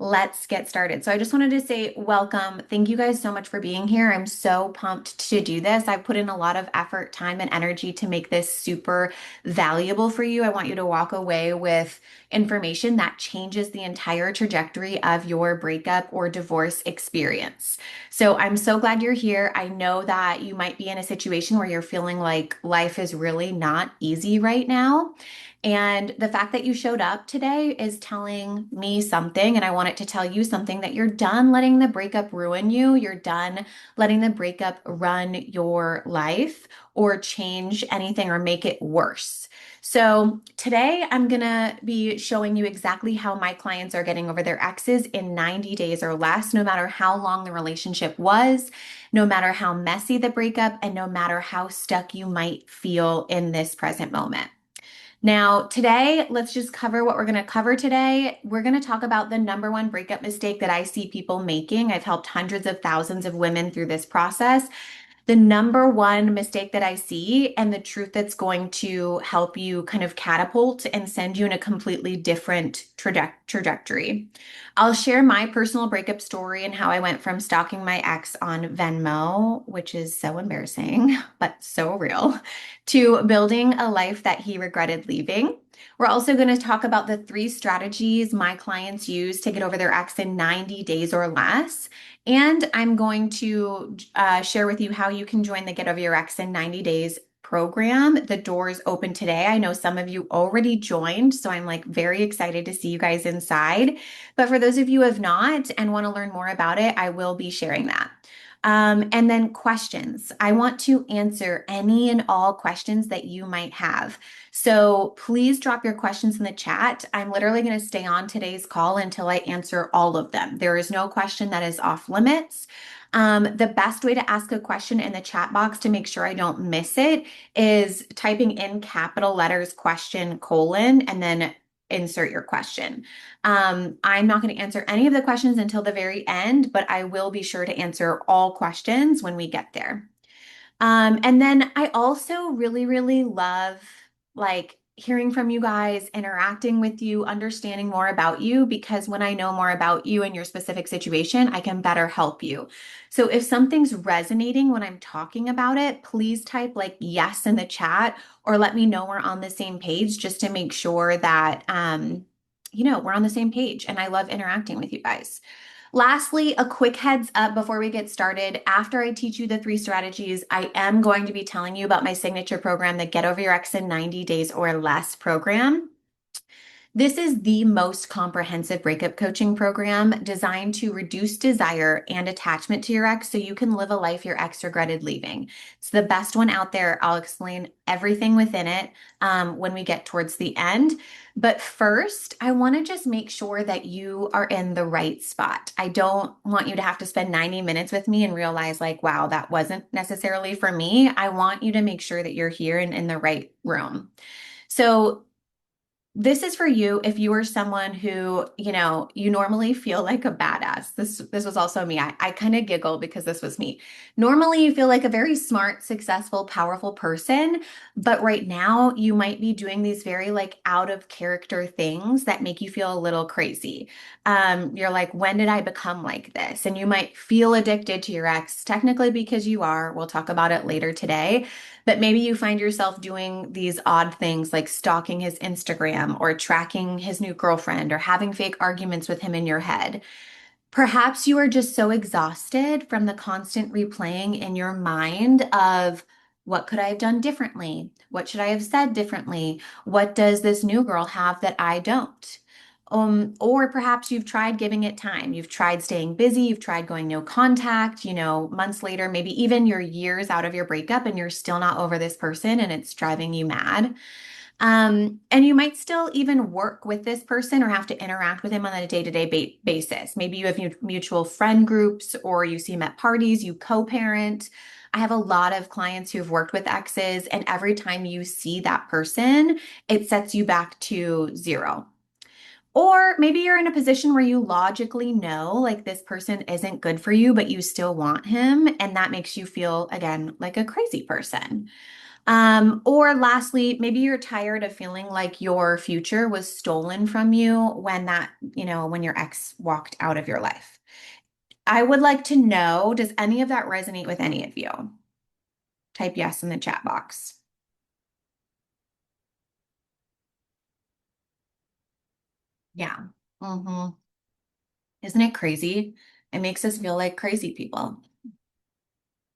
let's get started. So I just wanted to say welcome. Thank you guys so much for being here. I'm so pumped to do this. I've put in a lot of effort, time, and energy to make this super valuable for you. I want you to walk away with information that changes the entire trajectory of your breakup or divorce experience. So I'm so glad you're here. I know that you might be in a situation where you're feeling like life is really not easy right now. And the fact that you showed up today is telling me something, and I want it to tell you something that you're done letting the breakup ruin you. You're done letting the breakup run your life or change anything or make it worse. So, today I'm going to be showing you exactly how my clients are getting over their exes in 90 days or less, no matter how long the relationship was, no matter how messy the breakup, and no matter how stuck you might feel in this present moment. Now, today, let's just cover what we're going to cover today. We're going to talk about the number one breakup mistake that I see people making. I've helped hundreds of thousands of women through this process. The number one mistake that I see, and the truth that's going to help you kind of catapult and send you in a completely different trajectory. I'll share my personal breakup story and how I went from stalking my ex on Venmo, which is so embarrassing, but so real, to building a life that he regretted leaving. We're also going to talk about the three strategies my clients use to get over their ex in 90 days or less. And I'm going to share with you how you can join the Get Over Your Ex in 90 Days program. The doors open today. I know some of you already joined, so I'm like very excited to see you guys inside. But for those of you who have not and want to learn more about it, I will be sharing that. And then questions. I want to answer any and all questions that you might have. So please drop your questions in the chat. I'm literally going to stay on today's call until I answer all of them. There is no question that is off limits. The best way to ask a question in the chat box to make sure I don't miss it is typing in capital letters question colon and then insert your question. I'm not going to answer any of the questions until the very end, but I will be sure to answer all questions when we get there. And then I also really, really love like hearing from you guys, interacting with you, understanding more about you, because when I know more about you and your specific situation, I can better help you. So if something's resonating when I'm talking about it, please type like yes in the chat or let me know we're on the same page just to make sure that, we're on the same page. And I love interacting with you guys. Lastly, a quick heads up before we get started. After I teach you the three strategies, I am going to be telling you about my signature program, the Get Over Your Ex in 90 Days or Less program. This is the most comprehensive breakup coaching program designed to reduce desire and attachment to your ex so you can live a life your ex regretted leaving. It's the best one out there. I'll explain everything within it when we get towards the end. But first, I want to just make sure that you are in the right spot. I don't want you to have to spend 90 minutes with me and realize, like, wow, that wasn't necessarily for me. I want you to make sure that you're here and in the right room. So, this is for you if you are someone who, you normally feel like a badass. This was also me. I kind of giggle because this was me. Normally you feel like a very smart, successful, powerful person, but right now you might be doing these very like out of character things that make you feel a little crazy. You're like, when did I become like this? And you might feel addicted to your ex, technically because you are. We'll talk about it later today. But maybe you find yourself doing these odd things like stalking his Instagram or tracking his new girlfriend or having fake arguments with him in your head. Perhaps you are just so exhausted from the constant replaying in your mind of what could I have done differently? What should I have said differently? What does this new girl have that I don't? Or perhaps you've tried giving it time. You've tried staying busy. You've tried going no contact, months later, maybe even you're years out of your breakup and you're still not over this person and it's driving you mad. And you might still even work with this person or have to interact with him on a day-to-day basis. Maybe you have mutual friend groups or you see him at parties, you co-parent. I have a lot of clients who've worked with exes, and every time you see that person, it sets you back to zero. Or maybe you're in a position where you logically know like this person isn't good for you, but you still want him. And that makes you feel, again, like a crazy person. Or lastly, maybe you're tired of feeling like your future was stolen from you when when your ex walked out of your life. I would like to know, does any of that resonate with any of you? Type yes in the chat box. Yeah. hmm Isn't it crazy? It makes us feel like crazy people.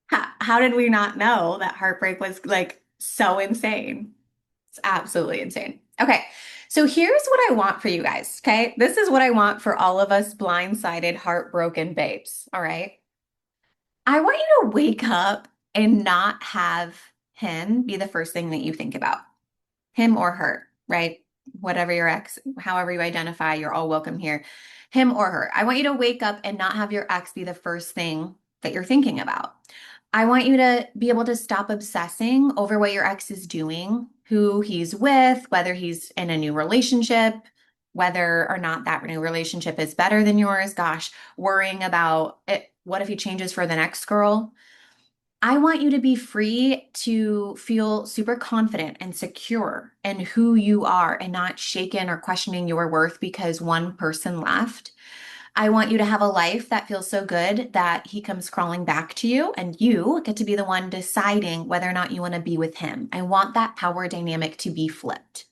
How did we not know that heartbreak was like so insane? It's absolutely insane. Okay, so here's what I want for you guys. Okay, this is what I want for all of us blindsided, heartbroken babes. All right. I want you to wake up and not have him be the first thing that you think about. Him or her, right? Whatever your ex, however you identify, you're all welcome here. Him or her. I want you to wake up and not have your ex be the first thing that you're thinking about. I want you to be able to stop obsessing over what your ex is doing, who he's with, whether he's in a new relationship, whether or not that new relationship is better than yours. Gosh, worrying about it. What if he changes for the next girl? I want you to be free to feel super confident and secure in who you are and not shaken or questioning your worth because one person left. I want you to have a life that feels so good that he comes crawling back to you and you get to be the one deciding whether or not you want to be with him. I want that power dynamic to be flipped.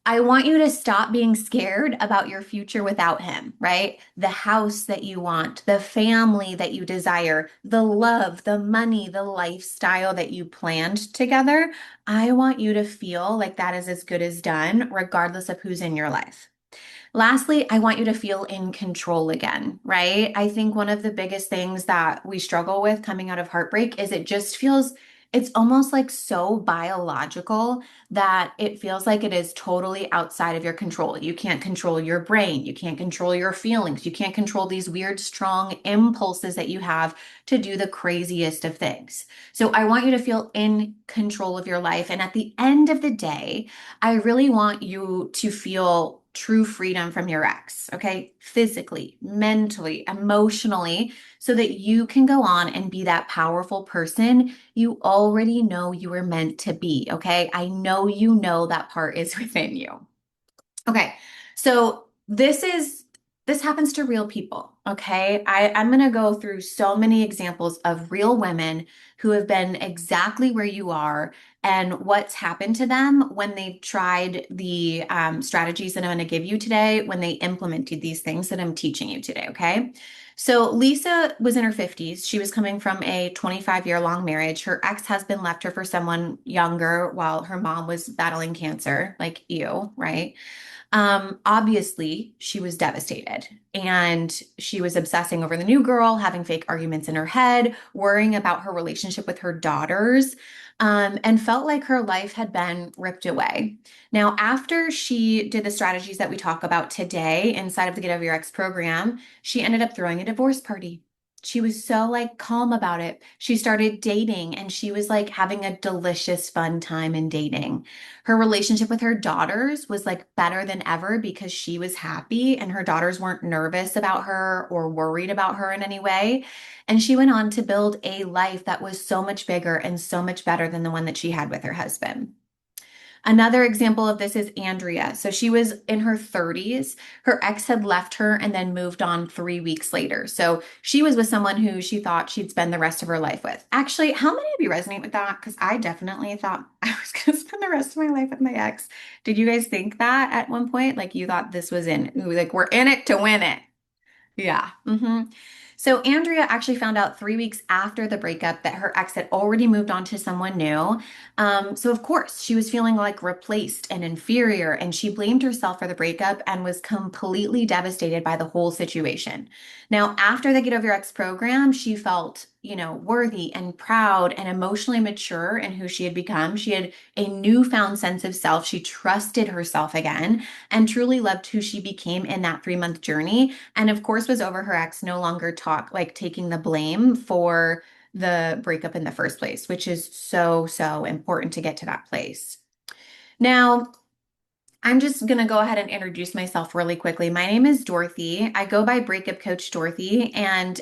I want you to stop being scared about your future without him, right? The house that you want, the family that you desire, the love, the money, the lifestyle that you planned together. I want you to feel like that is as good as done, regardless of who's in your life. Lastly, I want you to feel in control again, right? I think one of the biggest things that we struggle with coming out of heartbreak is it just feels, it's almost like so biological that it feels like it is totally outside of your control. You can't control your brain. You can't control your feelings. You can't control these weird, strong impulses that you have to do the craziest of things. So I want you to feel in control of your life. And at the end of the day, I really want you to feel true freedom from your ex, okay? Physically, mentally, emotionally, so that you can go on and be that powerful person you already know you were meant to be, okay? I know you know that part is within you. Okay, so this happens to real people, okay? I'm gonna go through so many examples of real women who have been exactly where you are and what's happened to them when they've tried the strategies that I'm gonna give you today, when they implemented these things that I'm teaching you today, okay? So Lisa was in her 50s. She was coming from a 25-year long marriage. Her ex-husband left her for someone younger while her mom was battling cancer, like you, right? Obviously, she was devastated and she was obsessing over the new girl, having fake arguments in her head, worrying about her relationship with her daughters, and felt like her life had been ripped away. Now, after she did the strategies that we talk about today inside of the Get Over Your Ex program, she ended up throwing a divorce party. She was so like calm about it. She started dating and she was like having a delicious, fun time in dating. Her relationship with her daughters was like better than ever because she was happy and her daughters weren't nervous about her or worried about her in any way. And she went on to build a life that was so much bigger and so much better than the one that she had with her husband. Another example of this is Andrea. So she was in her 30s. Her ex had left her and then moved on 3 weeks later. So she was with someone who she thought she'd spend the rest of her life with. Actually, how many of you resonate with that? Because I definitely thought I was going to spend the rest of my life with my ex. Did you guys think that at one point? Like you thought this was like we're in it to win it. Yeah. So Andrea actually found out 3 weeks after the breakup that her ex had already moved on to someone new. So of course she was feeling like replaced and inferior, and she blamed herself for the breakup and was completely devastated by the whole situation. Now, after the Get Over Your Ex program, she felt, worthy and proud and emotionally mature in who she had become. She had a newfound sense of self. She trusted herself again and truly loved who she became in that 3 month journey, and of course was over her ex no longer taking the blame for the breakup in the first place, which is so, so important to get to that place. Now, I'm just going to go ahead and introduce myself really quickly. My name is Dorothy. I go by Breakup Coach Dorothy, and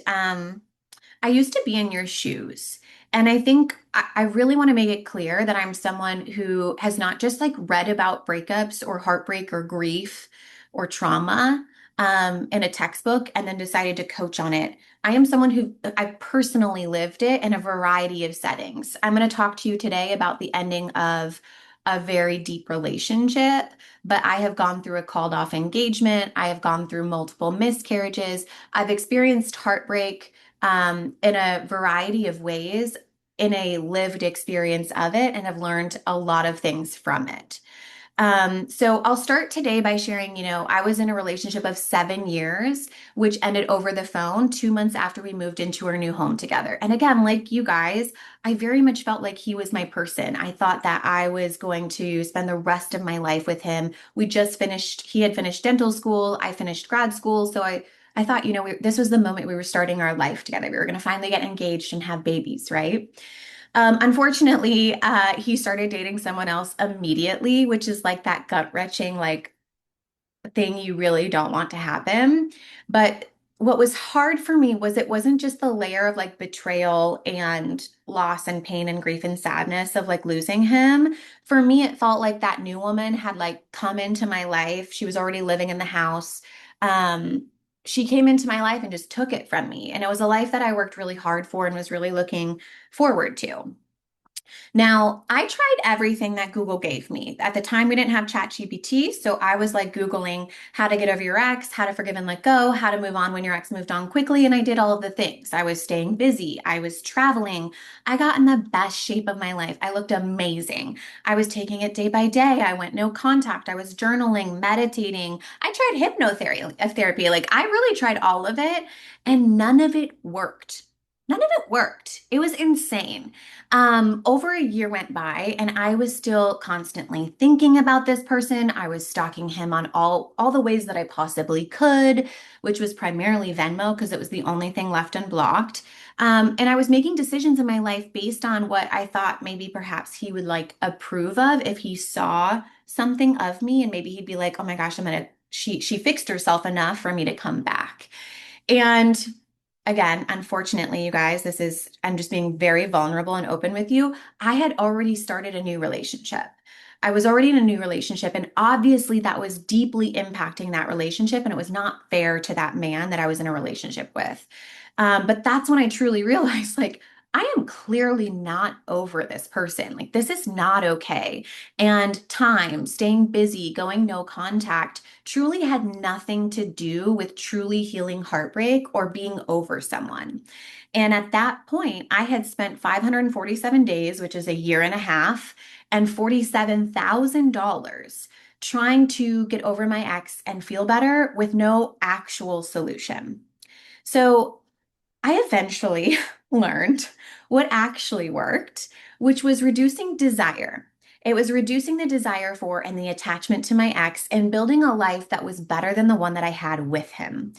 I used to be in your shoes. And I think I really want to make it clear that I'm someone who has not just like read about breakups or heartbreak or grief or trauma in a textbook and then decided to coach on it. I am someone who I personally lived it in a variety of settings. I'm going to talk to you today about the ending of a very deep relationship, but I have gone through a called off engagement. I have gone through multiple miscarriages. I've experienced heartbreak in a variety of ways in a lived experience of it and have learned a lot of things from it. So I'll start today by sharing, I was in a relationship of 7 years, which ended over the phone 2 months after we moved into our new home together. And again, like you guys, I very much felt like he was my person. I thought that I was going to spend the rest of my life with him. He had finished dental school, I finished grad school. So I thought, this was the moment we were starting our life together. We were going to finally get engaged and have babies, right? Unfortunately, he started dating someone else immediately, which is like that gut-wrenching, like thing you really don't want to happen. But what was hard for me was it wasn't just the layer of like betrayal and loss and pain and grief and sadness of like losing him. For me, it felt like that new woman had like come into my life. She was already living in the house. Um, she came into my life and just took it from me. And it was a life that I worked really hard for and was really looking forward to. Now, I tried everything that Google gave me. At the time, we didn't have ChatGPT, so I was like Googling how to get over your ex, how to forgive and let go, how to move on when your ex moved on quickly, and I did all of the things. I was staying busy, I was traveling, I got in the best shape of my life. I looked amazing. I was taking it day by day. I went no contact. I was journaling, meditating. I tried hypnotherapy. Like I really tried all of it, and none of it worked. None of it worked. It was insane. Over a year went by and I was still constantly thinking about this person. I was stalking him on all the ways that I possibly could, which was primarily Venmo because it was the only thing left unblocked. And I was making decisions in my life based on what I thought maybe perhaps he would like approve of if he saw something of me and maybe he'd be like, "Oh my gosh, she fixed herself enough for me to come back." And again, unfortunately, you guys, I'm just being very vulnerable and open with you. I had already started a new relationship. I was already in a new relationship, and obviously that was deeply impacting that relationship, and it was not fair to that man that I was in a relationship with. But that's when I truly realized, like, I am clearly not over this person. Like, this is not okay. And time, staying busy, going no contact truly had nothing to do with truly healing heartbreak or being over someone. And at that point, I had spent 547 days, which is a year and a half, and $47,000 trying to get over my ex and feel better with no actual solution. So I eventually learned what actually worked, which was reducing desire. It was reducing the desire for and the attachment to my ex and building a life that was better than the one that I had with him.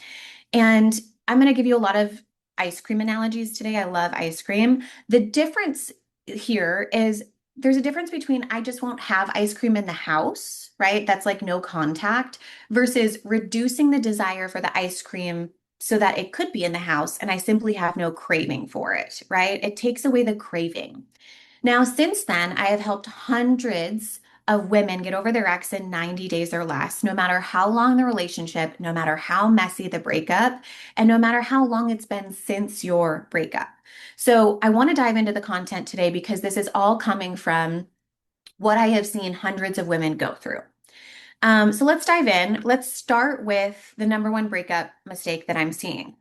And I'm going to give you a lot of ice cream analogies today. I love ice cream. The difference here is there's a difference between I just won't have ice cream in the house, right? That's like no contact versus reducing the desire for the ice cream so that it could be in the house and I simply have no craving for it, right? It takes away the craving. Now, since then, I have helped hundreds of women get over their ex in 90 days or less, no matter how long the relationship, no matter how messy the breakup, and no matter how long it's been since your breakup. So, I want to dive into the content today because this is all coming from what I have seen hundreds of women go through. So let's dive in. Let's start with the number one breakup mistake that I'm seeing.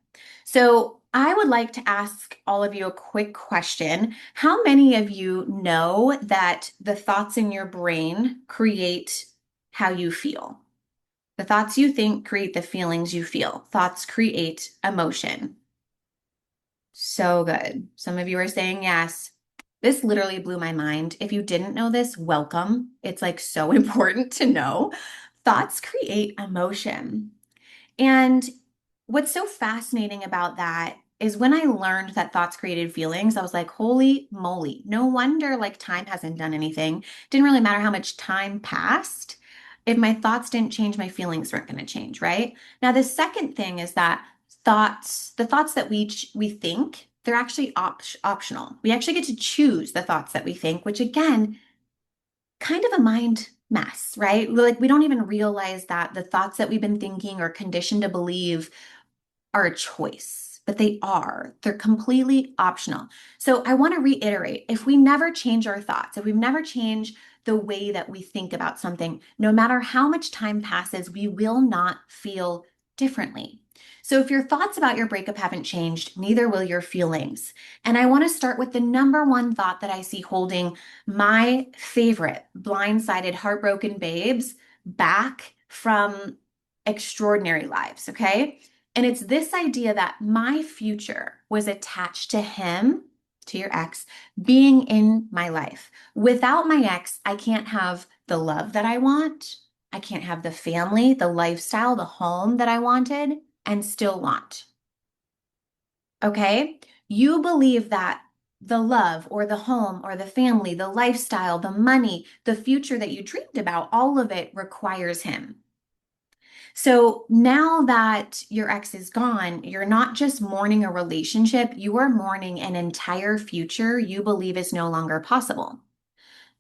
So I would like to ask all of you a quick question. How many of you know that the thoughts in your brain create how you feel? The thoughts you think create the feelings you feel. Thoughts create emotion. So good. Some of you are saying yes. This literally blew my mind. If you didn't know this, welcome. It's like so important to know. Thoughts create emotion. And what's so fascinating about that is when I learned that thoughts created feelings, I was like, holy moly, no wonder like time hasn't done anything. Didn't really matter how much time passed. If my thoughts didn't change, my feelings weren't going to change, right? Now, the second thing is that the thoughts that we think they're actually optional. We actually get to choose the thoughts that we think, which again, kind of a mind mess, right? Like we don't even realize that the thoughts that we've been thinking or conditioned to believe are a choice, but they are. They're completely optional. So I want to reiterate, if we never change our thoughts, if we've never changed the way that we think about something, no matter how much time passes, we will not feel differently. So if your thoughts about your breakup haven't changed, neither will your feelings. And I want to start with the number one thought that I see holding my favorite blindsided, heartbroken babes back from extraordinary lives, okay? And it's this idea that my future was attached to him, to your ex, being in my life. Without my ex, I can't have the love that I want. I can't have the family, the lifestyle, the home that I wanted and still want. Okay? You believe that the love or the home or the family, the lifestyle, the money, the future that you dreamed about, all of it requires him. So now that your ex is gone, you're not just mourning a relationship, you are mourning an entire future you believe is no longer possible.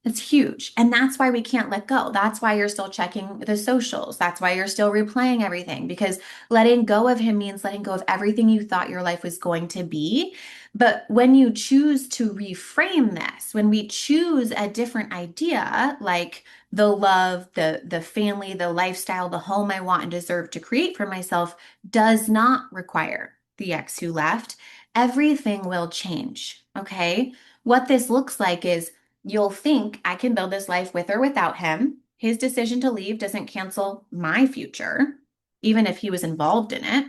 It's huge. And that's why we can't let go. That's why you're still checking the socials. That's why you're still replaying everything because letting go of him means letting go of everything you thought your life was going to be. But when you choose to reframe this, when we choose a different idea, like the love, the family, the lifestyle, the home I want and deserve to create for myself does not require the ex who left, everything will change. Okay? What this looks like is you'll think I can build this life with or without him. His decision to leave doesn't cancel my future, even if he was involved in it.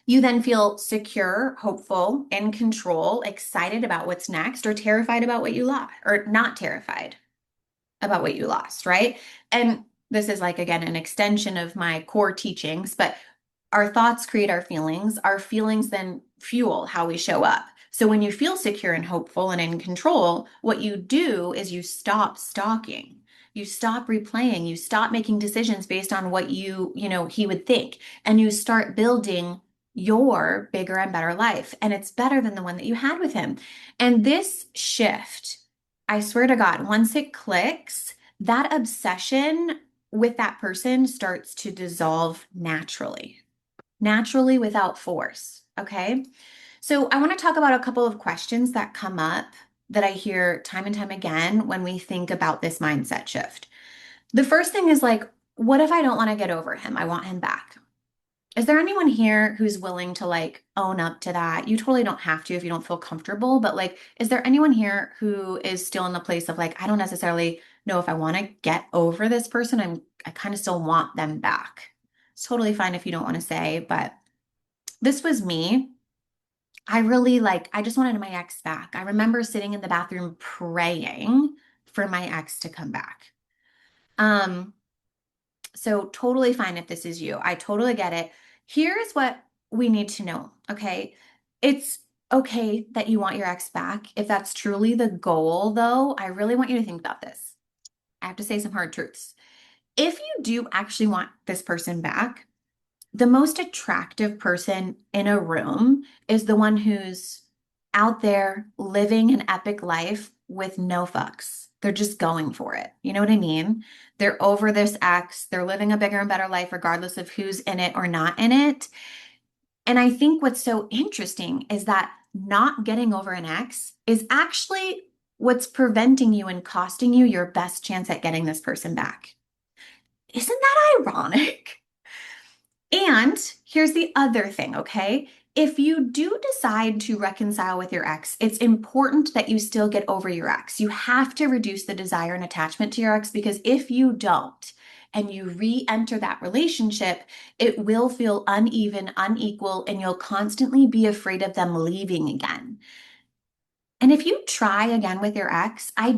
You then feel secure, hopeful, in control, excited about what's next, or terrified about what you lost, or not terrified about what you lost, right? And this is like, again, an extension of my core teachings, but our thoughts create our feelings. Our feelings then fuel how we show up. So when you feel secure and hopeful and in control, what you do is you stop stalking. You stop replaying. You stop making decisions based on what he would think. And you start building your bigger and better life. And it's better than the one that you had with him. And this shift, I swear to God, once it clicks, that obsession with that person starts to dissolve naturally without force. Okay. So I want to talk about a couple of questions that come up that I hear time and time again when we think about this mindset shift. The first thing is like, what if I don't want to get over him? I want him back. Is there anyone here who's willing to like own up to that? You totally don't have to if you don't feel comfortable, but like, is there anyone here who is still in the place of like, I don't necessarily know if I want to get over this person. I kind of still want them back. It's totally fine if you don't want to say, but this was me. I just wanted my ex back. I remember sitting in the bathroom praying for my ex to come back. Um, so totally fine if this is you. I totally get it. Here's what we need to know, okay? It's okay that you want your ex back. If that's truly the goal, though, I really want you to think about this. I have to say some hard truths. If you do actually want this person back, the most attractive person in a room is the one who's out there living an epic life with no fucks. They're just going for it. You know what I mean? They're over this ex. They're living a bigger and better life, regardless of who's in it or not in it. And I think what's so interesting is that not getting over an ex is actually what's preventing you and costing you your best chance at getting this person back. Isn't that ironic? And here's the other thing, okay? If you do decide to reconcile with your ex, it's important that you still get over your ex. You have to reduce the desire and attachment to your ex because if you don't and you re-enter that relationship, it will feel uneven, unequal, and you'll constantly be afraid of them leaving again. And if you try again with your ex, I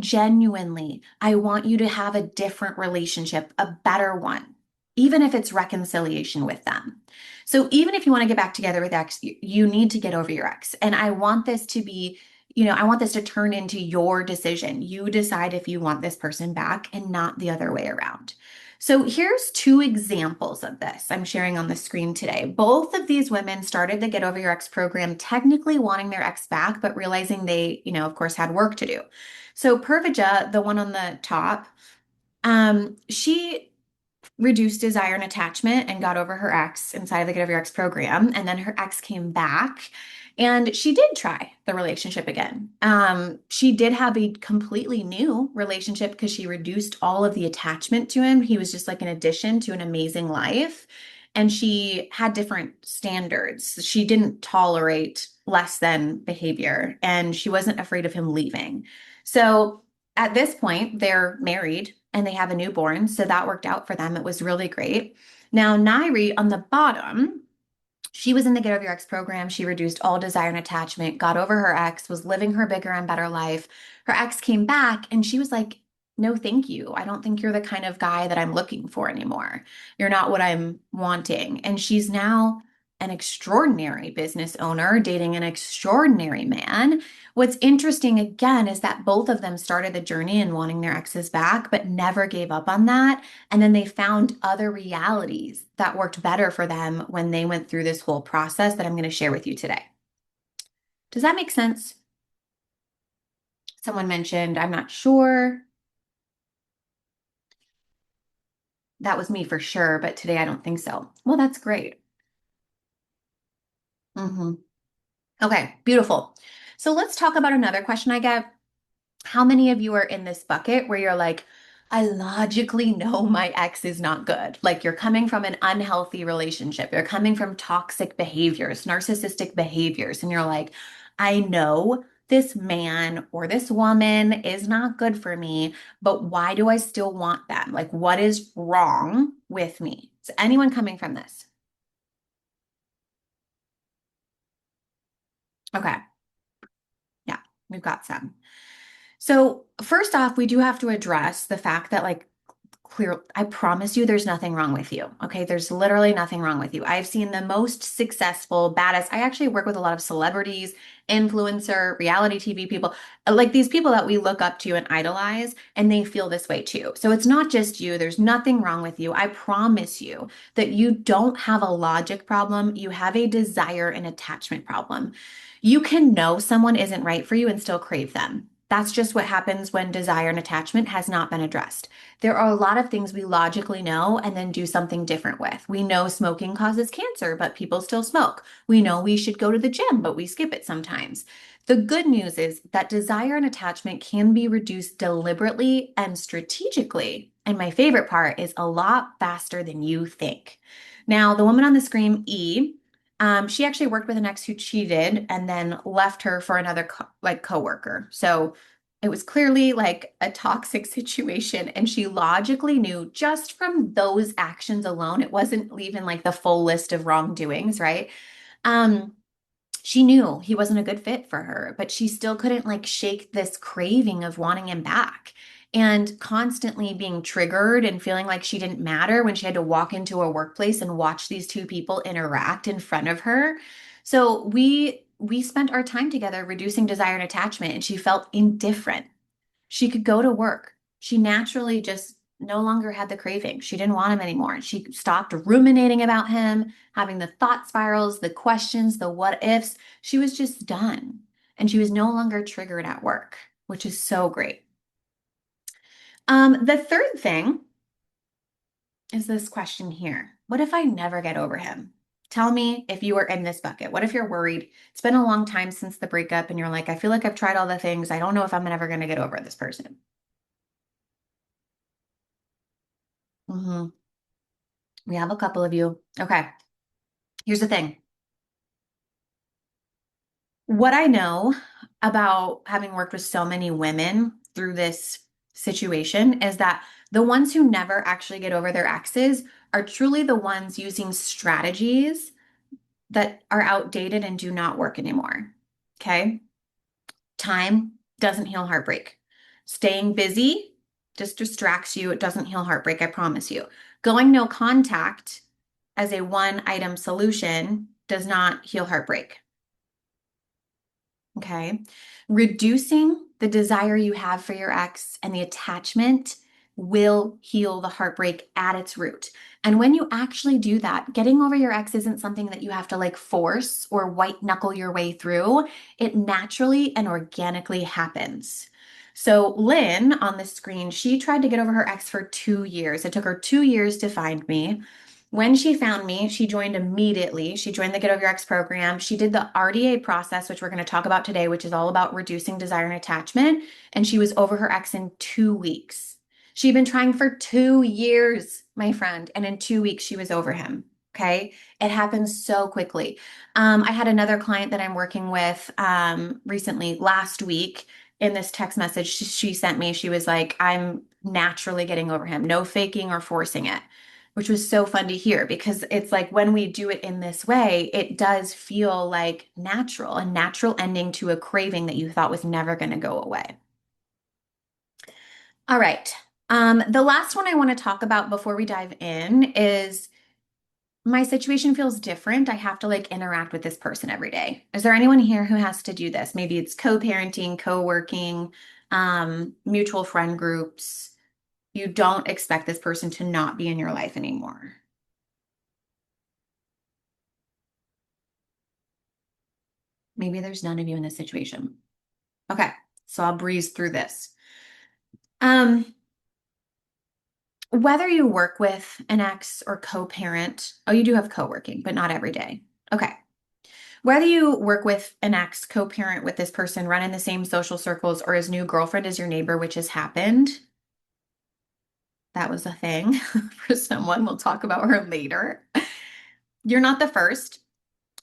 want you to have a different relationship, a better one, even if it's reconciliation with them. So even if you want to get back together with ex, you need to get over your ex. And I want this to be, I want this to turn into your decision. You decide if you want this person back and not the other way around. So here's two examples of this I'm sharing on the screen today. Both of these women started the Get Over Your Ex program, technically wanting their ex back, but realizing they, of course, had work to do. So Purvija, the one on the top, she reduced desire and attachment and got over her ex inside of the Get Over Your Ex program. And then her ex came back and she did try the relationship again. She did have a completely new relationship because she reduced all of the attachment to him. He was just like an addition to an amazing life. And she had different standards. She didn't tolerate less than behavior and she wasn't afraid of him leaving. So at this point, they're married and they have a newborn. So that worked out for them. It was really great. Now, Nairi on the bottom, she was in the Get Over Your Ex program. She reduced all desire and attachment, got over her ex, was living her bigger and better life. Her ex came back and she was like, no, thank you. I don't think you're the kind of guy that I'm looking for anymore. You're not what I'm wanting. And she's now an extraordinary business owner dating an extraordinary man. What's interesting again is that both of them started the journey in wanting their exes back, but never gave up on that. And then they found other realities that worked better for them when they went through this whole process that I'm going to share with you today. Does that make sense? Someone mentioned, I'm not sure. That was me for sure, but today I don't think so. Well, that's great. Hmm. Okay, beautiful. So let's talk about another question I get. How many of you are in this bucket where you're like, I logically know my ex is not good? Like you're coming from an unhealthy relationship, you're coming from toxic behaviors, narcissistic behaviors, and you're like, I know this man or this woman is not good for me, but why do I still want them? Like, what is wrong with me? Is anyone coming from this? Okay. Yeah, we've got some. So, first off, we do have to address the fact that, like, clear, I promise you there's nothing wrong with you. Okay. There's literally nothing wrong with you. I've seen the most successful, baddest. I actually work with a lot of celebrities, influencer, reality TV people, like these people that we look up to and idolize, and they feel this way too. So it's not just you. There's nothing wrong with you. I promise you that you don't have a logic problem. You have a desire and attachment problem. You can know someone isn't right for you and still crave them. That's just what happens when desire and attachment has not been addressed. There are a lot of things we logically know and then do something different with. We know smoking causes cancer, but people still smoke. We know we should go to the gym, but we skip it sometimes. The good news is that desire and attachment can be reduced deliberately and strategically. And my favorite part is a lot faster than you think. Now, the woman on the screen, E, she actually worked with an ex who cheated and then left her for another coworker. So it was clearly like a toxic situation, and she logically knew just from those actions alone, it wasn't even like the full list of wrongdoings, right? Um, she knew he wasn't a good fit for her, but she still couldn't like shake this craving of wanting him back and constantly being triggered and feeling like she didn't matter when she had to walk into a workplace and watch these two people interact in front of her. So we spent our time together reducing desire and attachment, and she felt indifferent. She could go to work. She naturally just no longer had the craving. She didn't want him anymore. She stopped ruminating about him, having the thought spirals, the questions, the what ifs. She was just done. And she was no longer triggered at work, which is so great. The third thing is this question here. What if I never get over him? Tell me if you are in this bucket. What if you're worried? It's been a long time since the breakup and you're like, I feel like I've tried all the things. I don't know if I'm ever going to get over this person. Mhm. We have a couple of you. Okay. Here's the thing. What I know about having worked with so many women through this situation is that the ones who never actually get over their exes are truly the ones using strategies that are outdated and do not work anymore. Okay. Time doesn't heal heartbreak. Staying busy just distracts you. It doesn't heal heartbreak, I promise you. Going no contact as a one item solution does not heal heartbreak. Okay. Reducing the desire you have for your ex and the attachment will heal the heartbreak at its root. And when you actually do that, getting over your ex isn't something that you have to like force or white knuckle your way through. It naturally and organically happens. So Lynn on the screen, she tried to get over her ex for 2 years. It took her 2 years to find me. When she found me, she joined immediately. She joined the Get Over Your Ex program. She did the RDA process, which we're going to talk about today, which is all about reducing desire and attachment. And she was over her ex in 2 weeks. She'd been trying for 2 years, my friend, and in 2 weeks she was over him. Okay. It happens so quickly. I had another client that I'm working with recently last week. In this text message she sent me, she was like, I'm naturally getting over him, no faking or forcing it, which was so fun to hear because it's like when we do it in this way, it does feel like natural, a natural ending to a craving that you thought was never going to go away. All right. The last one I want to talk about before we dive in is my situation feels different. I have to like interact with this person every day. Is there anyone here who has to do this? Maybe it's co-parenting, co-working, mutual friend groups. You don't expect this person to not be in your life anymore. Maybe there's none of you in this situation. Okay, so I'll breeze through this. Um, Whether you work with an ex or co-parent, oh, you do have co-working, but not every day. Okay. Whether you work with an ex, co-parent with this person, run in the same social circles, or his new girlfriend is your neighbor, which has happened, that was a thing for someone. We'll talk about her later. You're not the first.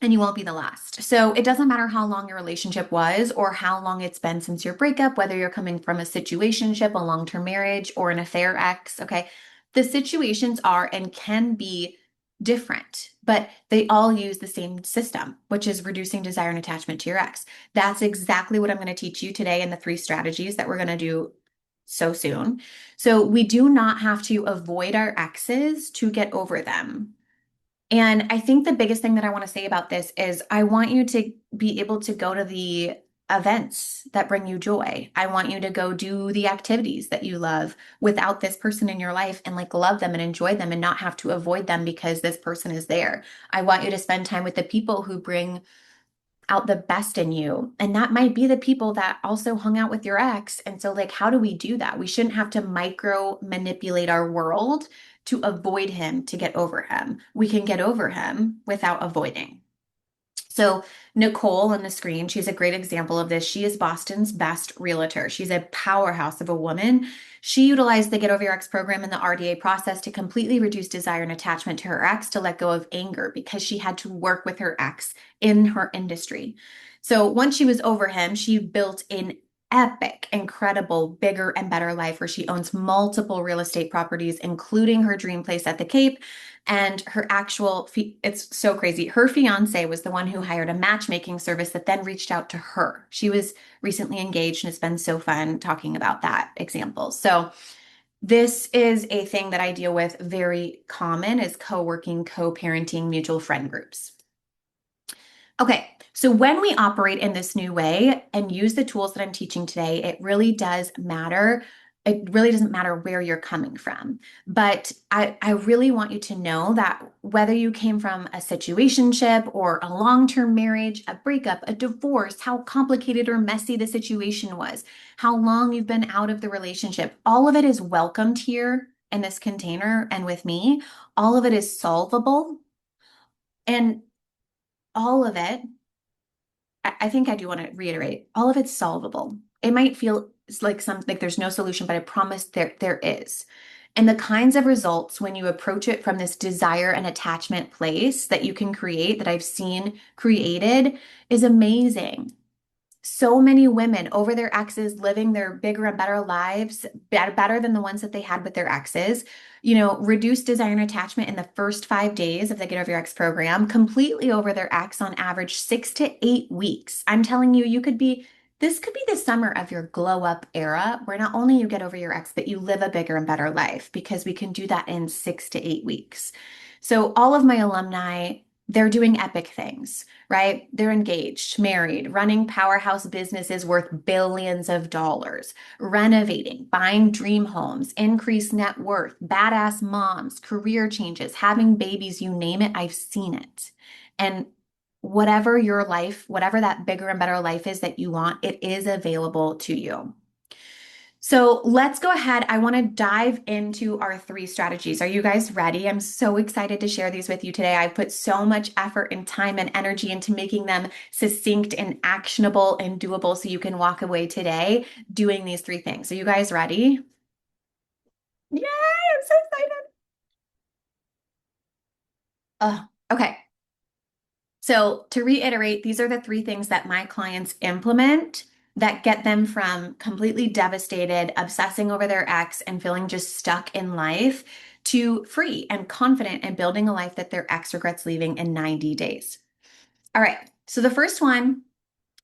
And you won't be the last. So it doesn't matter how long your relationship was or how long it's been since your breakup, whether you're coming from a situationship, a long-term marriage, or an affair ex, okay? The situations are and can be different, but they all use the same system, which is reducing desire and attachment to your ex. That's exactly what I'm going to teach you today in the 3 strategies that we're going to do so soon. So we do not have to avoid our exes to get over them. And I think the biggest thing that I want to say about this is I want you to be able to go to the events that bring you joy. I want you to go do the activities that you love without this person in your life and like love them and enjoy them and not have to avoid them because this person is there. I want you to spend time with the people who bring out the best in you. And that might be the people that also hung out with your ex. And so, like, how do we do that? We shouldn't have to micro manipulate our world to avoid him to get over him. We can get over him without avoiding. So, Nicole on the screen, she's a great example of this. She is Boston's best realtor. She's a powerhouse of a woman. She utilized the Get Over Your Ex program and the RDA process to completely reduce desire and attachment to her ex to let go of anger because she had to work with her ex in her industry. So, once she was over him, she built an epic, incredible, bigger and better life where she owns multiple real estate properties, including her dream place at the Cape. And her actual, it's so crazy. Her fiance was the one who hired a matchmaking service that then reached out to her. She was recently engaged, and it's been so fun talking about that example. So, this is a thing that I deal with very common is co-working, co-parenting, mutual friend groups. Okay, so when we operate in this new way and use the tools that I'm teaching today, it really does matter. It really doesn't matter where you're coming from. But I really want you to know that whether you came from a situationship or a long-term marriage, a breakup, a divorce, how complicated or messy the situation was, how long you've been out of the relationship, all of it is welcomed here in this container and with me. All of it is solvable. And all of it, I think I do want to reiterate, all of it's solvable. It might feel like there's no solution, but I promise there is. And the kinds of results when you approach it from this desire and attachment place that you can create, that I've seen created, is amazing. So many women over their exes living their bigger and better lives, better than the ones that they had with their exes, reduce desire and attachment in the first 5 days of the Get Over Your Ex program, completely over their ex on average 6 to 8 weeks. I'm telling you, this could be the summer of your glow up era where not only you get over your ex, but you live a bigger and better life because we can do that in 6 to 8 weeks. So all of my alumni they're doing epic things, right? They're engaged, married, running powerhouse businesses worth billions of dollars, renovating, buying dream homes, increased net worth, badass moms, career changes, having babies, you name it, I've seen it. And whatever your life, whatever that bigger and better life is that you want, it is available to you. So let's go ahead. I want to dive into our three strategies. Are you guys ready? I'm so excited to share these with you today. I've put so much effort and time and energy into making them succinct and actionable and doable so you can walk away today doing these three things. Are you guys ready? Yay! I'm so excited. Okay. So, to reiterate, these are the three things that my clients implement that get them from completely devastated, obsessing over their ex, and feeling just stuck in life to free and confident and building a life that their ex regrets leaving in 90 days. All right. So, the first one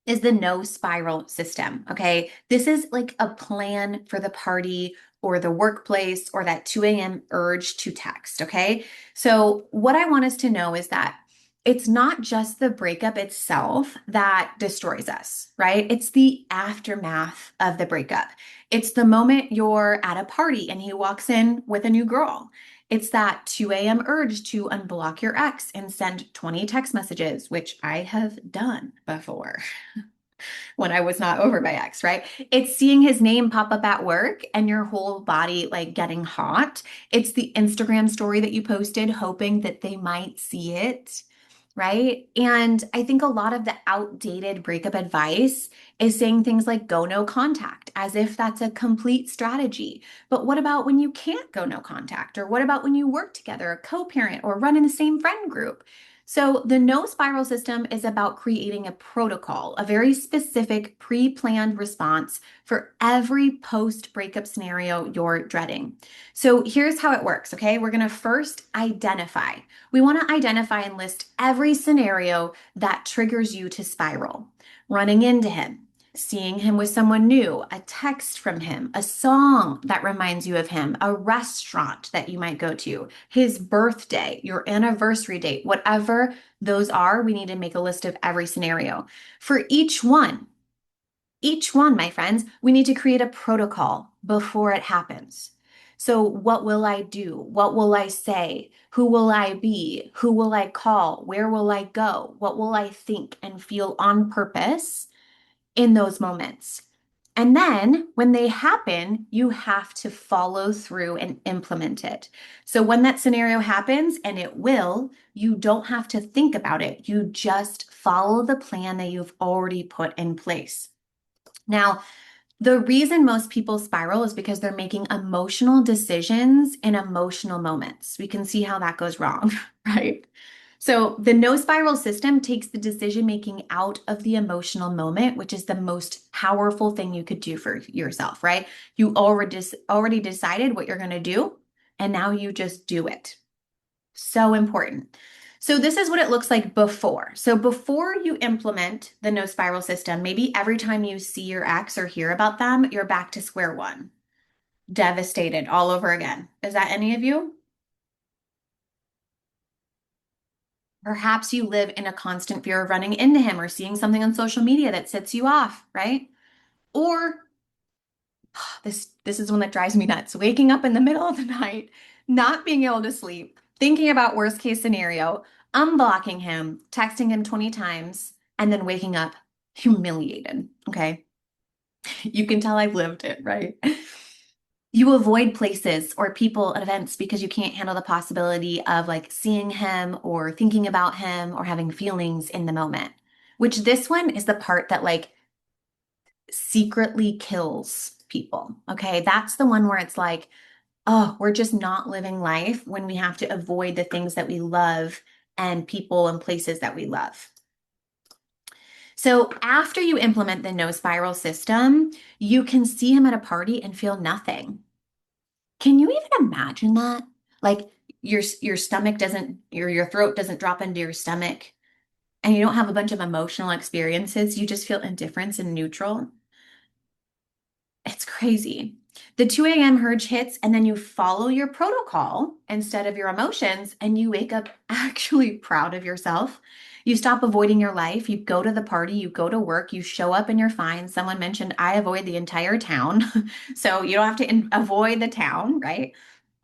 is the no spiral system. Okay. This is like a plan for the party or the workplace or that 2 a.m. urge to text. Okay. So, what I want us to know is that it's not just the breakup itself that destroys us, right? It's the aftermath of the breakup. It's the moment you're at a party and he walks in with a new girl. It's that 2 a.m. urge to unblock your ex and send 20 text messages, which I have done before when I was not over my ex, right? It's seeing his name pop up at work and your whole body like getting hot. It's the Instagram story that you posted, hoping that they might see it, right? And I think a lot of the outdated breakup advice is saying things like go no contact, as if that's a complete strategy. But what about when you can't go no contact? Or what about when you work together, a co parent, or run in the same friend group? So, the no spiral system is about creating a protocol, a very specific pre planned response for every post breakup scenario you're dreading. So, here's how it works, okay? We're gonna first identify. We wanna identify and list every scenario that triggers you to spiral. Running into him, seeing him with someone new, a text from him, a song that reminds you of him, a restaurant that you might go to, his birthday, your anniversary date, whatever those are, we need to make a list of every scenario. For each one, my friends, we need to create a protocol before it happens. So, what will I do? What will I say? Who will I be? Who will I call? Where will I go? What will I think and feel on purpose in those moments? And then when they happen, you have to follow through and implement it. So when that scenario happens, and it will, you don't have to think about it. You just follow the plan that you've already put in place. Now, the reason most people spiral is because they're making emotional decisions in emotional moments. We can see how that goes wrong, right? So the no spiral system takes the decision making out of the emotional moment, which is the most powerful thing you could do for yourself, right? You already decided what you're going to do, and now you just do it. So important. So this is what it looks like before. So before you implement the no spiral system, maybe every time you see your ex or hear about them, you're back to square one, devastated all over again. Is that any of you? Perhaps you live in a constant fear of running into him or seeing something on social media that sets you off, right? Or this is one that drives me nuts. Waking up in the middle of the night, not being able to sleep, thinking about worst case scenario, unblocking him, texting him 20 times, and then waking up humiliated. Okay. You can tell I've lived it, right? You avoid places or people and events because you can't handle the possibility of like seeing him or thinking about him or having feelings in the moment. Which this one is the part that like secretly kills people. Okay. That's the one where it's like, oh, we're just not living life when we have to avoid the things that we love and people and places that we love. So after you implement the no spiral system, you can see him at a party and feel nothing. Can you even imagine that? Like your stomach doesn't your throat doesn't drop into your stomach and you don't have a bunch of emotional experiences. You just feel indifference and neutral. It's crazy. The 2 a.m. urge hits, and then you follow your protocol instead of your emotions, and you wake up actually proud of yourself. You stop avoiding your life. You go to the party, you go to work, you show up, and you're fine. Someone mentioned I avoid the entire town. So you don't have to avoid the town, right?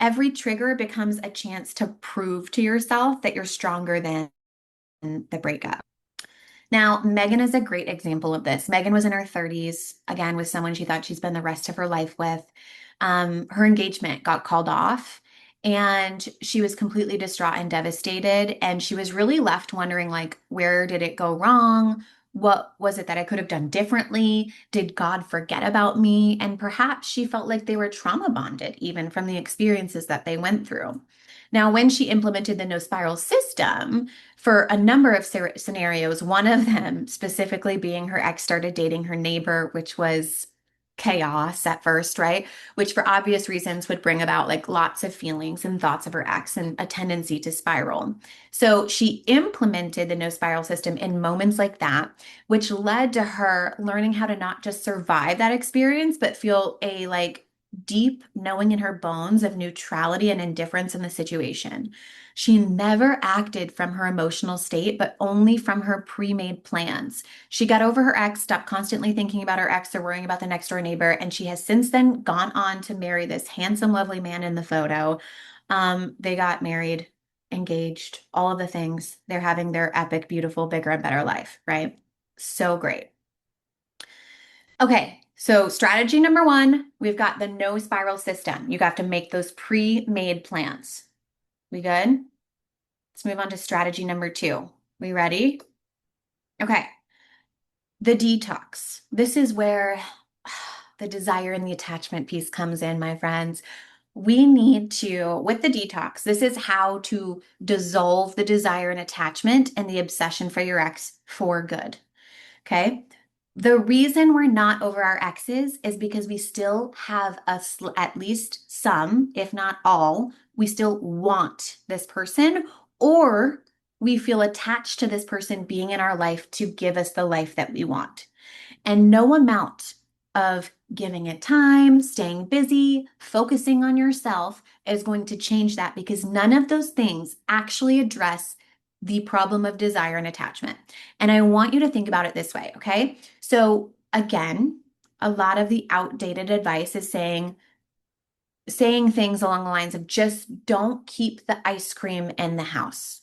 Every trigger becomes a chance to prove to yourself that you're stronger than the breakup. Now, Megan is a great example of this. Megan was in her 30s, again, with someone she thought she'd spend the rest of her life with. Her engagement got called off, and she was completely distraught and devastated. And she was really left wondering, like, where did it go wrong? What was it that I could have done differently? Did God forget about me? And perhaps she felt like they were trauma bonded, even from the experiences that they went through. Now, when she implemented the no spiral system, for a number of scenarios, one of them specifically being her ex started dating her neighbor, which was chaos at first, right? Which for obvious reasons would bring about like lots of feelings and thoughts of her ex and a tendency to spiral. So she implemented the no spiral system in moments like that, which led to her learning how to not just survive that experience, but feel a like deep knowing in her bones of neutrality and indifference in the situation. She never acted from her emotional state, but only from her pre-made plans. She got over her ex, stopped constantly thinking about her ex or worrying about the next door neighbor, and she has since then gone on to marry this handsome, lovely man in the photo. They got married, engaged, all of the things. They're having their epic, beautiful, bigger and better life, right? So great. Okay, so strategy number one, we've got the no spiral system. You have to make those pre-made plans. We good? Let's move on to strategy number two. We ready? Okay. The detox. This is where the desire and the attachment piece comes in, my friends. We need to, with the detox, this is how to dissolve the desire and attachment and the obsession for your ex for good. Okay. The reason we're not over our exes is because we still have at least some, if not all, we still want this person, or we feel attached to this person being in our life to give us the life that we want. And no amount of giving it time, staying busy, focusing on yourself is going to change that, because none of those things actually address the problem of desire and attachment. And I want you to think about it this way, okay? So again, a lot of the outdated advice is saying things along the lines of just don't keep the ice cream in the house.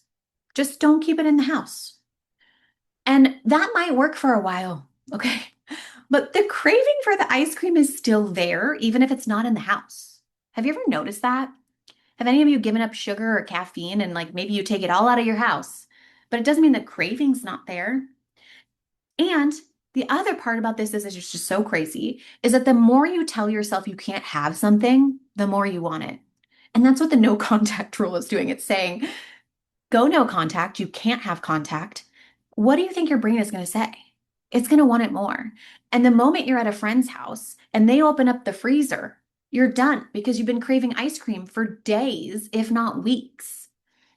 Just don't keep it in the house. And that might work for a while, okay? But the craving for the ice cream is still there, even if it's not in the house. Have you ever noticed that? Have any of you given up sugar or caffeine and like maybe you take it all out of your house, but it doesn't mean the craving's not there? And the other part about this is it's just so crazy is that the more you tell yourself you can't have something, the more you want it. And that's what the no contact rule is doing. It's saying, go no contact, you can't have contact. What do you think your brain is going to say? It's going to want it more. And the moment you're at a friend's house and they open up the freezer, you're done because you've been craving ice cream for days, if not weeks,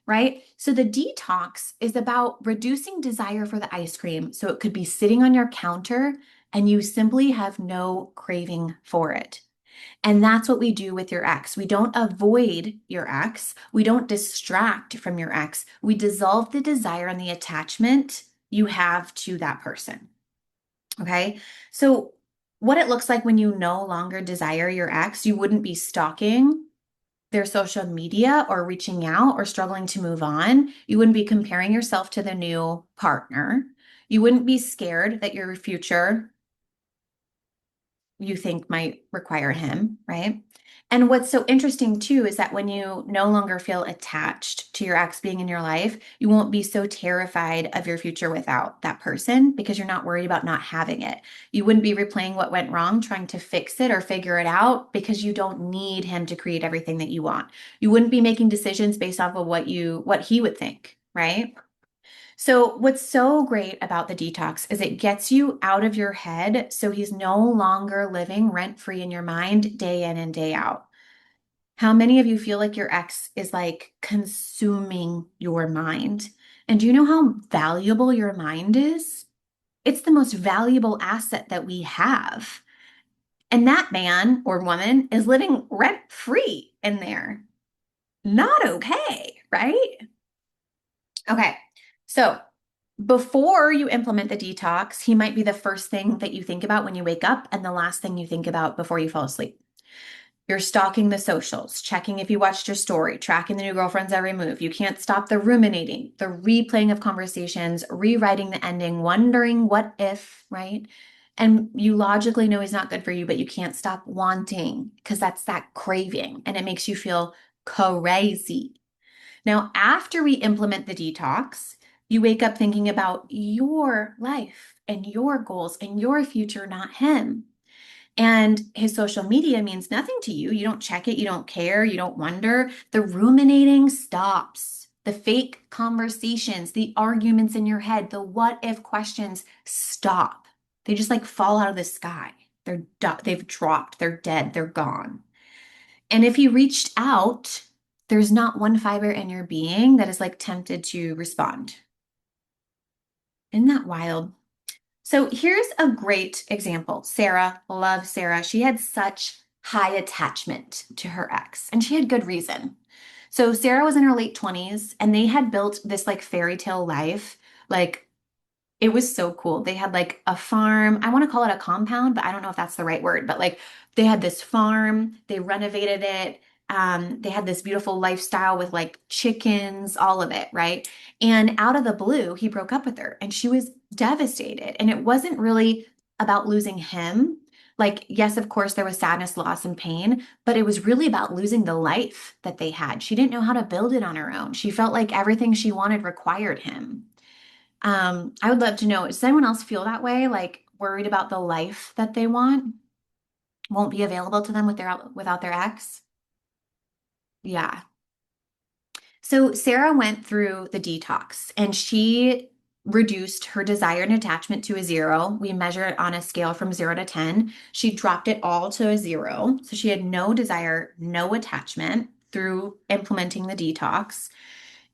right? So the detox is about reducing desire for the ice cream so it could be sitting on your counter and you simply have no craving for it. And that's what we do with your ex. We don't avoid your ex. We don't distract from your ex. We dissolve the desire and the attachment you have to that person. Okay. So, what it looks like when you no longer desire your ex, you wouldn't be stalking their social media or reaching out or struggling to move on. You wouldn't be comparing yourself to the new partner. You wouldn't be scared that your future you think might require him, right? And what's so interesting too is that when you no longer feel attached to your ex being in your life, you won't be so terrified of your future without that person because you're not worried about not having it. You wouldn't be replaying what went wrong, trying to fix it or figure it out because you don't need him to create everything that you want. You wouldn't be making decisions based off of what he would think, right? So, what's so great about the detox is it gets you out of your head so he's no longer living rent free in your mind day in and day out. How many of you feel like your ex is like consuming your mind? And do you know how valuable your mind is? It's the most valuable asset that we have. And that man or woman is living rent free in there. Not okay, right? Okay. So before you implement the detox, he might be the first thing that you think about when you wake up and the last thing you think about before you fall asleep. You're stalking the socials, checking if you watched your story, tracking the new girlfriend's every move. You can't stop the ruminating, the replaying of conversations, rewriting the ending, wondering what if, right? And you logically know he's not good for you, but you can't stop wanting because that's that craving and it makes you feel crazy. Now, after we implement the detox, you wake up thinking about your life and your goals and your future, not him. And his social media means nothing to you. You don't check it, you don't care, you don't wonder. The ruminating stops. The fake conversations, the arguments in your head, the what if questions stop. They just like fall out of the sky. They've dropped, they're dead, they're gone. And if he reached out, there's not one fiber in your being that is like tempted to respond. Isn't that wild? So here's a great example. Sarah, love Sarah. She had such high attachment to her ex, and she had good reason. So Sarah was in her late 20s, and they had built this like fairy tale life. Like it was so cool. They had like a farm. I want to call it a compound, but I don't know if that's the right word. But like they had this farm, they renovated it. They had this beautiful lifestyle with like chickens, all of it, right? And out of the blue, he broke up with her and she was devastated. And it wasn't really about losing him. Like, yes, of course, there was sadness, loss, and pain, but it was really about losing the life that they had. She didn't know how to build it on her own. She felt like everything she wanted required him. I would love to know, does anyone else feel that way? Like worried about the life that they want won't be available to them without their ex? Yeah. So Sarah went through the detox and she reduced her desire and attachment to a zero. We measure it on a scale from 0 to 10. She dropped it all to a zero. So she had no desire, no attachment through implementing the detox.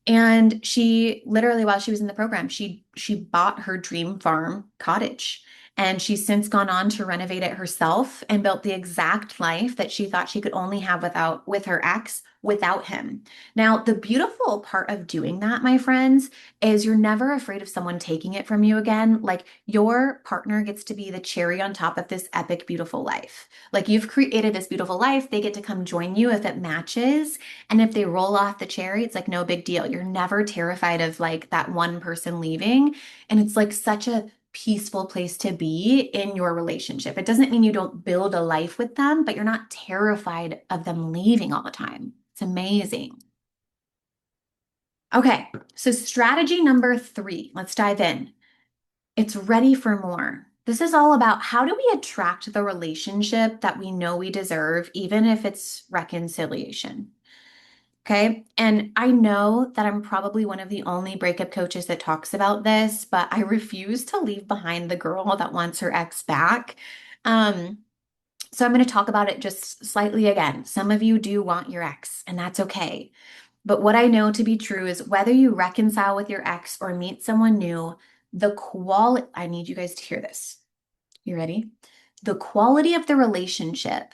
And she literally, while she was in the program, she bought her dream farm cottage. And she's since gone on to renovate it herself and built the exact life that she thought she could only have with her ex without him. Now, the beautiful part of doing that, my friends, is you're never afraid of someone taking it from you again. Like your partner gets to be the cherry on top of this epic, beautiful life. Like you've created this beautiful life, they get to come join you if it matches. And if they roll off the cherry, it's like no big deal. You're never terrified of like that one person leaving. And it's like such a peaceful place to be in your relationship. It doesn't mean you don't build a life with them, but you're not terrified of them leaving all the time. It's amazing. Okay, so strategy number 3, let's dive in. It's ready for more. This is all about how do we attract the relationship that we know we deserve, even if it's reconciliation. Okay. And I know that I'm probably one of the only breakup coaches that talks about this, but I refuse to leave behind the girl that wants her ex back. Um, so I'm going to talk about it just slightly again. Some of you do want your ex, and that's okay. But what I know to be true is whether you reconcile with your ex or meet someone new, the quality, I need you guys to hear this. You ready? The quality of the relationship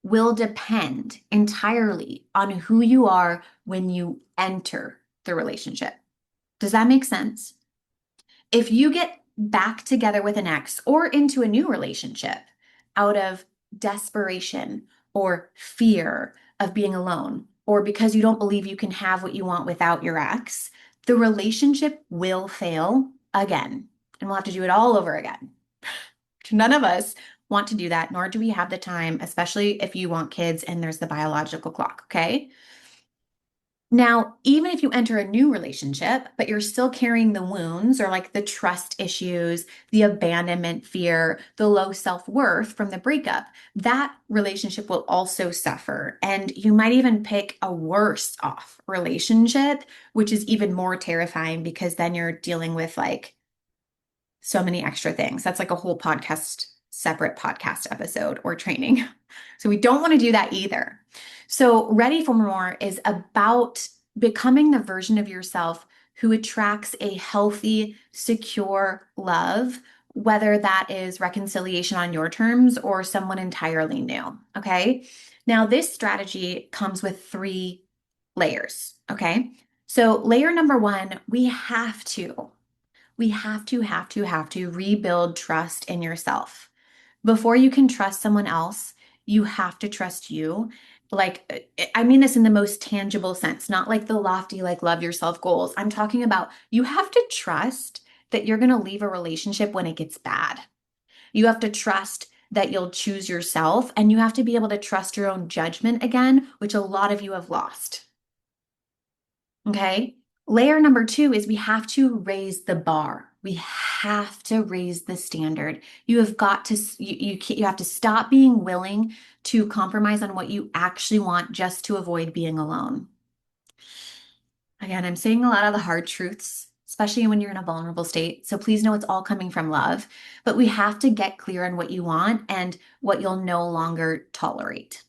will depend entirely on who you are when you enter the relationship. Does that make sense? If you get back together with an ex or into a new relationship out of desperation or fear of being alone, or because you don't believe you can have what you want without your ex, the relationship will fail again. And we'll have to do it all over again. None of us want to do that, nor do we have the time, especially if you want kids and there's the biological clock, okay? Now, even if you enter a new relationship, but you're still carrying the wounds or like the trust issues, the abandonment fear, the low self-worth from the breakup, that relationship will also suffer. And you might even pick a worse off relationship, which is even more terrifying because then you're dealing with like so many extra things. That's like a whole podcast, separate podcast episode or training. So we don't want to do that either. So Ready for More is about becoming the version of yourself who attracts a healthy, secure love whether that is reconciliation on your terms or someone entirely new. Okay. Now, this strategy comes with three layers. Okay. So, layer number one, we have to rebuild trust in yourself. Before you can trust someone else, you have to trust you. Like, I mean this in the most tangible sense, not like the lofty, like, love yourself goals. I'm talking about you have to trust that you're going to leave a relationship when it gets bad. You have to trust that you'll choose yourself, and you have to be able to trust your own judgment again, which a lot of you have lost. Okay. Layer number two is we have to raise the bar. We have to raise the standard. You have got to, you have to stop being willing to compromise on what you actually want just to avoid being alone. Again, I'm saying a lot of the hard truths, especially when you're in a vulnerable state. So please know it's all coming from love. But we have to get clear on what you want and what you'll no longer tolerate.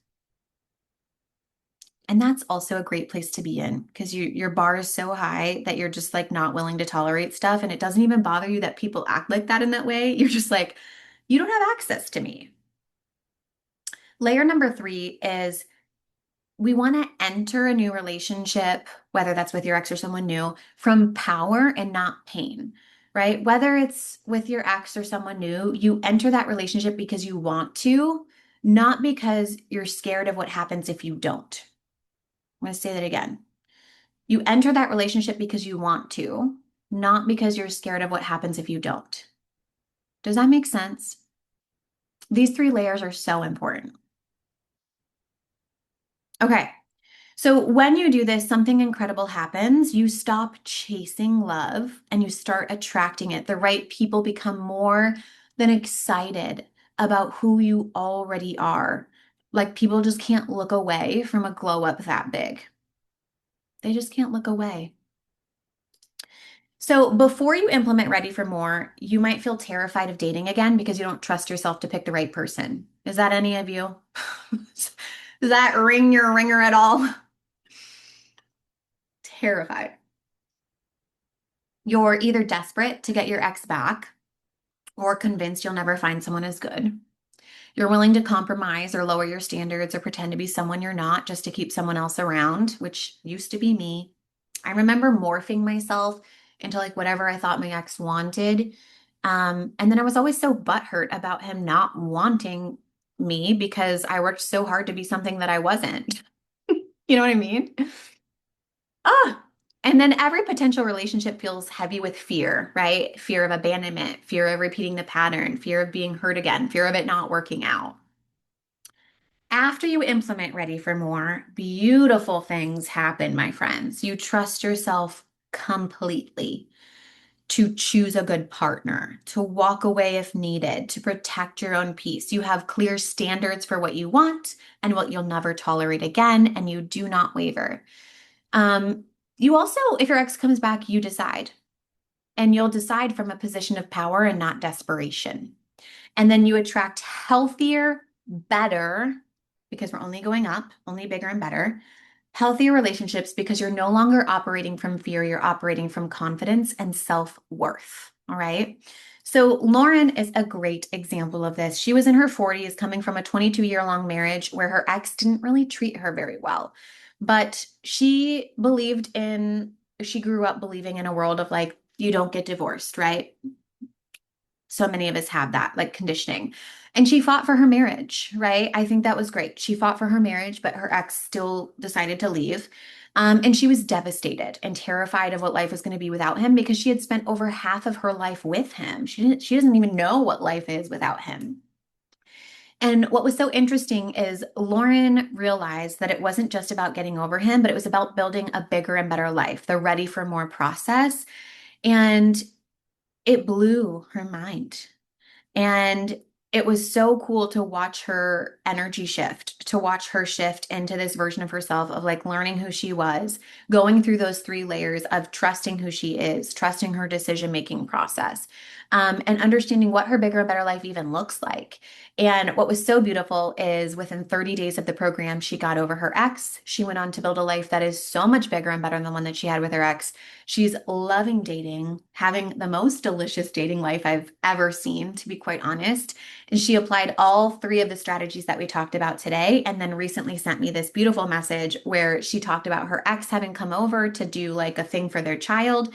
And that's also a great place to be in because your bar is so high that you're just like not willing to tolerate stuff. And it doesn't even bother you that people act like that in that way. You're just like, you don't have access to me. Layer number three is we want to enter a new relationship, whether that's with your ex or someone new, from power and not pain, right? Whether it's with your ex or someone new, you enter that relationship because you want to, not because you're scared of what happens if you don't. I'm going to say that again. You enter that relationship because you want to, not because you're scared of what happens if you don't. Does that make sense? These three layers are so important. Okay. So when you do this, something incredible happens. You stop chasing love and you start attracting it. The right people become more than excited about who you already are. Like people just can't look away from a glow up that big. They just can't look away. So before you implement Ready for More, you might feel terrified of dating again because you don't trust yourself to pick the right person. Is that any of you? Does that ring your ringer at all? Terrified. You're either desperate to get your ex back or convinced you'll never find someone as good. You're willing to compromise or lower your standards or pretend to be someone you're not just to keep someone else around, which used to be me. I remember morphing myself into like whatever I thought my ex wanted. And then I was always so butthurt about him not wanting me because I worked so hard to be something that I wasn't. You know what I mean? Ah, and then every potential relationship feels heavy with fear, right? Fear of abandonment, fear of repeating the pattern, fear of being hurt again, fear of it not working out. After you implement Ready for More, beautiful things happen, my friends. You trust yourself completely to choose a good partner, to walk away if needed, to protect your own peace. You have clear standards for what you want and what you'll never tolerate again, and you do not waver. Um, you also, if your ex comes back, you decide, and you'll decide from a position of power and not desperation. And then you attract healthier, better, because we're only going up, only bigger and better, healthier relationships because you're no longer operating from fear, you're operating from confidence and self-worth. All right. So Lauren is a great example of this. She was in her 40s, coming from a 22-year-long marriage where her ex didn't really treat her very well. But she grew up believing in a world of like, you don't get divorced, right? So many of us have that like conditioning. And she fought for her marriage, right? I think that was great. She fought for her marriage, but her ex still decided to leave. And she was devastated and terrified of what life was going to be without him because she had spent over half of her life with him. She doesn't even know what life is without him. And what was so interesting is Lauren realized that it wasn't just about getting over him, but it was about building a bigger and better life, the Ready for More process. And it blew her mind. And it was so cool to watch her energy shift, to watch her shift into this version of herself of like learning who she was, going through those three layers of trusting who she is, trusting her decision-making process, and understanding what her bigger and better life even looks like. And what was so beautiful is within 30 days of the program, she got over her ex. She went on to build a life that is so much bigger and better than the one that she had with her ex. She's loving dating, having the most delicious dating life I've ever seen, to be quite honest. And she applied all three of the strategies that we talked about today, and then recently sent me this beautiful message where she talked about her ex having come over to do like a thing for their child.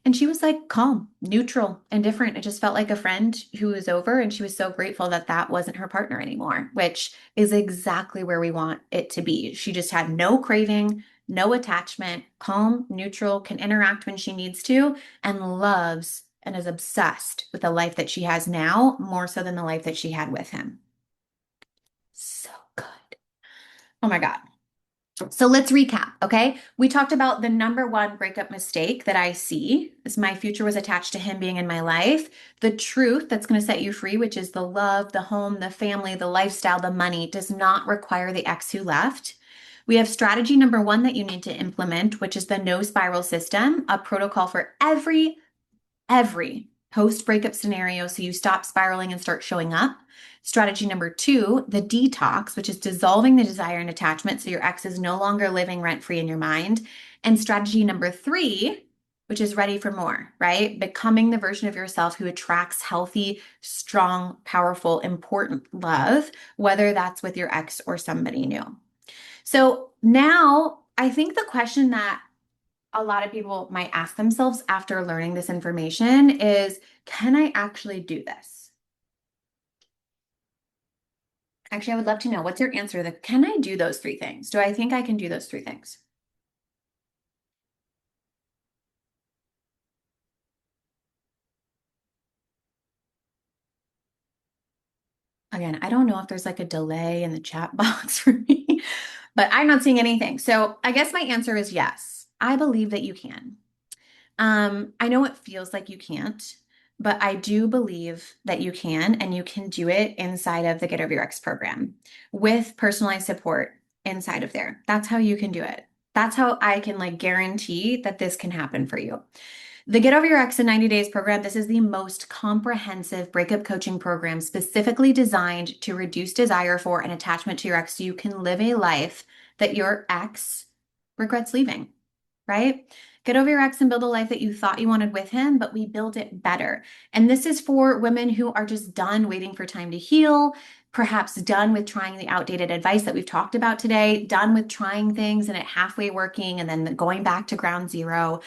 And she was like calm, neutral, indifferent. It just felt like a friend who was over, and she was so grateful that that wasn't her partner anymore, which is exactly where we want it to be. She just had no craving, no attachment, calm, neutral, can interact when she needs to, and loves and is obsessed with the life that she has now, more so than the life that she had with him. So good. Oh my God. So let's recap, okay? We talked about the number one breakup mistake that I see is my future was attached to him being in my life. The truth that's going to set you free, which is the love, the home, the family, the lifestyle, the money, does not require the ex who left. We have strategy number one that you need to implement, which is the no spiral system, a protocol for every post breakup scenario so you stop spiraling and start showing up. Strategy number two, the detox, which is dissolving the desire and attachment so your ex is no longer living rent free in your mind. And strategy number three, which is ready for more, right? Becoming the version of yourself who attracts healthy, strong, powerful, important love, whether that's with your ex or somebody new. So now I think the question that a lot of people might ask themselves after learning this information is, can I actually do this? Actually, I would love to know what's your answer that can I do those three things? Do I think I can do those three things? Again, I don't know if there's like a delay in the chat box for me, but I'm not seeing anything. So I guess my answer is yes. I believe that you can. I know it feels like you can't, but I do believe that you can, and you can do it inside of the Get Over Your Ex program with personalized support inside of there. That's how you can do it. That's how I can like guarantee that this can happen for you. The Get Over Your Ex in 90 Days program, this is the most comprehensive breakup coaching program specifically designed to reduce desire for and attachment to your ex so you can live a life that your ex regrets leaving, right? Get over your ex and build a life that you thought you wanted with him, but we build it better. And this is for women who are just done waiting for time to heal, perhaps done with trying the outdated advice that we've talked about today, done with trying things and it halfway working and then going back to ground zero.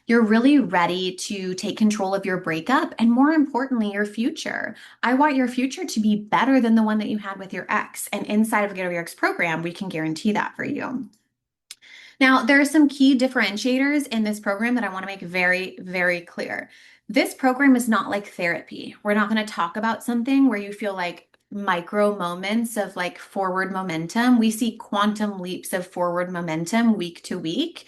You're really ready to take control of your breakup and, more importantly, your future. I want your future to be better than the one that you had with your ex. And inside of the Get Over Your Ex program, we can guarantee that for you. Now, there are some key differentiators in this program that I want to make very, very clear. This program is not like therapy. We're not going to talk about something where you feel like micro moments of like forward momentum. We see quantum leaps of forward momentum week to week.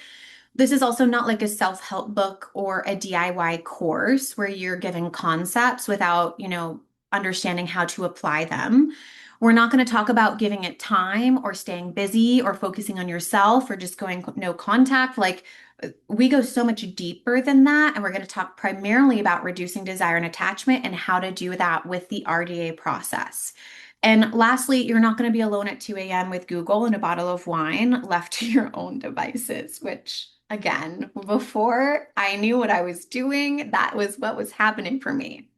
This is also not like a self-help book or a DIY course where you're given concepts without, understanding how to apply them. We're not going to talk about giving it time or staying busy or focusing on yourself or just going no contact. Like we go so much deeper than that. And we're going to talk primarily about reducing desire and attachment and how to do that with the RDA process. And lastly, you're not going to be alone at 2 a.m. with Google and a bottle of wine left to your own devices, which again, before I knew what I was doing, that was what was happening for me.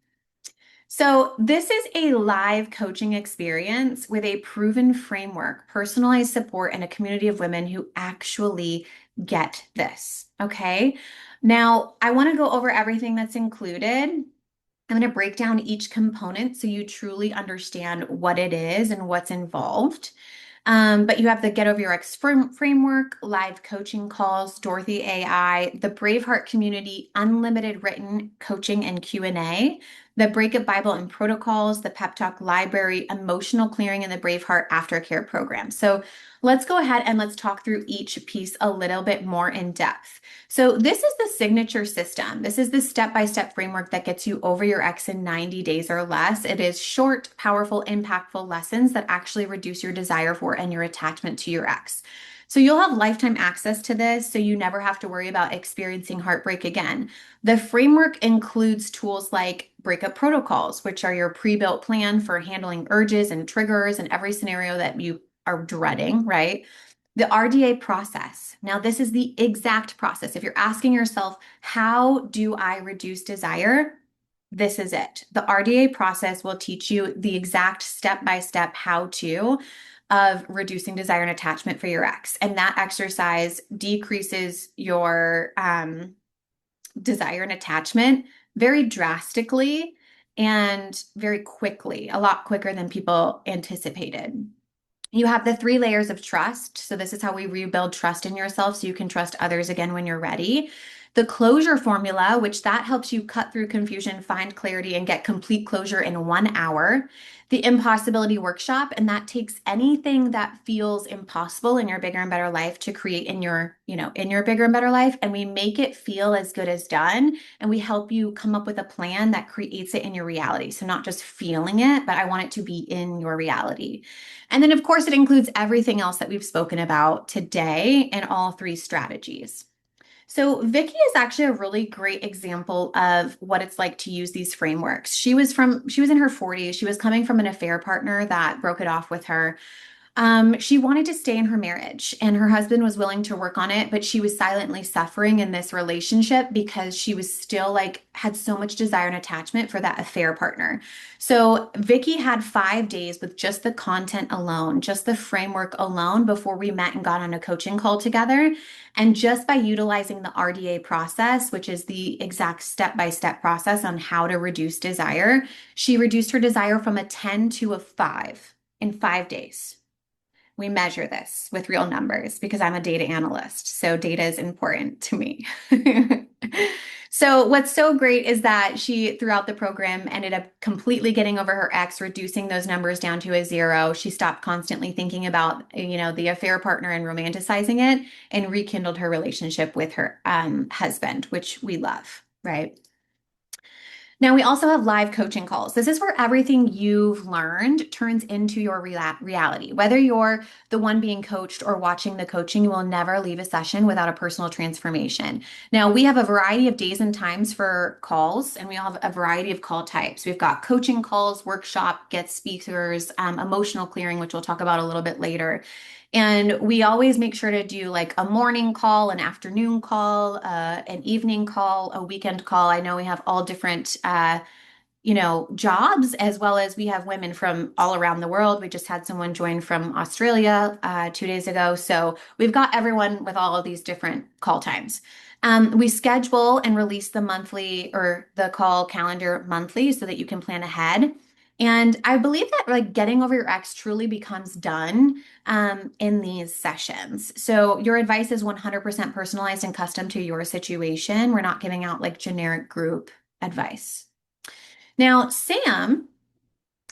So, this is a live coaching experience with a proven framework, personalized support, and a community of women who actually get this. Okay. Now, I want to go over everything that's included. I'm going to break down each component so you truly understand what it is and what's involved. But you have the Get Over Your Ex framework, live coaching calls, Dorothy AI, the Braveheart community, unlimited written coaching and Q&A, the Breakup Bible and Protocols, the Pep Talk Library, Emotional Clearing, and the Braveheart Aftercare program. So let's go ahead and let's talk through each piece a little bit more in depth. So this is the signature system. This is the step-by-step framework that gets you over your ex in 90 days or less. It is short, powerful, impactful lessons that actually reduce your desire for and your attachment to your ex. So you'll have lifetime access to this, so you never have to worry about experiencing heartbreak again. The framework includes tools like breakup protocols, which are your pre-built plan for handling urges and triggers in every scenario that you are dreading, right? The RDA process. Now, this is the exact process. If you're asking yourself, how do I reduce desire? This is it. The RDA process will teach you the exact step-by-step how-to of reducing desire and attachment for your ex. And that exercise decreases your desire and attachment very drastically and very quickly, a lot quicker than people anticipated. You have the 3 layers of trust. So this is how we rebuild trust in yourself so you can trust others again when you're ready. The closure formula, which that helps you cut through confusion, find clarity, and get complete closure in 1 hour. The impossibility workshop, and that takes anything that feels impossible in your bigger and better life to create in your bigger and better life, and we make it feel as good as done, and we help you come up with a plan that creates it in your reality. So not just feeling it, but I want it to be in your reality. And then, of course, it includes everything else that we've spoken about today in all 3 strategies. So Vicky is actually a really great example of what it's like to use these frameworks. She was in her 40s. She was coming from an affair partner that broke it off with her. She wanted to stay in her marriage and her husband was willing to work on it, but she was silently suffering in this relationship because she was still like had so much desire and attachment for that affair partner. So Vicky had 5 days with just the content alone, just the framework alone before we met and got on a coaching call together. And just by utilizing the RDA process, which is the exact step-by-step process on how to reduce desire, she reduced her desire from a 10 to a 5 in 5 days. We measure this with real numbers because I'm a data analyst. So data is important to me. So what's so great is that she, throughout the program, ended up completely getting over her ex, reducing those numbers down to a 0. She stopped constantly thinking about, the affair partner and romanticizing it and rekindled her relationship with her husband, which we love, right? Now, we also have live coaching calls. This is where everything you've learned turns into your reality. Whether you're the one being coached or watching the coaching, you will never leave a session without a personal transformation. Now, we have a variety of days and times for calls, and we have a variety of call types. We've got coaching calls, workshop, guest speakers, emotional clearing, which we'll talk about a little bit later. And we always make sure to do like a morning call, an afternoon call, an evening call, a weekend call. I know we have all different, jobs, as well as we have women from all around the world. We just had someone join from Australia 2 days ago. So we've got everyone with all of these different call times. We schedule and release the monthly or the call calendar monthly so that you can plan ahead. And I believe that like getting over your ex truly becomes done in these sessions. So your advice is 100% personalized and custom to your situation. We're not giving out like generic group advice. Now, Sam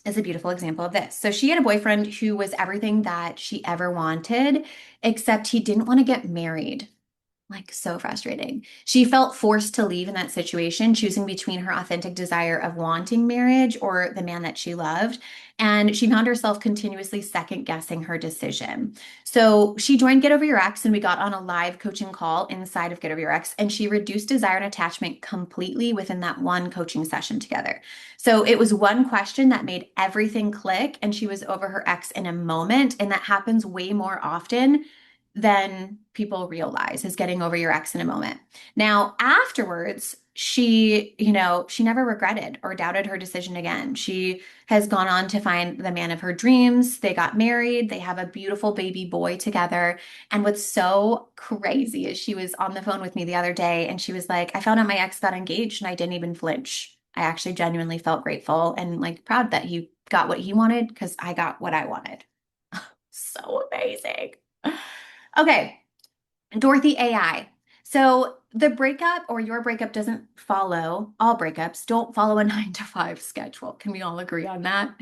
is a beautiful example of this. So she had a boyfriend who was everything that she ever wanted, except he didn't want to get married. Like, so frustrating. She felt forced to leave in that situation, choosing between her authentic desire of wanting marriage or the man that she loved. And she found herself continuously second guessing her decision. So she joined Get Over Your Ex, and we got on a live coaching call inside of Get Over Your Ex, and she reduced desire and attachment completely within that one coaching session together. So it was one question that made everything click, and she was over her ex in a moment. And that happens way more often than people realize, is getting over your ex in a moment. Now, afterwards, she never regretted or doubted her decision again. She has gone on to find the man of her dreams. They got married. They have a beautiful baby boy together. And what's so crazy is she was on the phone with me the other day and she was like, I found out my ex got engaged and I didn't even flinch. I actually genuinely felt grateful and like proud that he got what he wanted because I got what I wanted. So amazing. Okay, Dorothy AI. So the breakup or your breakup doesn't follow, all breakups don't follow a 9 to 5 schedule. Can we all agree on that?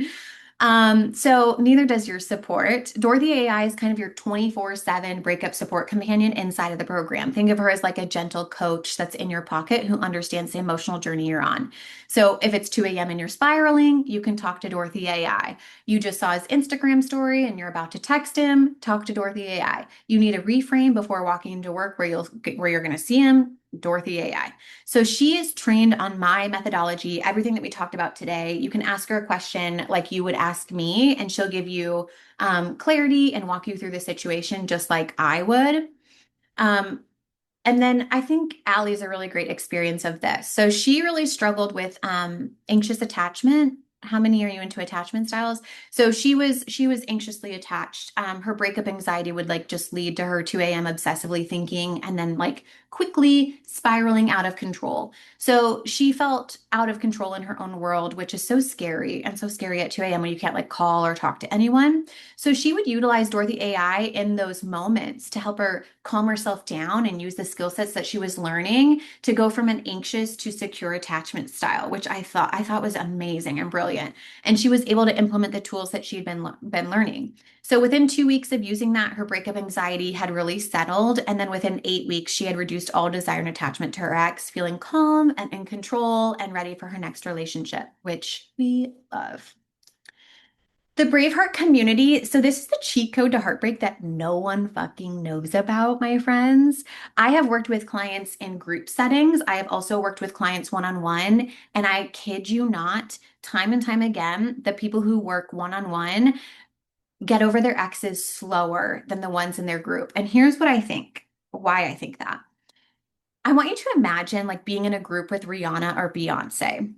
So neither does your support. Dorothy AI is kind of your 24/7 breakup support companion inside of the program. Think of her as like a gentle coach that's in your pocket who understands the emotional journey you're on. So if it's 2 a.m. and you're spiraling, you can talk to Dorothy AI. You just saw his Instagram story and you're about to text him, talk to Dorothy AI. You need a reframe before walking into work where you're going to see him, Dorothy AI. So she is trained on my methodology, everything that we talked about today. You can ask her a question like you would ask me, and she'll give you clarity and walk you through the situation just like I would. Um, and then I think Allie's a really great experience of this. So she really struggled with anxious attachment. How many are you into attachment styles? So she was anxiously attached. Her breakup anxiety would like just lead to her 2 a.m. obsessively thinking and then like quickly spiraling out of control. So she felt out of control in her own world, which is so scary and so scary at 2 a.m. when you can't like call or talk to anyone. So she would utilize Dorothy AI in those moments to help her calm herself down and use the skill sets that she was learning to go from an anxious to secure attachment style, which I thought was amazing and brilliant. And she was able to implement the tools that she'd been learning. So within 2 weeks of using that, her breakup anxiety had really settled. And then within 8 weeks, she had reduced all desire and attachment to her ex, feeling calm and in control and ready for her next relationship, which we love. The Braveheart community. So, this is the cheat code to heartbreak that no one fucking knows about, my friends. I have worked with clients in group settings. I have also worked with clients one on one. And I kid you not, time and time again, the people who work one on one get over their exes slower than the ones in their group. And here's what I think, why I think that. I want you to imagine like being in a group with Rihanna or Beyonce.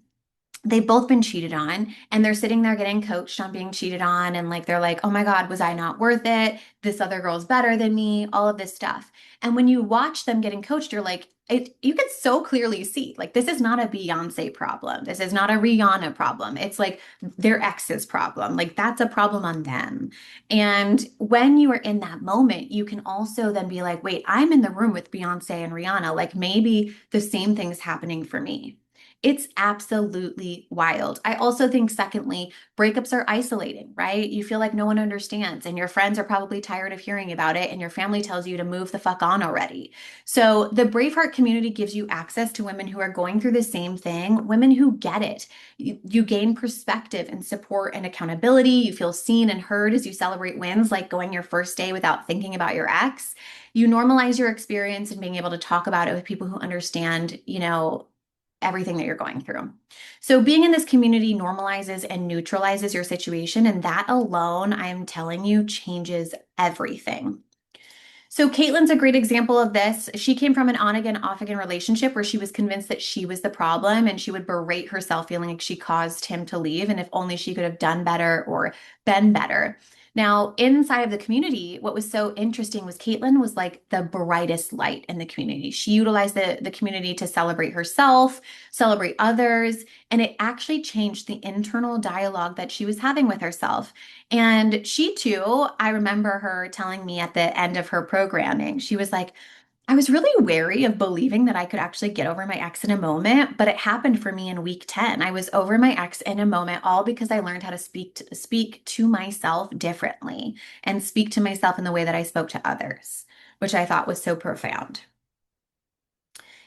They've both been cheated on and they're sitting there getting coached on being cheated on, and like they're like, oh my God, was I not worth it? This other girl's better than me, all of this stuff. And when you watch them getting coached, you're like, you can so clearly see like this is not a Beyonce problem, this is not a Rihanna problem, it's like their ex's problem, like that's a problem on them. And when you are in that moment, you can also then be like, wait, I'm in the room with Beyonce and Rihanna, like maybe the same thing's happening for me. It's absolutely wild. I also think, secondly, breakups are isolating, right? You feel like no one understands, and your friends are probably tired of hearing about it, and your family tells you to move the fuck on already. So, the Braveheart community gives you access to women who are going through the same thing, women who get it. You gain perspective and support and accountability. You feel seen and heard as you celebrate wins, like going your first day without thinking about your ex. You normalize your experience and being able to talk about it with people who understand, everything that you're going through. So being in this community normalizes and neutralizes your situation, and that alone, I'm telling you, changes everything. So Caitlin's a great example of this. She came from an on again, off again relationship where she was convinced that she was the problem and she would berate herself, feeling like she caused him to leave. And if only she could have done better or been better. Now, inside of the community, what was so interesting was Caitlin was like the brightest light in the community. She utilized the community to celebrate herself, celebrate others, and it actually changed the internal dialogue that she was having with herself. And she too, I remember her telling me at the end of her programming, she was like, I was really wary of believing that I could actually get over my ex in a moment, but it happened for me in week 10. I was over my ex in a moment, all because I learned how to speak to myself differently and speak to myself in the way that I spoke to others, which I thought was so profound.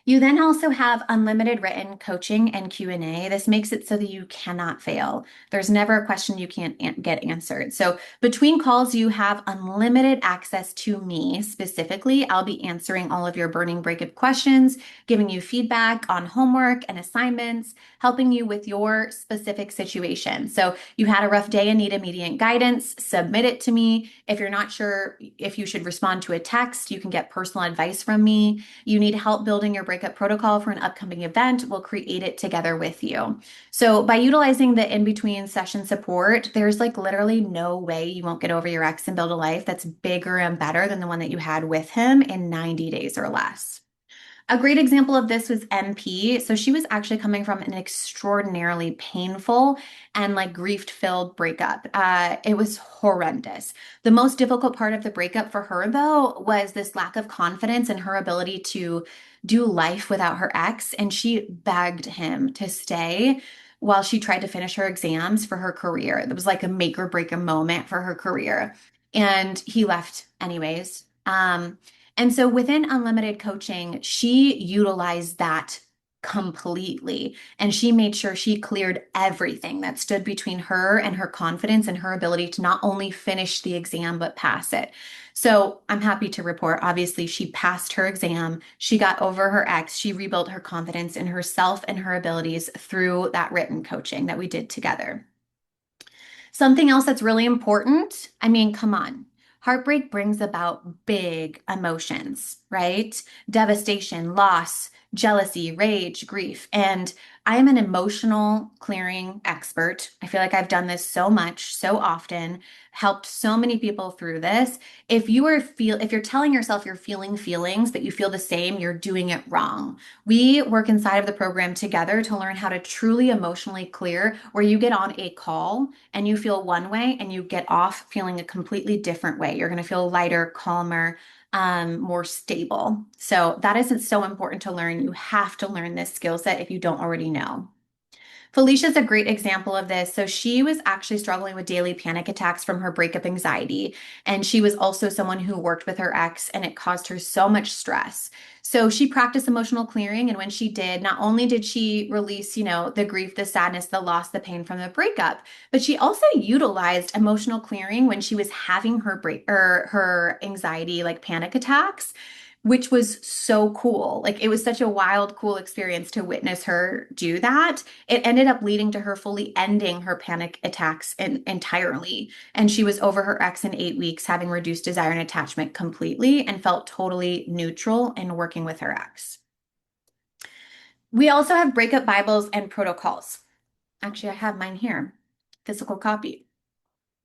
You then also have unlimited written coaching and Q&A. This makes it so that you cannot fail. There's never a question you can't get answered. So between calls, you have unlimited access to me specifically. I'll be answering all of your burning breakup questions, giving you feedback on homework and assignments, helping you with your specific situation. So you had a rough day and need immediate guidance, submit it to me. If you're not sure if you should respond to a text, you can get personal advice from me. You need help building your breakup protocol for an upcoming event, we'll create it together with you. So by utilizing the in-between session support, there's like literally no way you won't get over your ex and build a life that's bigger and better than the one that you had with him in 90 days or less. A great example of this was MP. So she was actually coming from an extraordinarily painful and like grief-filled breakup. It was horrendous. The most difficult part of the breakup for her, though, was this lack of confidence in her ability to do life without her ex. And she begged him to stay while she tried to finish her exams for her career. It was like a make or break a moment for her career. And he left anyways. And so within unlimited coaching, she utilized that completely. And she made sure she cleared everything that stood between her and her confidence and her ability to not only finish the exam, but pass it. So I'm happy to report, obviously, she passed her exam. She got over her ex. She rebuilt her confidence in herself and her abilities through that written coaching that we did together. Something else that's really important, I mean, come on. Heartbreak brings about big emotions, right? Devastation, loss, jealousy, rage, grief. And I am an emotional clearing expert. I feel like I've done this so much, so often, helped so many people through this. If you're telling yourself you're feeling feelings, but you feel the same, you're doing it wrong. We work inside of the program together to learn how to truly emotionally clear, where you get on a call and you feel one way and you get off feeling a completely different way. You're going to feel lighter, calmer, more stable. So that isn't so important to learn. You have to learn this skill set if you don't already know. Felicia's a great example of this. So she was actually struggling with daily panic attacks from her breakup anxiety. And she was also someone who worked with her ex, and it caused her so much stress. So she practiced emotional clearing. And when she did, not only did she release, the grief, the sadness, the loss, the pain from the breakup, but she also utilized emotional clearing when she was having her break or her anxiety, like panic attacks, which was so cool. Like it was such a wild, cool experience to witness her do that. It ended up leading to her fully ending her panic attacks entirely. And she was over her ex in 8 weeks, having reduced desire and attachment completely, and felt totally neutral in working with her ex. We also have breakup Bibles and protocols. Actually, I have mine here, physical copy.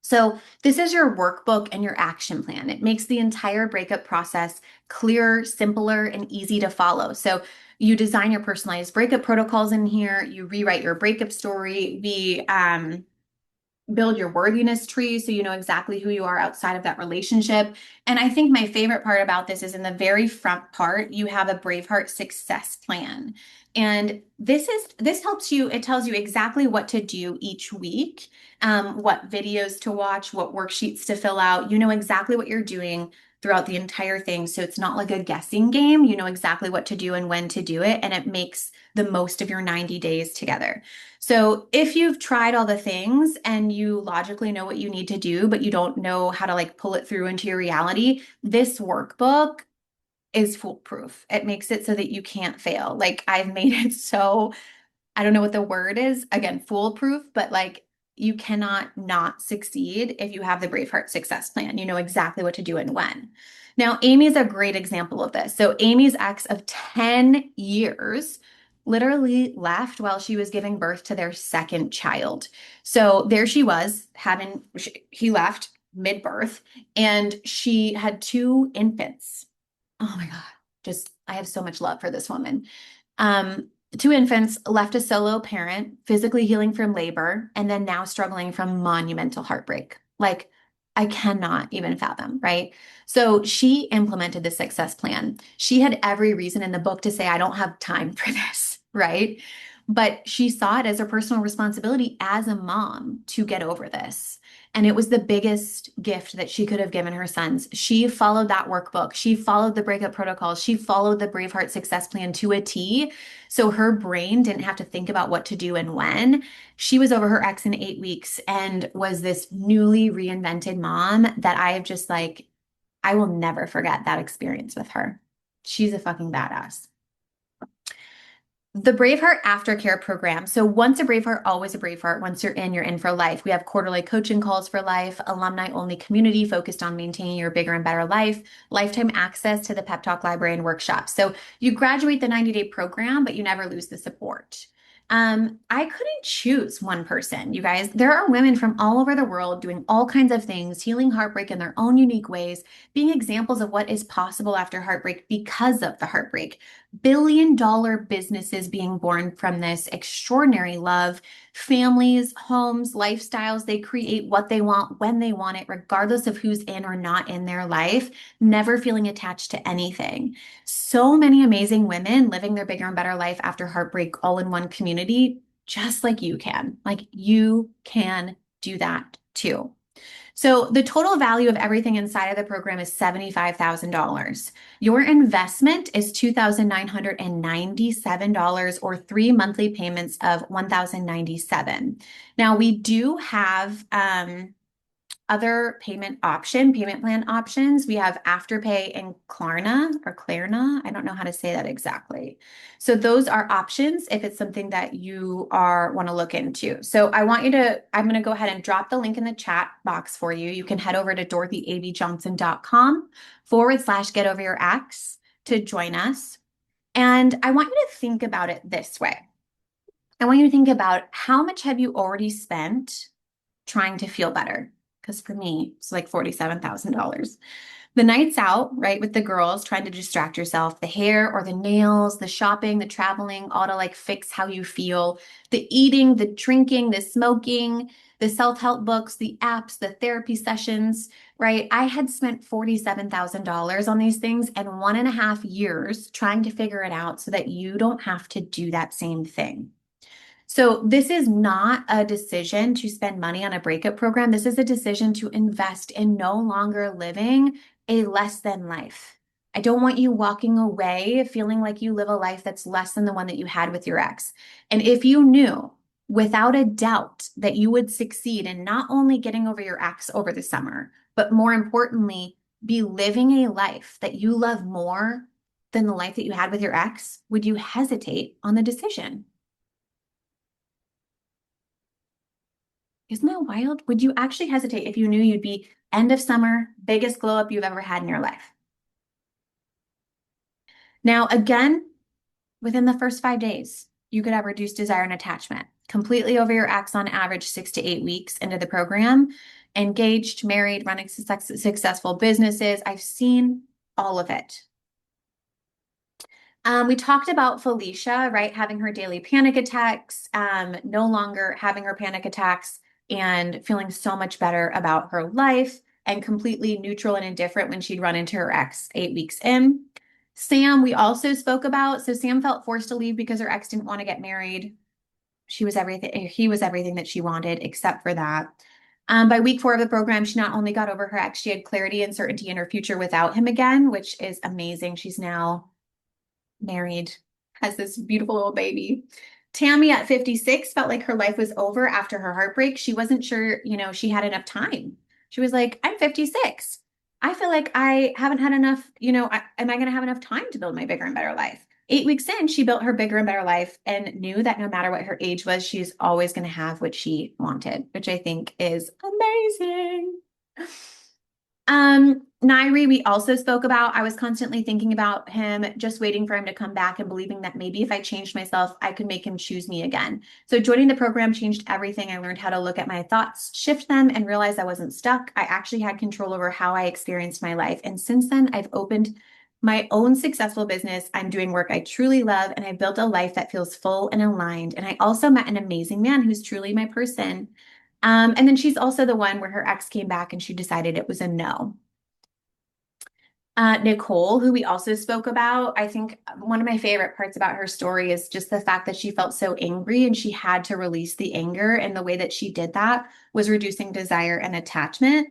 So, this is your workbook and your action plan. It makes the entire breakup process clearer, simpler, and easy to follow. So, you design your personalized breakup protocols in here, you rewrite your breakup story. We build your worthiness tree so you know exactly who you are outside of that relationship. And I think my favorite part about this is in the very front part, you have a Braveheart success plan. And this helps you, it tells you exactly what to do each week, what videos to watch, what worksheets to fill out. You know exactly what you're doing throughout the entire thing. So it's not like a guessing game. You know exactly what to do and when to do it. And it makes the most of your 90 days together. So if you've tried all the things and you logically know what you need to do, but you don't know how to like pull it through into your reality, this workbook is foolproof. It makes it so that you can't fail. Like I've made it so, I don't know what the word is, again, foolproof, but like you cannot not succeed if you have the Braveheart success plan. You know exactly what to do and when. Now, Amy is a great example of this. So Amy's ex of 10 years literally left while she was giving birth to their second child. So there she was having, he left mid-birth and she had two infants. Oh my God. Just, I have so much love for this woman. Um, Two infants, left a solo parent, physically healing from labor, and then now struggling from monumental heartbreak. Like, I cannot even fathom, right? So she implemented the success plan. She had every reason in the book to say, I don't have time for this, right? But she saw it as her personal responsibility as a mom to get over this. And it was the biggest gift that she could have given her sons. She followed that workbook. She followed the breakup protocols. She followed the Braveheart success plan to a T. So her brain didn't have to think about what to do and when. She was over her ex in 8 weeks and was this newly reinvented mom that I have just like, I will never forget that experience with her. She's a fucking badass. The Braveheart Aftercare program. So once a Braveheart, always a Braveheart. Once you're in for life. We have quarterly coaching calls for life, alumni only community focused on maintaining your bigger and better life, lifetime access to the Pep Talk library and workshops. So you graduate the 90-day program, but you never lose the support. I couldn't choose one person, you guys. There are women from all over the world doing all kinds of things, healing heartbreak in their own unique ways, being examples of what is possible after heartbreak because of the heartbreak. billion-dollar businesses being born from this extraordinary love, families, homes, lifestyles. They create what they want when they want it, regardless of who's in or not in their life, never feeling attached to anything. So many amazing women living their bigger and better life after heartbreak all in one community, just like you can. Like you can do that too. So the total value of everything inside of the program is $75,000. Your investment is $2,997 or 3 monthly payments of $1,097. Now we do have other payment plan options. We have Afterpay and Klarna or Klarna. I don't know how to say that exactly. So those are options if it's something that you want to look into. So I'm going to go ahead and drop the link in the chat box for you. You can head over to dorothyabjohnson.com/get over your ex to join us. And I want you to think about it this way. I want you to think about how much have you already spent trying to feel better? Because for me, it's like $47,000. The nights out, right, with the girls, trying to distract yourself, the hair or the nails, the shopping, the traveling, all to like fix how you feel, the eating, the drinking, the smoking, the self-help books, the apps, the therapy sessions, right? I had spent $47,000 on these things and 1.5 years trying to figure it out so that you don't have to do that same thing. So this is not a decision to spend money on a breakup program. This is a decision to invest in no longer living a less than life. I don't want you walking away feeling like you live a life that's less than the one that you had with your ex. And if you knew without a doubt that you would succeed in not only getting over your ex over the summer, but more importantly, be living a life that you love more than the life that you had with your ex, would you hesitate on the decision? Isn't that wild? Would you actually hesitate if you knew you'd be end of summer, biggest glow up you've ever had in your life? Now, again, within the first 5 days, you could have reduced desire and attachment, completely over your ex on average 6 to 8 weeks into the program, engaged, married, running successful businesses. I've seen all of it. We talked about Felicia, right? Having her daily panic attacks, no longer having her panic attacks and feeling so much better about her life and completely neutral and indifferent when she'd run into her ex 8 weeks in. Sam, we also spoke about. So Sam felt forced to leave because her ex didn't want to get married. He was everything that she wanted except for that. By week 4 of the program, she not only got over her ex, she had clarity and certainty in her future without him again, which is amazing. She's now married, has this beautiful little baby. Tammy at 56 felt like her life was over after her heartbreak. She wasn't sure, she had enough time. She was like, I'm 56. I feel like I haven't had enough, am I going to have enough time to build my bigger and better life? 8 weeks in, she built her bigger and better life and knew that no matter what her age was, she's always going to have what she wanted, which I think is amazing. Nairi, we also spoke about. I was constantly thinking about him, just waiting for him to come back and believing that maybe if I changed myself, I could make him choose me again. So joining the program changed everything. I learned how to look at my thoughts, shift them, and realize I wasn't stuck. I actually had control over how I experienced my life. And since then, I've opened my own successful business. I'm doing work I truly love, and I built a life that feels full and aligned. And I also met an amazing man who's truly my person. And then she's also the one where her ex came back and she decided it was a no. Nicole, who we also spoke about, I think one of my favorite parts about her story is just the fact that she felt so angry and she had to release the anger. And the way that she did that was reducing desire and attachment.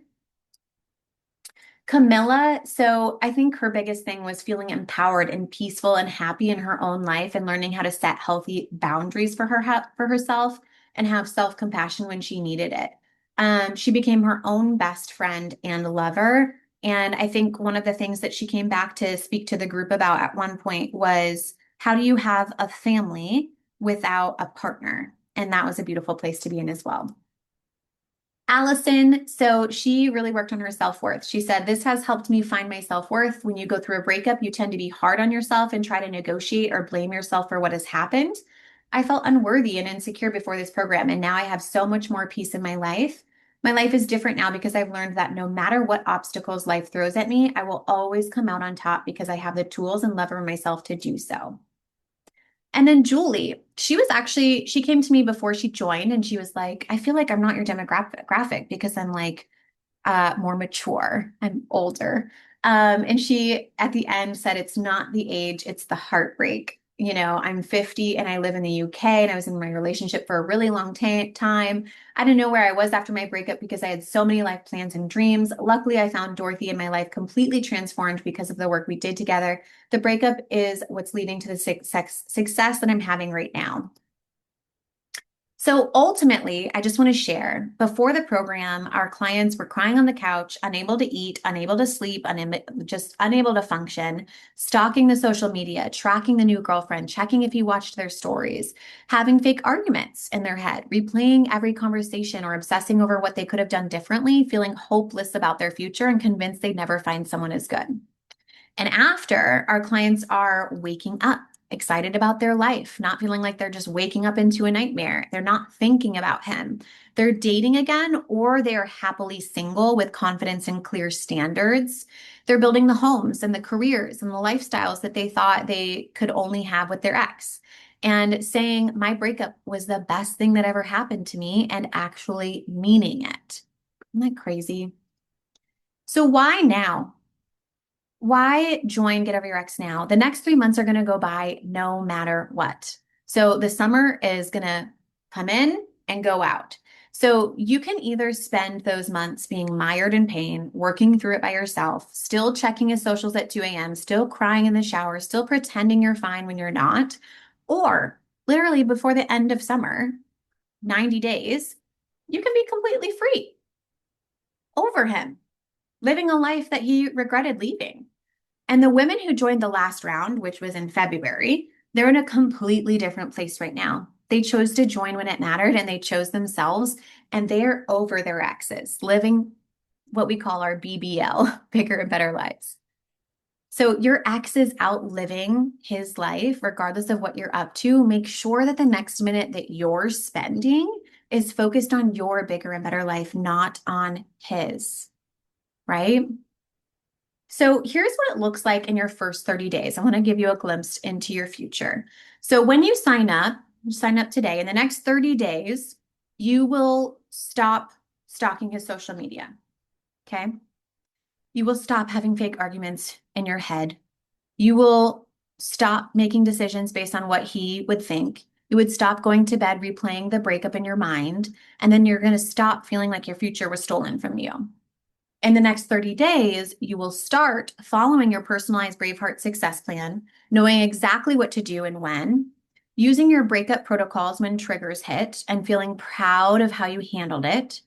Camilla, so I think her biggest thing was feeling empowered and peaceful and happy in her own life and learning how to set healthy boundaries for herself and have self-compassion when she needed it. She became her own best friend and lover. And I think one of the things that she came back to speak to the group about at one point was, how do you have a family without a partner? And that was a beautiful place to be in as well. Allison, so she really worked on her self-worth. She said, this has helped me find my self-worth. When you go through a breakup, you tend to be hard on yourself and try to negotiate or blame yourself for what has happened. I felt unworthy and insecure before this program, and now I have so much more peace in my life. My life is different now because I've learned that no matter what obstacles life throws at me, I will always come out on top because I have the tools and love of myself to do so. And then Julie, she came to me before she joined and she was like, I feel like I'm not your demographic because I'm like more mature. I'm older. And she at the end said, it's not the age, it's the heartbreak. You know, I'm 50 and I live in the UK and I was in my relationship for a really long time. I didn't know where I was after my breakup because I had so many life plans and dreams. Luckily, I found Dorothy in my life completely transformed because of the work we did together. The breakup is what's leading to the success that I'm having right now. So ultimately, I just want to share before the program, our clients were crying on the couch, unable to eat, unable to sleep, just unable to function, stalking the social media, tracking the new girlfriend, checking if he watched their stories, having fake arguments in their head, replaying every conversation or obsessing over what they could have done differently, feeling hopeless about their future and convinced they'd never find someone as good. And after, our clients are waking up, excited about their life, not feeling like they're just waking up into a nightmare. They're not thinking about him. They're dating again, or they're happily single with confidence and clear standards. They're building the homes and the careers and the lifestyles that they thought they could only have with their ex. And saying, my breakup was the best thing that ever happened to me, and actually meaning it. Isn't that crazy? So, why now? Why join Get Over Your Ex now? The next 3 months are going to go by no matter what. So the summer is going to come in and go out. So you can either spend those months being mired in pain, working through it by yourself, still checking his socials at 2 a.m., still crying in the shower, still pretending you're fine when you're not, or literally before the end of summer, 90 days, you can be completely free over him, living a life that he regretted leaving. And the women who joined the last round, which was in February, they're in a completely different place right now. They chose to join when it mattered and they chose themselves, and they're over their exes, living what we call our BBL, bigger and better lives. So your ex is outliving his life, regardless of what you're up to. Make sure that the next minute that you're spending is focused on your bigger and better life, not on his, right? So here's what it looks like in your first 30 days. I want to give you a glimpse into your future. So when you sign up today, in the next 30 days, you will stop stalking his social media. Okay. You will stop having fake arguments in your head. You will stop making decisions based on what he would think. You would stop going to bed replaying the breakup in your mind. And then you're going to stop feeling like your future was stolen from you. In the next 30 days, you will start following your personalized Braveheart success plan, knowing exactly what to do and when, using your breakup protocols when triggers hit, and feeling proud of how you handled it,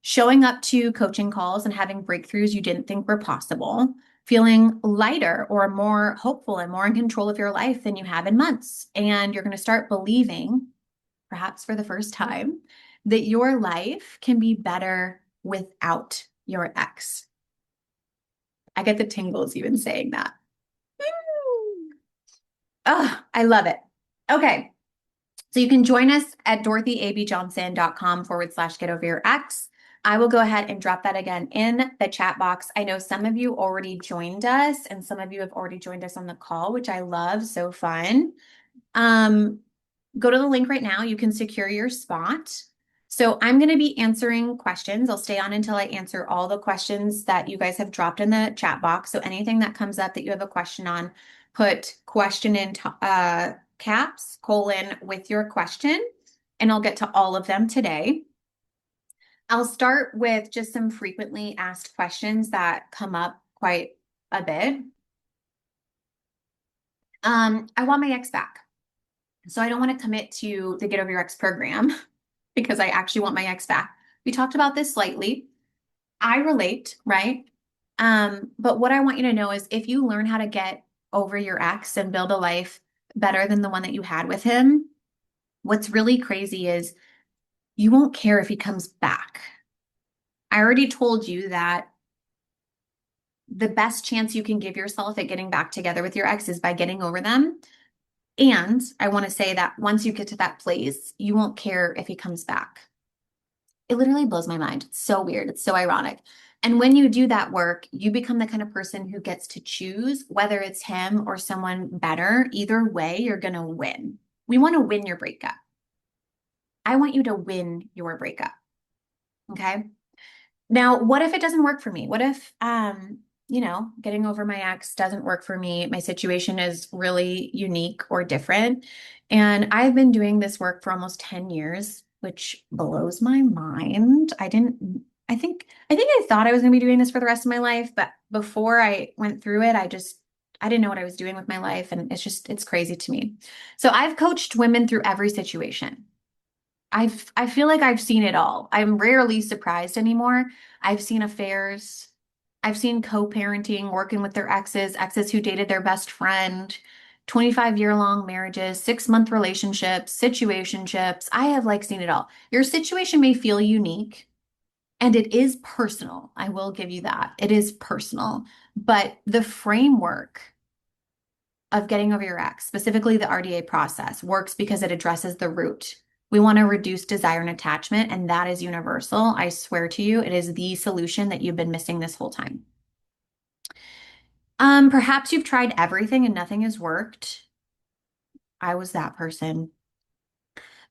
showing up to coaching calls and having breakthroughs you didn't think were possible, feeling lighter or more hopeful and more in control of your life than you have in months. And you're going to start believing, perhaps for the first time, that your life can be better without your ex. I get the tingles even saying that. Oh, I love it. Okay. So you can join us at dorothyabjohnson.com/get over your ex. I will go ahead and drop that again in the chat box. I know some of you already joined us and some of you have already joined us on the call, which I love. So fun. Go to the link right now. You can secure your spot. So I'm going to be answering questions. I'll stay on until I answer all the questions that you guys have dropped in the chat box. So anything that comes up that you have a question on, put question in caps, colon with your question, and I'll get to all of them today. I'll start with just some frequently asked questions that come up quite a bit. I want my ex back. So I don't want to commit to the Get Over Your Ex program because I actually want my ex back. We talked about this slightly. I relate, right? But what I want you to know is if you learn how to get over your ex and build a life better than the one that you had with him, what's really crazy is you won't care if he comes back. I already told you that the best chance you can give yourself at getting back together with your ex is by getting over them. And I want to say that once you get to that place, you won't care if he comes back. It literally blows my mind. It's so weird. It's so ironic. And when you do that work, you become the kind of person who gets to choose whether it's him or someone better. Either way, you're going to win. We want to win your breakup. I want you to win your breakup. Okay. Now, what if it doesn't work for me? What if, getting over my ex doesn't work for me? My situation is really unique or different. And I've been doing this work for almost 10 years, which blows my mind. I think I thought I was going to be doing this for the rest of my life, but before I went through it, I didn't know what I was doing with my life. And it's crazy to me. So I've coached women through every situation. I feel like I've seen it all. I'm rarely surprised anymore. I've seen affairs. I've seen co-parenting, working with their exes, exes who dated their best friend, 25-year-long marriages, 6-month relationships, situationships. I have like seen it all. Your situation may feel unique and it is personal. I will give you that. It is personal, but the framework of getting over your ex, specifically the RDA process, works because it addresses the root. We want to reduce desire and attachment, and that is universal. I swear to you, it is the solution that you've been missing this whole time. Perhaps you've tried everything and nothing has worked. I was that person.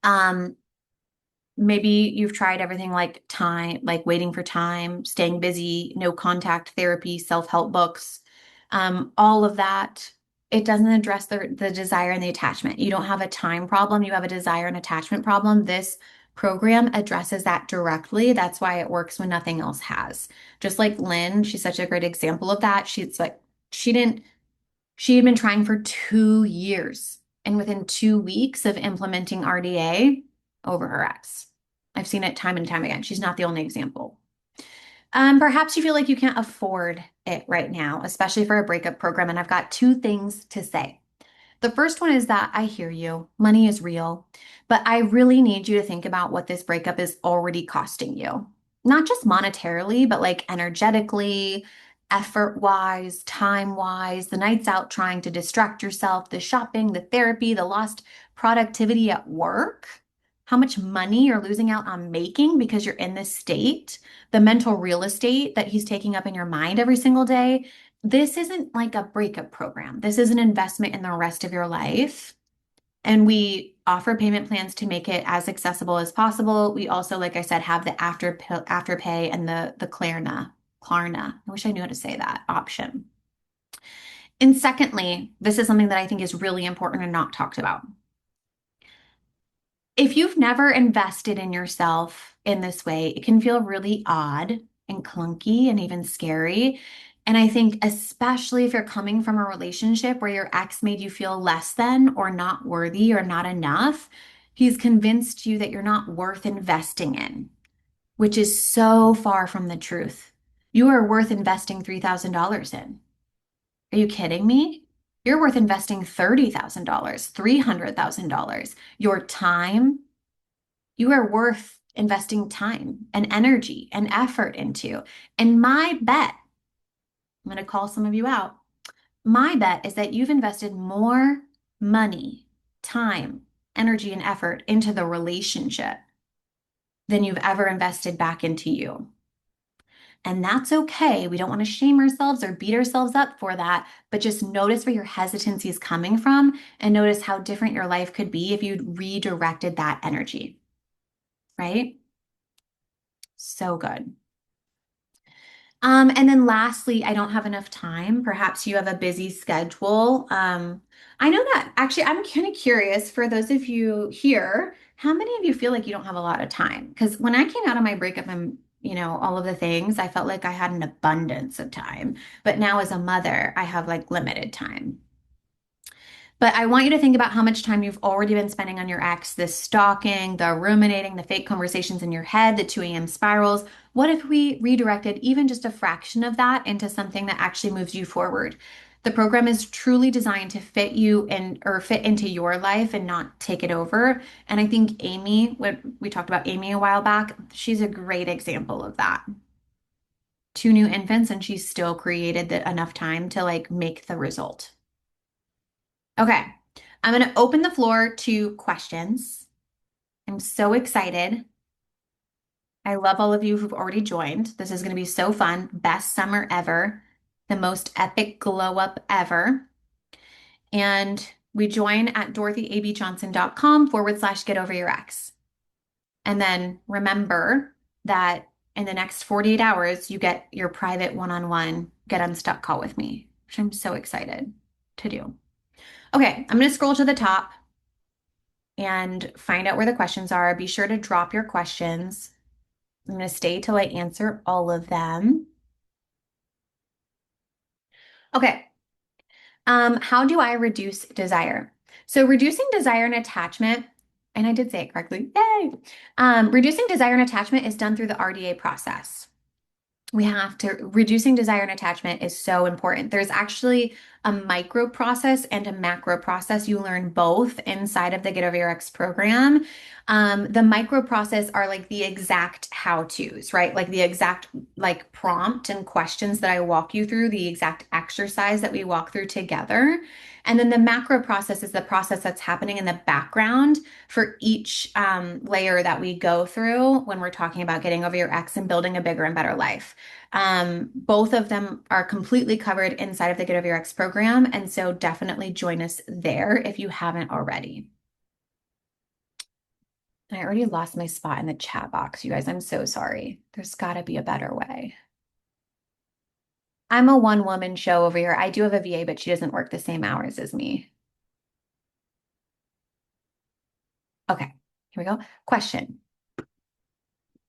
Um, Maybe you've tried everything like time, like waiting for time, staying busy, no contact therapy, self-help books, all of that. It doesn't address the desire and the attachment. You don't have a time problem, you have a desire and attachment problem. This program addresses that directly. That's why it works when nothing else has. Just like Lynn, she's such a great example of that. She didn't she had been trying for 2 years, and within 2 weeks of implementing RDA over her ex. I've seen it time and time again. She's not the only example. Perhaps you feel like you can't afford it right now, especially for a breakup program. And I've got two things to say. The first one is that I hear you. Money is real, but I really need you to think about what this breakup is already costing you. Not just monetarily, but like energetically, effort-wise, time-wise, the nights out trying to distract yourself, the shopping, the therapy, the lost productivity at work, how much money you're losing out on making because you're in this state, the mental real estate that he's taking up in your mind every single day. This isn't like a breakup program. This is an investment in the rest of your life. And we offer payment plans to make it as accessible as possible. We also, like I said, have the afterpay and the Klarna. I wish I knew how to say that option. And secondly, this is something that I think is really important and not talked about. If you've never invested in yourself in this way, it can feel really odd and clunky and even scary. And I think, especially if you're coming from a relationship where your ex made you feel less than or not worthy or not enough, he's convinced you that you're not worth investing in, which is so far from the truth. You are worth investing $3,000 in. Are you kidding me? You're worth investing $30,000, $300,000. Your time, you are worth investing time and energy and effort into. And my bet, I'm going to call some of you out. My bet is that you've invested more money, time, energy, and effort into the relationship than you've ever invested back into you. And that's okay. We don't want to shame ourselves or beat ourselves up for that, but just notice where your hesitancy is coming from and notice how different your life could be if you'd redirected that energy, right? So good. And then lastly, I don't have enough time. Perhaps you have a busy schedule. I know that actually, I'm kind of curious for those of you here, how many of you feel like you don't have a lot of time? Because when I came out of my breakup and, all of the things, I felt like I had an abundance of time. But now as a mother, I have like limited time. But I want you to think about how much time you've already been spending on your ex, the stalking, the ruminating, the fake conversations in your head, the 2 a.m. spirals. What if we redirected even just a fraction of that into something that actually moves you forward? The program is truly designed to fit you in or fit into your life and not take it over. And I think Amy, when we talked about Amy a while back, she's a great example of that. 2 new infants, and she still created enough time to like make the result. Okay, I'm going to open the floor to questions. I'm so excited. I love all of you who've already joined. This is going to be so fun. Best summer ever, the most epic glow up ever. And we join at dorothyabjohnson.com/get over your ex. And then remember that in the next 48 hours, you get your private one-on-one get unstuck call with me, which I'm so excited to do. Okay, I'm going to scroll to the top and find out where the questions are. Be sure to drop your questions. I'm going to stay till I answer all of them. Okay. How do I reduce desire? So reducing desire and attachment, and I did say it correctly. Yay! Reducing desire and attachment is done through the RDA process. We have to, reducing desire and attachment is so important. There's actually a micro process and a macro process. You learn both inside of the Get Over Your Ex program. The micro process are like the exact how-tos, right? Like the exact like prompt and questions that I walk you through, the exact exercise that we walk through together. And then the macro process is the process that's happening in the background for each layer that we go through when we're talking about getting over your ex and building a bigger and better life. Both of them are completely covered inside of the Get Over Your Ex program. And so definitely join us there if you haven't already. And I already lost my spot in the chat box, you guys. I'm so sorry. There's got to be a better way. I'm a one-woman show over here. I do have a VA, but she doesn't work the same hours as me. Okay, here we go. Question.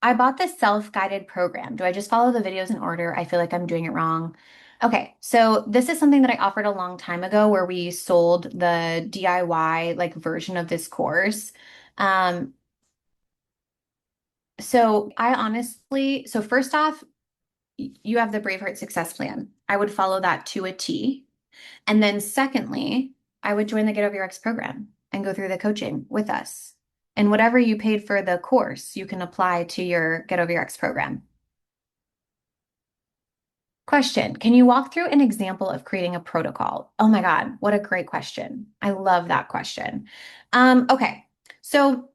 I bought this self-guided program. Do I just follow the videos in order? I feel like I'm doing it wrong. Okay, so this is something that I offered a long time ago where we sold the DIY like version of this course. Um, so I honestly, so first off, you have the Braveheart Success Plan. I would follow that to a T. And then secondly, I would join the Get Over Your Ex program and go through the coaching with us. And whatever you paid for the course, you can apply to your Get Over Your Ex program. Question, can you walk through an example of creating a protocol? Oh my God, what a great question. I love that question. Okay, so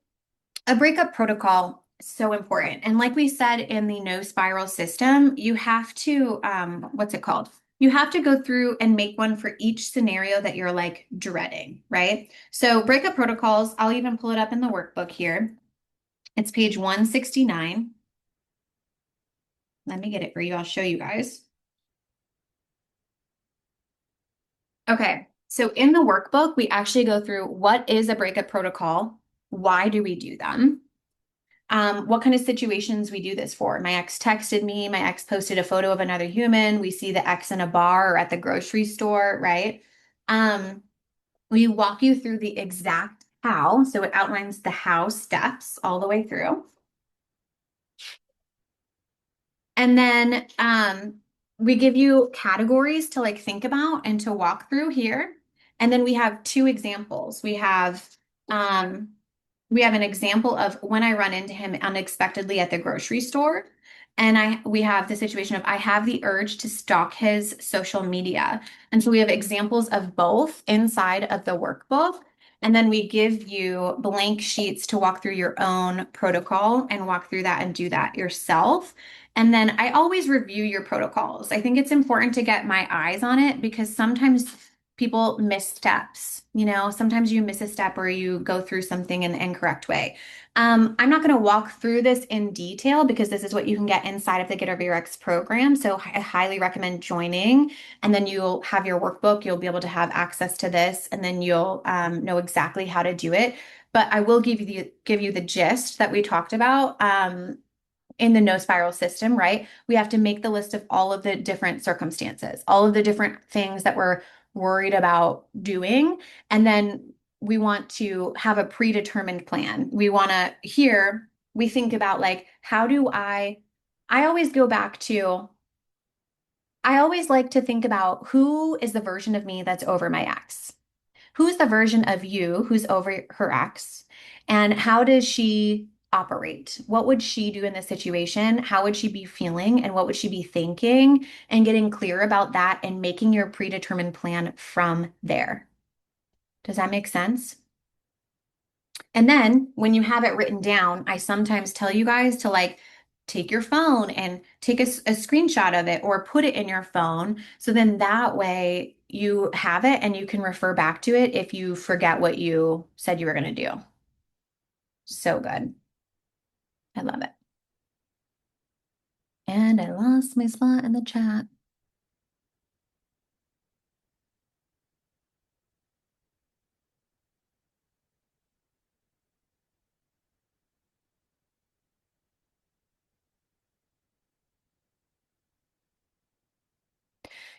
a breakup protocol is so important. And like we said in the no spiral system, you have to, what's it called? You have to go through and make one for each scenario that you're like dreading, right? So breakup protocols, I'll even pull it up in the workbook here. It's page 169. Let me get it for you. I'll show you guys. Okay, so in the workbook, we actually go through what is a breakup protocol? Why do we do them? What kind of situations we do this for? My ex texted me, my ex posted a photo of another human, we see the ex in a bar or at the grocery store, right? We walk you through the exact how, so it outlines the how steps all the way through. And then we give you categories to like think about and to walk through here. And then we have two examples. We have an example of when I run into him unexpectedly at the grocery store. And we have the situation of I have the urge to stalk his social media. And so we have examples of both inside of the workbook. And then we give you blank sheets to walk through your own protocol and walk through that and do that yourself. And then I always review your protocols. I think it's important to get my eyes on it because sometimes people miss steps. You know, sometimes you miss a step or you go through something in the incorrect way. I'm not going to walk through this in detail because this is what you can get inside of the Get Over Your Ex program. So I highly recommend joining, and then you'll have your workbook. You'll be able to have access to this, and then you'll know exactly how to do it. But I will give you the gist that we talked about. In the no spiral system, right? We have to make the list of all of the different circumstances, all of the different things that we're worried about doing. And then we want to have a predetermined plan. We want to here, we think about like, how do I always go back to, I always like to think about who is the version of me that's over my ex? Who's the version of you who's over her ex? And how does she operate? What would she do in this situation? How would she be feeling? And what would she be thinking? And getting clear about that and making your predetermined plan from there. Does that make sense? And then when you have it written down, I sometimes tell you guys to like take your phone and take a screenshot of it or put it in your phone. So then that way you have it and you can refer back to it if you forget what you said you were going to do. So good. I love it. And I lost my spot in the chat.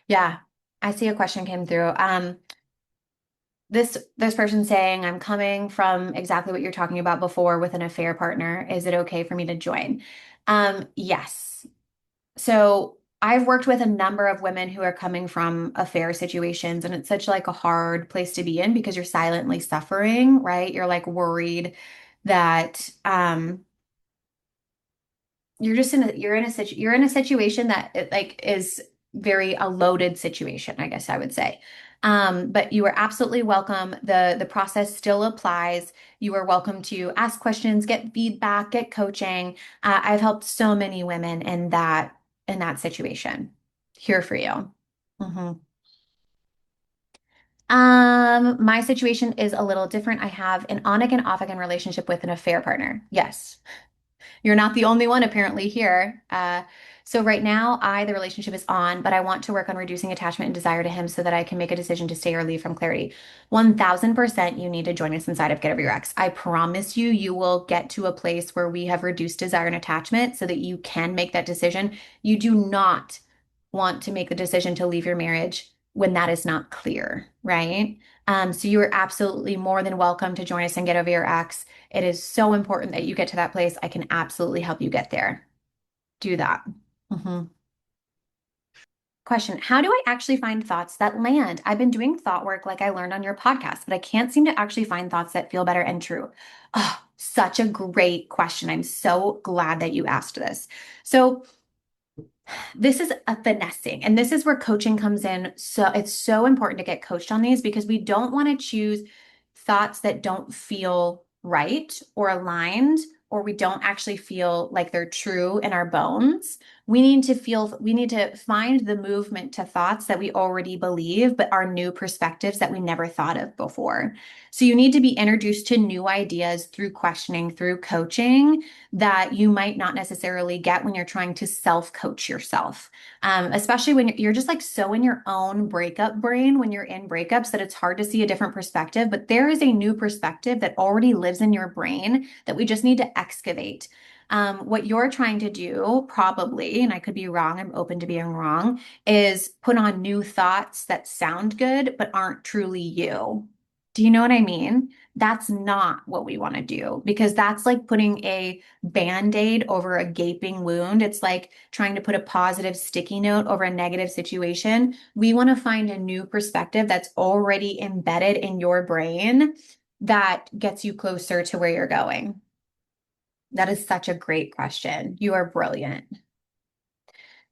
Yeah, I see a question came through. This person saying, I'm coming from exactly what you're talking about before with an affair partner. Is it okay for me to join? Yes. So I've worked with a number of women who are coming from affair situations, and it's such like a hard place to be in because you're silently suffering, right? You're like worried that you're in a situation that it, like is very a loaded situation, I guess I would say. But you are absolutely welcome. The process still applies. You are welcome to ask questions, get feedback, get coaching. I've helped so many women in that situation. Here for you. Mhm. My situation is a little different. I have an on again, off again relationship with an affair partner. Yes. You're not the only one apparently here. So right now, the relationship is on, but I want to work on reducing attachment and desire to him so that I can make a decision to stay or leave from clarity. 1000% you need to join us inside of Get Over Your Ex. I promise you, you will get to a place where we have reduced desire and attachment so that you can make that decision. You do not want to make the decision to leave your marriage when that is not clear, right? So you are absolutely more than welcome to join us and Get Over Your Ex. It is so important that you get to that place. I can absolutely help you get there. Do that. Mhm. Question: how do I actually find thoughts that land? I've been doing thought work like I learned on your podcast, but I can't seem to actually find thoughts that feel better and true. Oh, such a great question. I'm so glad that you asked this. So, this is a finessing, and this is where coaching comes in. So it's so important to get coached on these because we don't want to choose thoughts that don't feel right or aligned, or we don't actually feel like they're true in our bones. We need to find the movement to thoughts that we already believe, but are new perspectives that we never thought of before. So you need to be introduced to new ideas through questioning, through coaching that you might not necessarily get when you're trying to self-coach yourself. Especially when you're just like so in your own breakup brain when you're in breakups that it's hard to see a different perspective. But there is a new perspective that already lives in your brain that we just need to excavate. What you're trying to do, probably, and I could be wrong, I'm open to being wrong, is put on new thoughts that sound good but aren't truly you. Do you know what I mean? That's not what we want to do because that's like putting a band-aid over a gaping wound. It's like trying to put a positive sticky note over a negative situation. We want to find a new perspective that's already embedded in your brain that gets you closer to where you're going. That is such a great question. You are brilliant.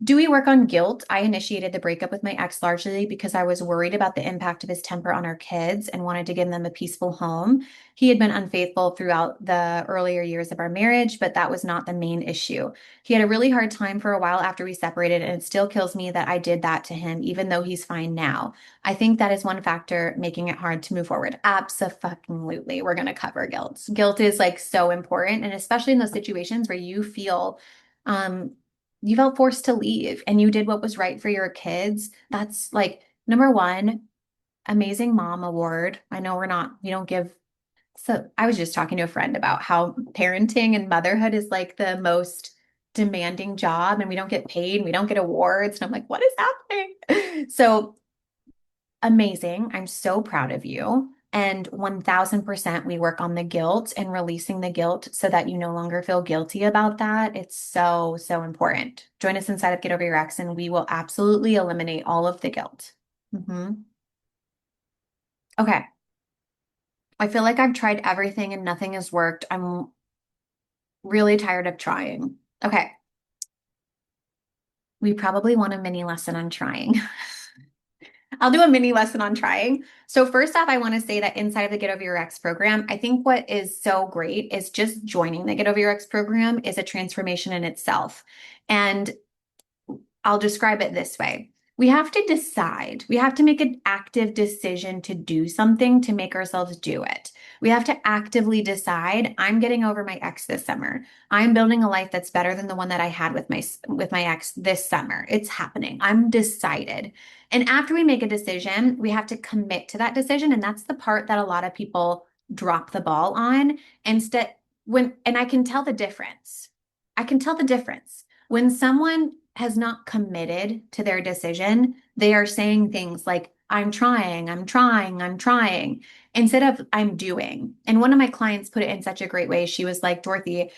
Do we work on guilt? I initiated the breakup with my ex largely because I was worried about the impact of his temper on our kids and wanted to give them a peaceful home. He had been unfaithful throughout the earlier years of our marriage, but that was not the main issue. He had a really hard time for a while after we separated, and it still kills me that I did that to him, even though he's fine now. I think that is one factor making it hard to move forward. Absolutely. We're going to cover guilt. Guilt is like so important, and especially in those situations where um, you felt forced to leave and you did what was right for your kids. That's like number one, amazing mom award. I know we don't give. So I was just talking to a friend about how parenting and motherhood is like the most demanding job and we don't get paid, we don't get awards. And I'm like, what is happening? So amazing. I'm so proud of you. And 1000% we work on the guilt and releasing the guilt so that you no longer feel guilty about that. It's so, so important. Join us inside of Get Over Your Ex, and we will absolutely eliminate all of the guilt. Okay. I feel like I've tried everything and nothing has worked. I'm really tired of trying. Okay. We probably want a mini lesson on trying. I'll do a mini lesson on trying. So first off, I want to say that inside of the Get Over Your Ex program, I think what is so great is just joining the Get Over Your Ex program is a transformation in itself. And I'll describe it this way. We have to decide. We have to make an active decision to do something to make ourselves do it. We have to actively decide, I'm getting over my ex this summer. I'm building a life that's better than the one that I had with my ex this summer. It's happening. I'm decided. And after we make a decision, we have to commit to that decision, and that's the part that a lot of people drop the ball on. Instead, and I can tell the difference. I can tell the difference. When someone has not committed to their decision, they are saying things like, I'm trying, I'm trying, I'm trying, instead of I'm doing. And one of my clients put it in such a great way. She was like, Dorothy,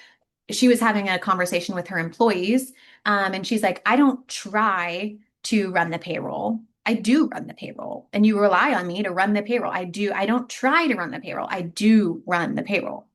she was having a conversation with her employees. And she's like, I don't try to run the payroll. I do run the payroll. And you rely on me to run the payroll. I do. I don't try to run the payroll. I do run the payroll.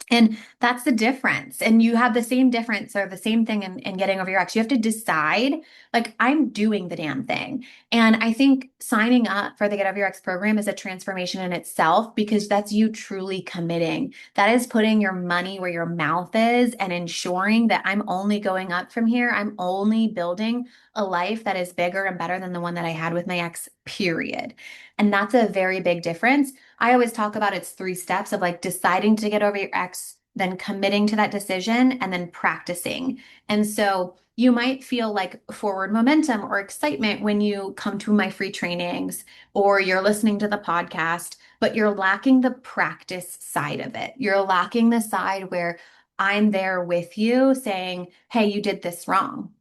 And that's the difference. And you have the same difference or the same thing in getting over your ex. You have to decide, like, I'm doing the damn thing. And I think signing up for the Get Over Your Ex program is a transformation in itself because that's you truly committing. That is putting your money where your mouth is and ensuring that I'm only going up from here. I'm only building a life that is bigger and better than the one that I had with my ex, period. And that's a very big difference. I always talk about it's three steps of like deciding to get over your ex, then committing to that decision, and then practicing. And so you might feel like forward momentum or excitement when you come to my free trainings or you're listening to the podcast, but you're lacking the practice side of it. You're lacking the side where I'm there with you saying, hey, you did this wrong.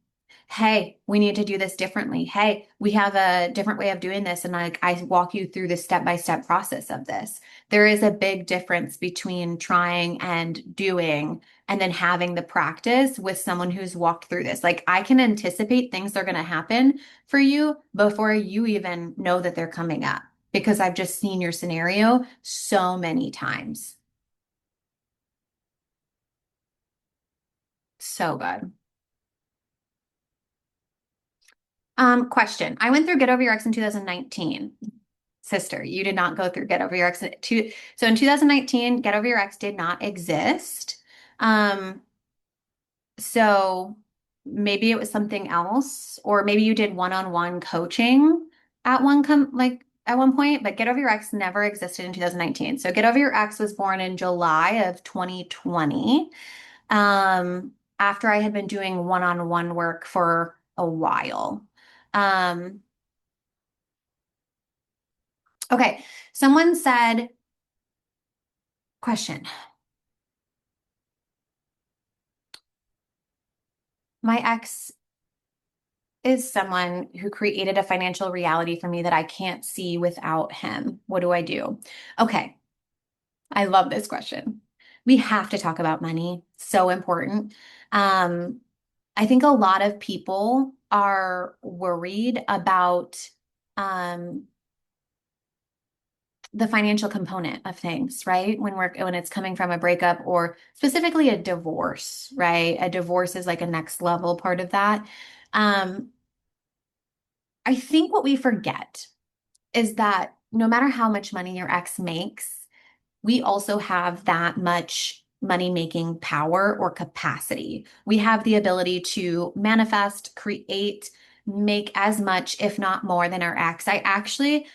Hey, we need to do this differently. Hey, we have a different way of doing this. And like I walk you through the step-by-step process of this. There is a big difference between trying and doing and then having the practice with someone who's walked through this. Like I can anticipate things are going to happen for you before you even know that they're coming up because I've just seen your scenario so many times. So good. Question. I went through Get Over Your Ex in 2019. Sister, you did not go through Get Over Your Ex. So in 2019, Get Over Your Ex did not exist. Um, so maybe it was something else, or maybe you did one-on-one coaching at at one point, but Get Over Your Ex never existed in 2019. So Get Over Your Ex was born in July of 2020. After I had been doing one-on-one work for a while. Um, okay, someone said, question. My ex is someone who created a financial reality for me that I can't see without him. What do I do? Okay, I love this question. We have to talk about money. So important. Um, I think a lot of people are worried about um, the financial component of things, right? When it's coming from a breakup or specifically a divorce, right? A divorce is like a next level part of that. Um, I think what we forget is that no matter how much money your ex makes, we also have that much money making power or capacity. We have the ability to manifest, create, make as much, if not more, than our ex. I feel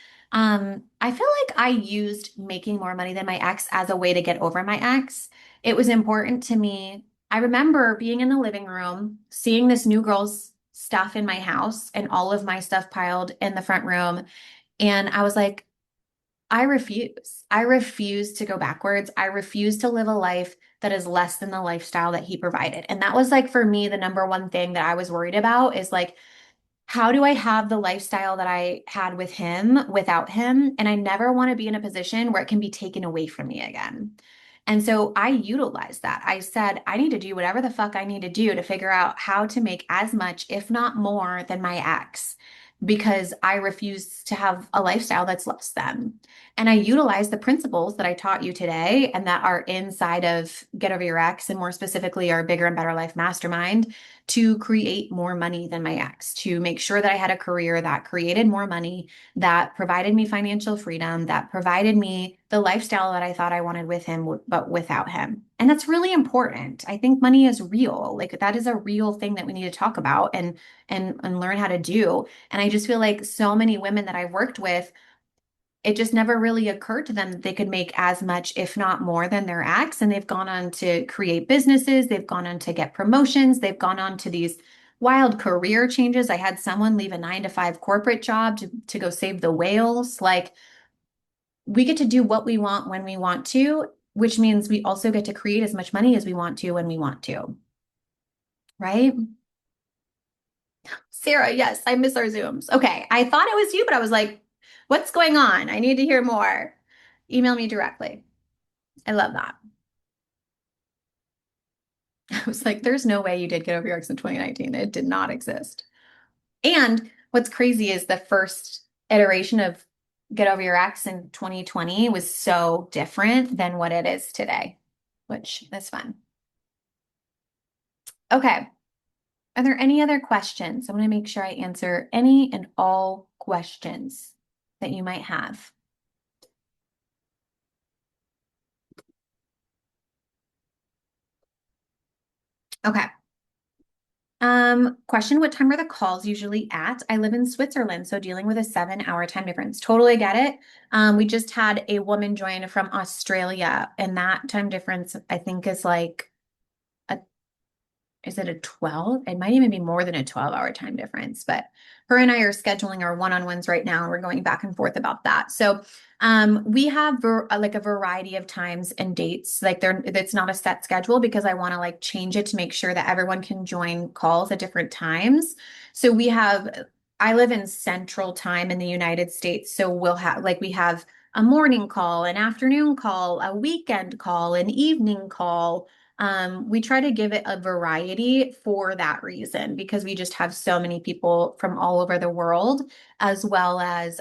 like I used making more money than my ex as a way to get over my ex. It was important to me. I remember being in the living room, seeing this new girl's stuff in my house and all of my stuff piled in the front room. And I was like, I refuse. I refuse to go backwards. I refuse to live a life that is less than the lifestyle that he provided. And that was like for me, the number one thing that I was worried about is like, how do I have the lifestyle that I had with him without him? And I never want to be in a position where it can be taken away from me again. And so I utilized that. I said, I need to do whatever the fuck I need to do to figure out how to make as much, if not more, than my ex. because I refuse to have a lifestyle that's less than. And I utilize the principles that I taught you today and that are inside of Get Over Your Ex, and more specifically our Bigger and Better Life Mastermind, to create more money than my ex, to make sure that I had a career that created more money, that provided me financial freedom, that provided me the lifestyle that I thought I wanted with him, but without him. And that's really important. I think money is real. Like that is a real thing that we need to talk about and learn how to do. And I just feel like so many women that I've worked with, it just never really occurred to them that they could make as much, if not more, than their ex. And they've gone on to create businesses, they've gone on to get promotions, they've gone on to these wild career changes. I had someone leave a 9 to 5 corporate job to go save the whales. Like we get to do what we want when we want to, which means we also get to create as much money as we want to when we want to, right? Sarah, yes, I miss our Zooms. Okay, I thought it was you, but I was like, what's going on? I need to hear more. Email me directly. I love that. I was like, there's no way you did Get Over Your Ex in 2019. It did not exist. And what's crazy is the first iteration of Get Over Your Ex in 2020 was so different than what it is today, which is fun. Okay. Are there any other questions? I'm going to make sure I answer any and all questions that you might have. Okay. Question, what time are the calls usually at? I live in Switzerland, so dealing with a 7 hour time difference. Totally get it. We just had a woman join from Australia, and that time difference, I think, is like a is it a 12? It might even be more than a 12-hour time difference, but her and I are scheduling our one-on-ones right now, and we're going back and forth about that. So we have like a variety of times and dates. Like it's not a set schedule because I want to like change it to make sure that everyone can join calls at different times. So I live in Central Time in the United States. So we have a morning call, an afternoon call, a weekend call, an evening call. We try to give it a variety for that reason because we just have so many people from all over the world, as well as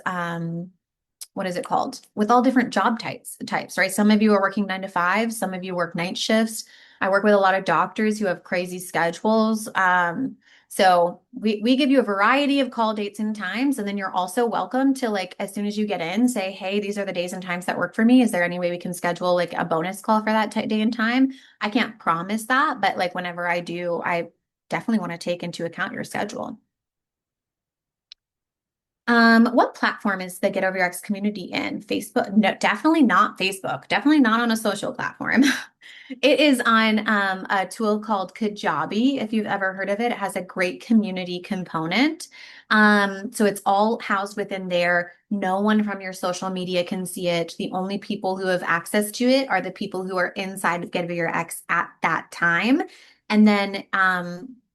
what is it called? With all different types, right? Some of you are working 9 to 5, some of you work night shifts. I work with a lot of doctors who have crazy schedules. So we give you a variety of call dates and times, and then you're also welcome to like as soon as you get in, say, hey, these are the days and times that work for me. Is there any way we can schedule like a bonus call for that day and time? I can't promise that, but like whenever I do, I definitely want to take into account your schedule. What platform is the Get Over Your Ex community in? Facebook? No, definitely not Facebook. Definitely not on a social platform. It is on a tool called Kajabi. If you've ever heard of it, it has a great community component. So it's all housed within there. No one from your social media can see it. The only people who have access to it are the people who are inside of Get Over Your Ex at that time. And then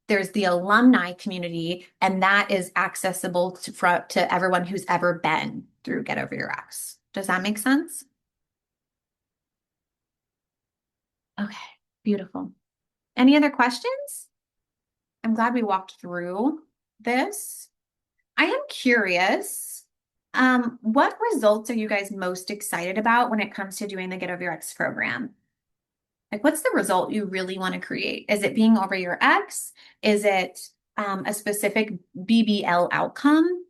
there's the alumni community, and that is accessible to everyone who's ever been through Get Over Your Ex. Does that make sense? Okay, beautiful. Any other questions? I'm glad we walked through this. I am curious, what results are you guys most excited about when it comes to doing the Get Over Your Ex program? Like, what's the result you really want to create? Is it being over your ex? Is it a specific BBL outcome?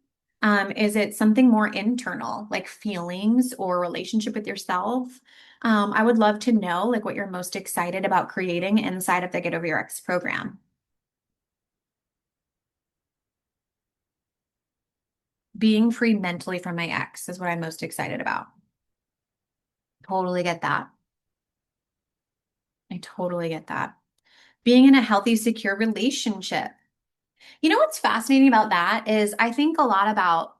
Is it something more internal, like feelings or relationship with yourself? I would love to know like what you're most excited about creating inside of the Get Over Your Ex program. Being free mentally from my ex is what I'm most excited about. Totally get that. I totally get that. Being in a healthy, secure relationship. You know what's fascinating about that is I think a lot about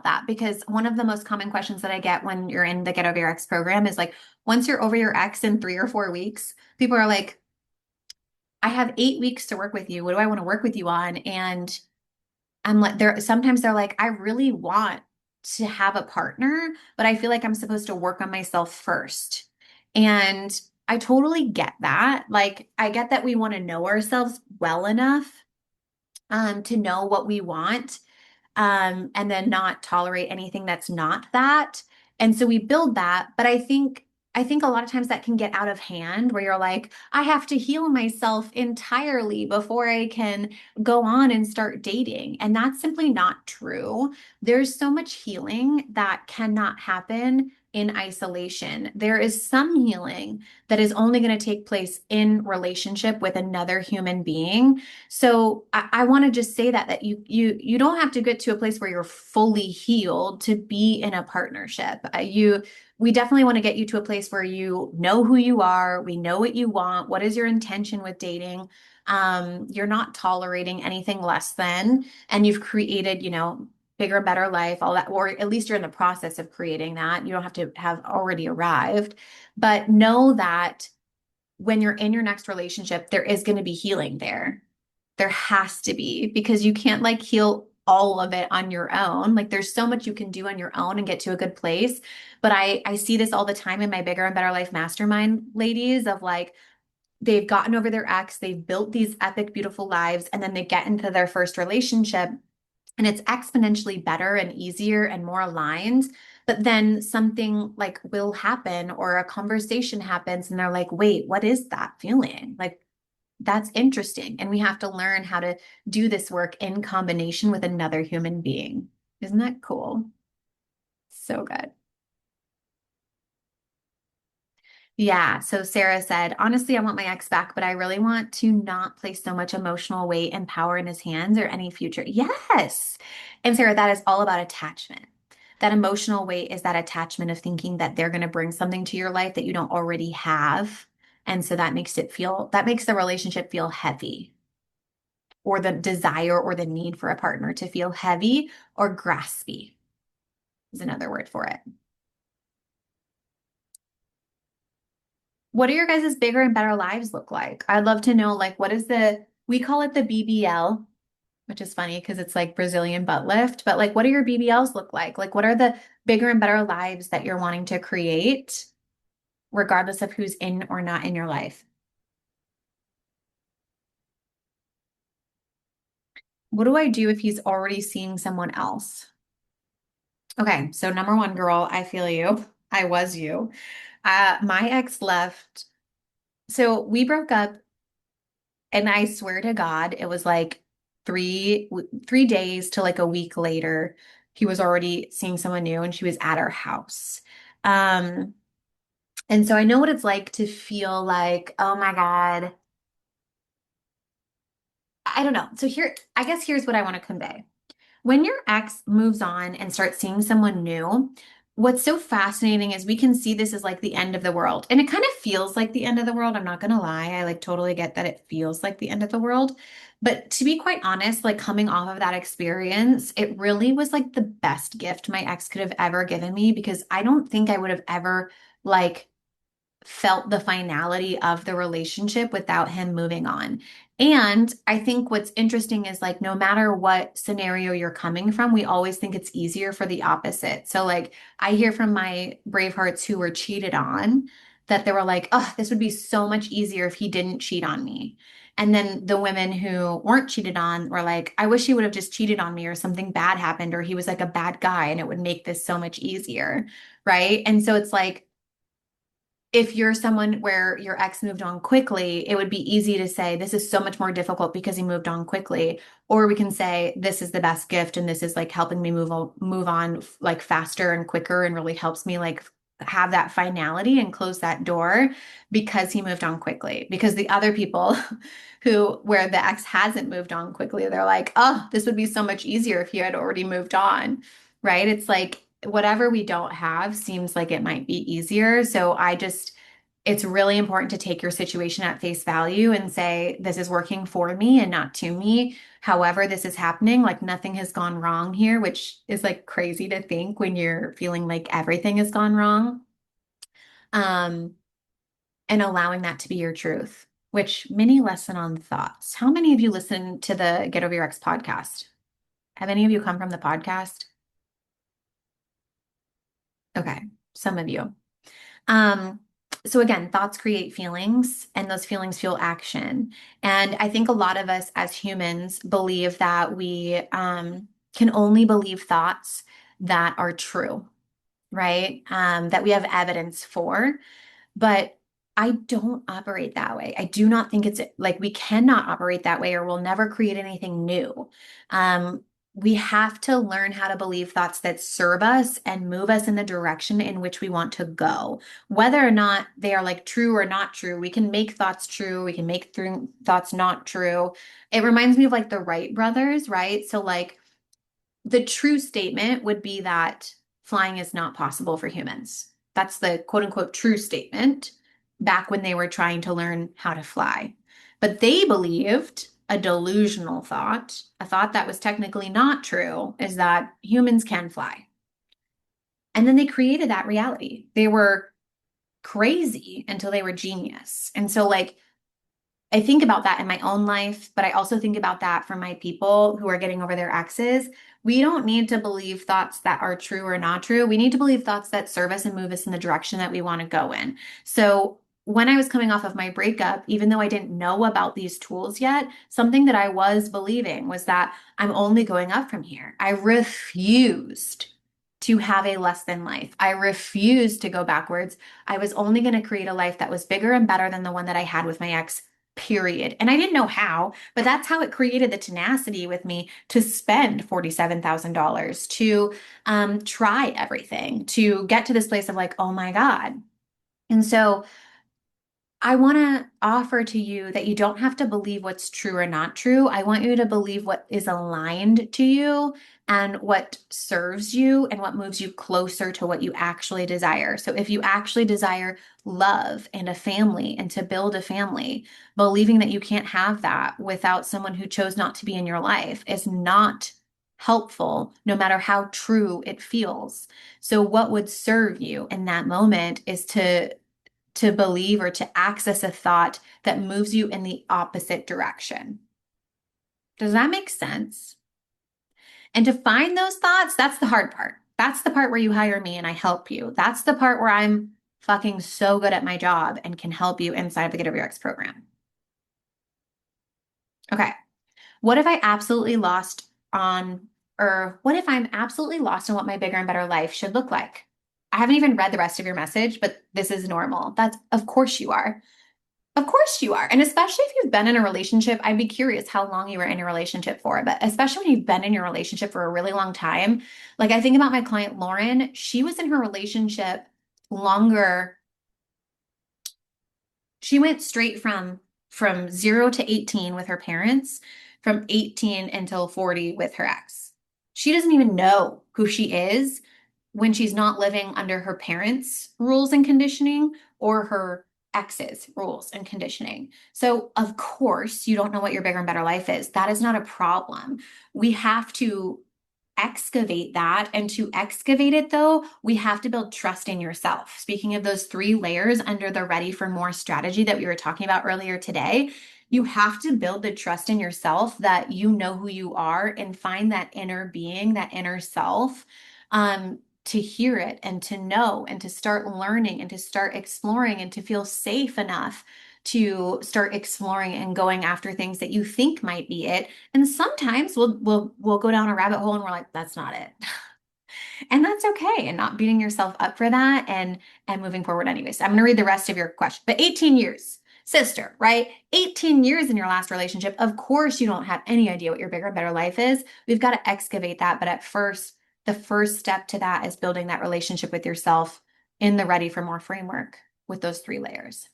that because one of the most common questions that I get when you're in the Get Over Your Ex program is like, once you're over your ex in 3 or 4 weeks, people are like, I have 8 weeks to work with you. What do I want to work with you on? And I'm like, sometimes they're like, I really want to have a partner, but I feel like I'm supposed to work on myself first. And I totally get that. Like, I get that we want to know ourselves well enough to know what we want. and then not tolerate anything that's not that. And so we build that, but I think a lot of times that can get out of hand where you're like, I have to heal myself entirely before I can go on and start dating. And that's simply not true. There's so much healing that cannot happen in isolation. There is some healing that is only going to take place in relationship with another human being. So I want to just say that you don't have to get to a place where you're fully healed to be in a partnership. We definitely want to get you to a place where you know who you are, we know what you want, what is your intention with dating. You're not tolerating anything less than, and you've created, bigger, better life, all that, or at least you're in the process of creating that. You don't have to have already arrived, but know that when you're in your next relationship, there is going to be healing there. There has to be, because you can't like heal all of it on your own. Like there's so much you can do on your own and get to a good place. But I see this all the time in my bigger and better life mastermind ladies of like they've gotten over their ex, they've built these epic, beautiful lives, and then they get into their first relationship and it's exponentially better and easier and more aligned. But then something like will happen or a conversation happens and they're like, wait, what is that feeling? Like, that's interesting. And we have to learn how to do this work in combination with another human being. Isn't that cool? So good. Yeah. So Sarah said, honestly, I want my ex back, but I really want to not place so much emotional weight and power in his hands or any future. Yes. And Sarah, that is all about attachment. That emotional weight is that attachment of thinking that they're going to bring something to your life that you don't already have. And so that makes the relationship feel heavy, or the desire or the need for a partner to feel heavy or graspy is another word for it. What do your guys' bigger and better lives look like? I'd love to know, like, we call it the BBL, which is funny because it's like Brazilian butt lift, but like, what do your BBLs look like? Like, what are the bigger and better lives that you're wanting to create, regardless of who's in or not in your life? What do I do if he's already seeing someone else? Okay, so number one, girl, I feel you. I was you. My ex left. So we broke up, and I swear to God, it was like 3 days to like a week later. He was already seeing someone new, and she was at our house. Um, and so I know what it's like to feel like, oh my God, I don't know. So I guess here's what I want to convey. When your ex moves on and starts seeing someone new, what's so fascinating is we can see this as like the end of the world. And it kind of feels like the end of the world. I'm not going to lie. I like totally get that it feels like the end of the world. But to be quite honest, like coming off of that experience, it really was like the best gift my ex could have ever given me, because I don't think I would have ever like felt the finality of the relationship without him moving on. And I think what's interesting is like no matter what scenario you're coming from, we always think it's easier for the opposite. So like I hear from my Bravehearts who were cheated on that they were like, oh, this would be so much easier if he didn't cheat on me. And then the women who weren't cheated on were like, I wish he would have just cheated on me, or something bad happened, or he was like a bad guy and it would make this so much easier. Right. And so it's like, if you're someone where your ex moved on quickly, it would be easy to say, this is so much more difficult because he moved on quickly. Or we can say, this is the best gift and this is like helping me move on like faster and quicker, and really helps me like have that finality and close that door because he moved on quickly. Because the other people where the ex hasn't moved on quickly, they're like, oh, this would be so much easier if you had already moved on, right? It's like whatever we don't have seems like it might be easier. So it's really important to take your situation at face value and say, this is working for me and not to me. However, this is happening, like nothing has gone wrong here, which is like crazy to think when you're feeling like everything has gone wrong. Um, and allowing that to be your truth, which mini lesson on thoughts. How many of you listen to the Get Over Your Ex podcast? Have any of you come from the podcast? Okay, some of you. Um, so again, thoughts create feelings, and those feelings fuel action. And I think a lot of us as humans believe that can only believe thoughts that are true, right? That we have evidence for. But I don't operate that way. I do not think it's like we cannot operate that way or we'll never create anything new. Um, we have to learn how to believe thoughts that serve us and move us in the direction in which we want to go. Whether or not they are like true or not true, we can make thoughts true, we can make thoughts not true. It reminds me of like the Wright brothers, right? So, like, the true statement would be that flying is not possible for humans. That's the quote unquote true statement back when they were trying to learn how to fly. But they believed a delusional thought, a thought that was technically not true, is that humans can fly. And then they created that reality. They were crazy until they were genius. And so, like, I think about that in my own life, but I also think about that for my people who are getting over their exes. We don't need to believe thoughts that are true or not true. We need to believe thoughts that serve us and move us in the direction that we want to go in. So when I was coming off of my breakup, even though I didn't know about these tools yet, something that I was believing was that I'm only going up from here. I refused to have a less than life. I refused to go backwards. I was only going to create a life that was bigger and better than the one that I had with my ex, period. And I didn't know how, but that's how it created the tenacity with me to spend $47,000 to try everything, to get to this place of like, oh my God. And so I want to offer to you that you don't have to believe what's true or not true. I want you to believe what is aligned to you and what serves you and what moves you closer to what you actually desire. So if you actually desire love and a family and to build a family, believing that you can't have that without someone who chose not to be in your life is not helpful, no matter how true it feels. So what would serve you in that moment is to believe or to access a thought that moves you in the opposite direction. Does that make sense? And to find those thoughts, that's the hard part. That's the part where you hire me and I help you. That's the part where I'm fucking so good at my job and can help you inside of the Get Over Your Ex program. Okay. What if I absolutely lost on, or what if I'm absolutely lost on what my bigger and better life should look like? I haven't even read the rest of your message, but this is normal. That's, of course you are. Of course you are. And especially if you've been in a relationship, I'd be curious how long you were in a relationship for. But especially when you've been in your relationship for a really long time, like I think about my client Lauren, she was in her relationship longer. She went straight from 0 to 18 with her parents, from 18 until 40 with her ex. She doesn't even know who she is when she's not living under her parents' rules and conditioning or her ex's rules and conditioning. So, of course, you don't know what your bigger and better life is. That is not a problem. We have to excavate that. And to excavate it, though, we have to build trust in yourself. Speaking of those three layers under the ready for more strategy that we were talking about earlier today, you have to build the trust in yourself that you know who you are and find that inner being, that inner self, to hear it and to know and to start learning and to start exploring and to feel safe enough to start exploring and going after things that you think might be it. And sometimes we'll go down a rabbit hole and we're like, that's not it. And that's okay. And not beating yourself up for that and moving forward anyways. I'm gonna read the rest of your question. But 18 years, sister, right? 18 years in your last relationship. Of course you don't have any idea what your bigger and better life is. We've got to excavate that. But at first, the first step to that is building that relationship with yourself in the Ready for More framework with those three layers.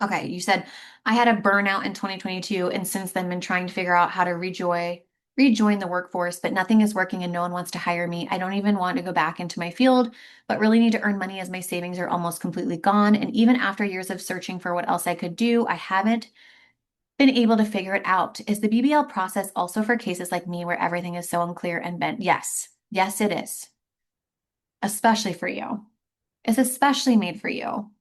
Okay, you said I had a burnout in 2022 and since then been trying to figure out how to rejoin the workforce, but nothing is working and no one wants to hire me. I don't even want to go back into my field, but really need to earn money as my savings are almost completely gone. And even after years of searching for what else I could do, I haven't been able to figure it out. Is the BBL process also for cases like me where everything is so unclear and bent? Yes. Yes, it is. Especially for you. It's especially made for you.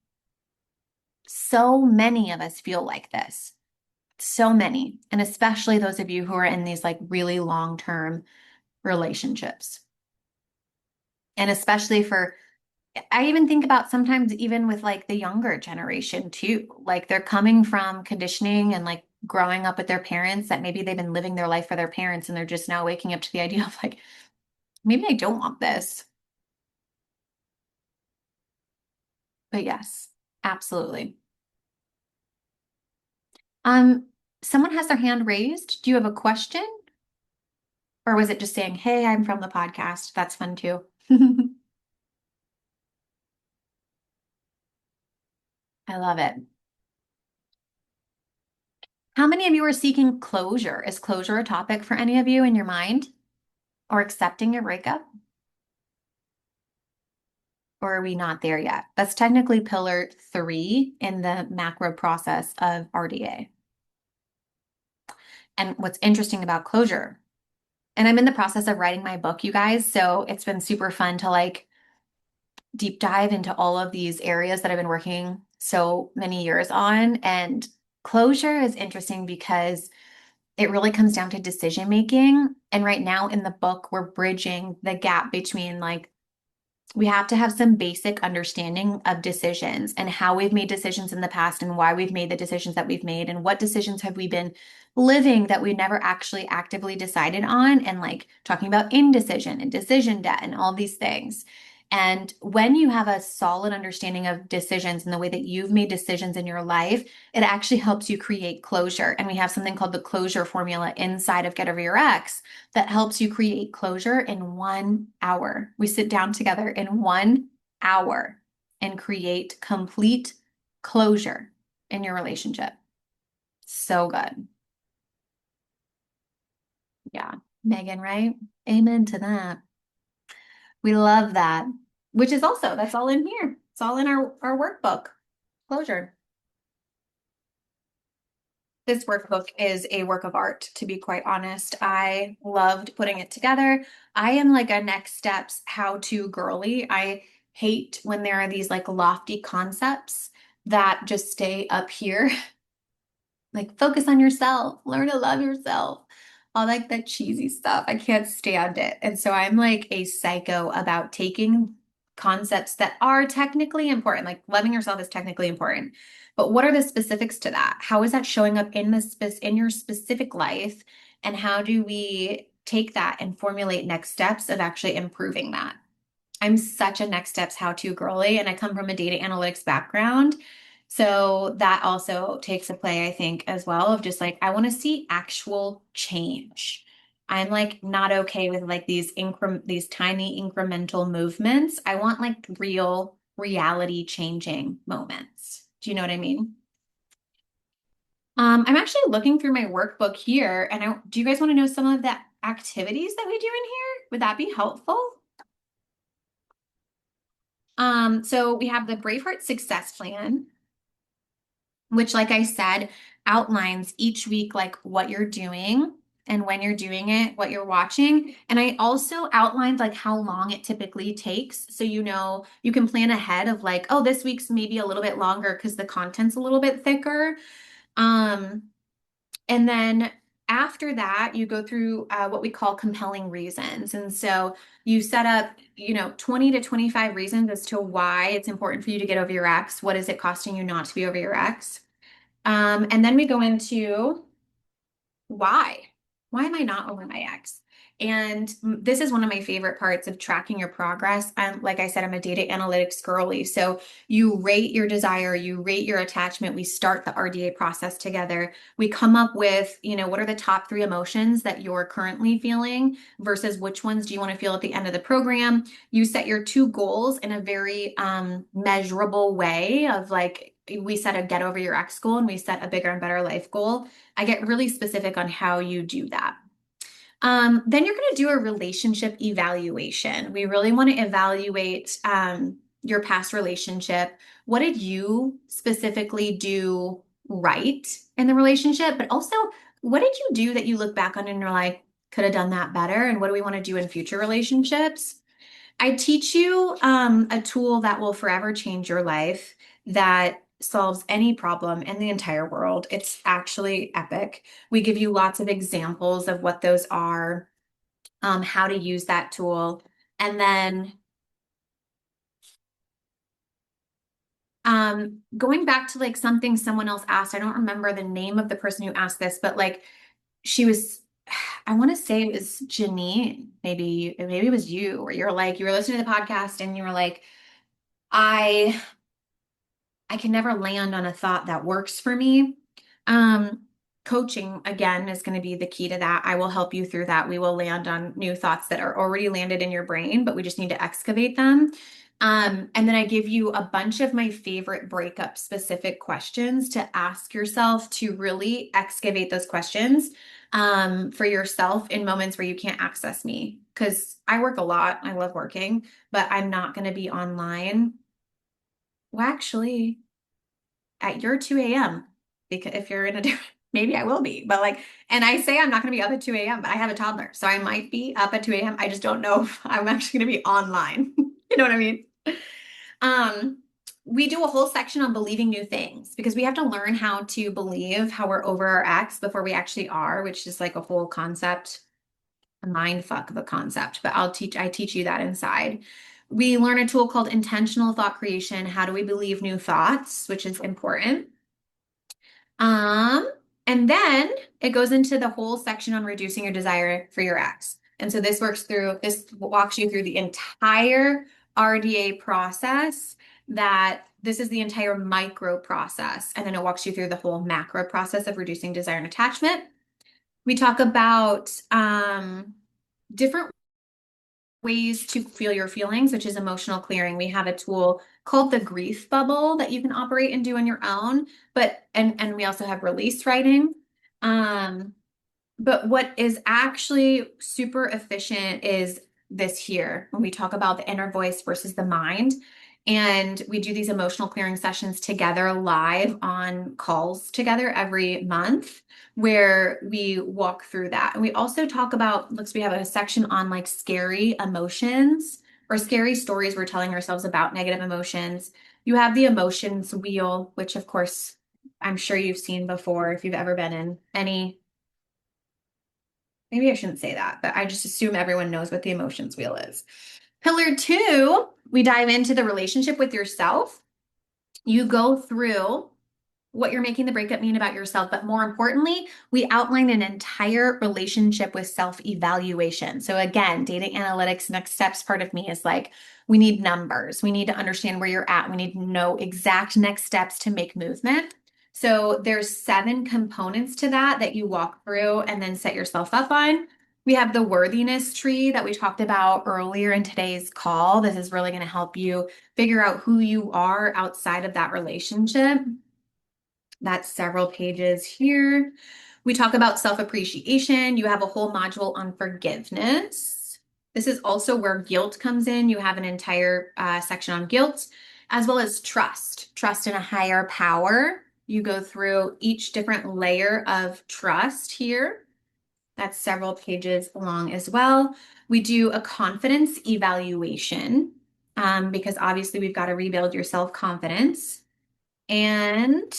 So many of us feel like this. So many. And especially those of you who are in these like really long-term relationships. And especially for, I even think about sometimes even with like the younger generation too. Like they're coming from conditioning and like growing up with their parents that maybe they've been living their life for their parents and they're just now waking up to the idea of like, maybe I don't want this. But yes, absolutely. Um, Someone has their hand raised. Do you have a question? Or was it just saying, hey, I'm from the podcast? That's fun too. I love it. How many of you are seeking closure? Is closure a topic for any of you in your mind? Or accepting your breakup? Or are we not there yet? That's technically pillar 3 in the macro process of RDA. And what's interesting about closure, and I'm in the process of writing my book, you guys, so it's been super fun to like deep dive into all of these areas that I've been working so many years on. And closure is interesting because it really comes down to decision making. And right now in the book, we're bridging the gap between like we have to have some basic understanding of decisions and how we've made decisions in the past and why we've made the decisions that we've made and what decisions have we been living that we never actually actively decided on, and like talking about indecision and decision debt and all these things. And when you have a solid understanding of decisions and the way that you've made decisions in your life, it actually helps you create closure. And we have something called the closure formula inside of Get Over Your Ex that helps you create closure in 1 hour. We sit down together in 1 hour and create complete closure in your relationship. So good. Yeah. Megan, right? Amen to that. We love that. Which is also, that's all in here. It's all in our workbook. Closure. This workbook is a work of art, to be quite honest. I loved putting it together. I am like a next steps how to girly. I hate when there are these like lofty concepts that just stay up here. Like focus on yourself, learn to love yourself, all like that cheesy stuff. I can't stand it. And so I'm like a psycho about taking concepts that are technically important, like loving yourself is technically important. But what are the specifics to that? How is that showing up in in your specific life? And how do we take that and formulate next steps of actually improving that? I'm such a next steps how to girly, and I come from a data analytics background. So that also takes a play, I think, as well, of just like, I want to see actual change. I'm like not okay with like these tiny incremental movements. I want like real reality changing moments. Do you know what I mean? I'm actually looking through my workbook here, and do you guys want to know some of the activities that we do in here? Would that be helpful? So we have the Braveheart Success Plan, which, like I said, outlines each week like what you're doing and when you're doing it, what you're watching. And I also outlined like how long it typically takes. So you know, you can plan ahead of like, oh, this week's maybe a little bit longer because the content's a little bit thicker. Um, and then after that, you go through what we call compelling reasons. And so you set up, 20 to 25 reasons as to why it's important for you to get over your ex. What is it costing you not to be over your ex? And then we go into why? Why am I not over my ex? And this is one of my favorite parts of tracking your progress. Like I said, I'm a data analytics girly. So you rate your desire, you rate your attachment. We start the RDA process together. We come up with, what are the top 3 emotions that you're currently feeling versus which ones do you want to feel at the end of the program? You set your 2 goals in a very measurable way of like, we set a get over your ex goal and we set a bigger and better life goal. I get really specific on how you do that. Then you're going to do a relationship evaluation. We really want to evaluate your past relationship. What did you specifically do right in the relationship? But also, what did you do that you look back on and you're like, could have done that better? And what do we want to do in future relationships? I teach you a tool that will forever change your life that solves any problem in the entire world. It's actually epic. We give you lots of examples of what those are, how to use that tool. And then Going back to like something someone else asked, I don't remember the name of the person who asked this, but like she was, I want to say it was Janine, maybe it was you, where you're like, you were listening to the podcast and you were like, I I can never land on a thought that works for me. Um, Coaching again is going to be the key to that. I will help you through that. We will land on new thoughts that are already landed in your brain, but we just need to excavate them. And then I give you a bunch of my favorite breakup specific questions to ask yourself to really excavate those questions for yourself in moments where you can't access me. Because I work a lot. I love working, but I'm not going to be online. Well, actually, at your 2 a.m. Because if you're in a different, maybe I will be, but like, and I say I'm not going to be up at 2 a.m., but I have a toddler. So I might be up at 2 a.m. I just don't know if I'm actually going to be online. You know what I mean? Um, we do a whole section on believing new things because we have to learn how to believe how we're over our ex before we actually are, which is like a whole concept, a mind fuck of a concept, but I teach you that inside. We learn a tool called intentional thought creation. How do we believe new thoughts, which is important. Um, and then it goes into the whole section on reducing your desire for your ex. And so this walks you through the entire RDA process that this is the entire micro process. And then it walks you through the whole macro process of reducing desire and attachment. We talk about different ways to feel your feelings, which is emotional clearing. We have a tool called the grief bubble that you can operate and do on your own, but and we also have release writing. Um, but what is actually super efficient is this here when we talk about the inner voice versus the mind. And we do these emotional clearing sessions together live on calls together every month where we walk through that. And we also talk about, looks, we have a section on like scary emotions or scary stories we're telling ourselves about negative emotions. You have the emotions wheel, which of course I'm sure you've seen before if you've ever been in any. Maybe I shouldn't say that, but I just assume everyone knows what the emotions wheel is. Pillar two, we dive into the relationship with yourself. You go through what you're making the breakup mean about yourself, but more importantly, we outline an entire relationship with self-evaluation. So again, data analytics, next steps part of me is like, we need numbers. We need to understand where you're at. We need to know exact next steps to make movement. So there's 7 components to that you walk through and then set yourself up on. We have the worthiness tree that we talked about earlier in today's call. This is really going to help you figure out who you are outside of that relationship. That's several pages here. We talk about self-appreciation. You have a whole module on forgiveness. This is also where guilt comes in. You have an entire section on guilt, as well as trust in a higher power. You go through each different layer of trust here. That's several pages long as well. We do a confidence evaluation because obviously we've got to rebuild your self-confidence. And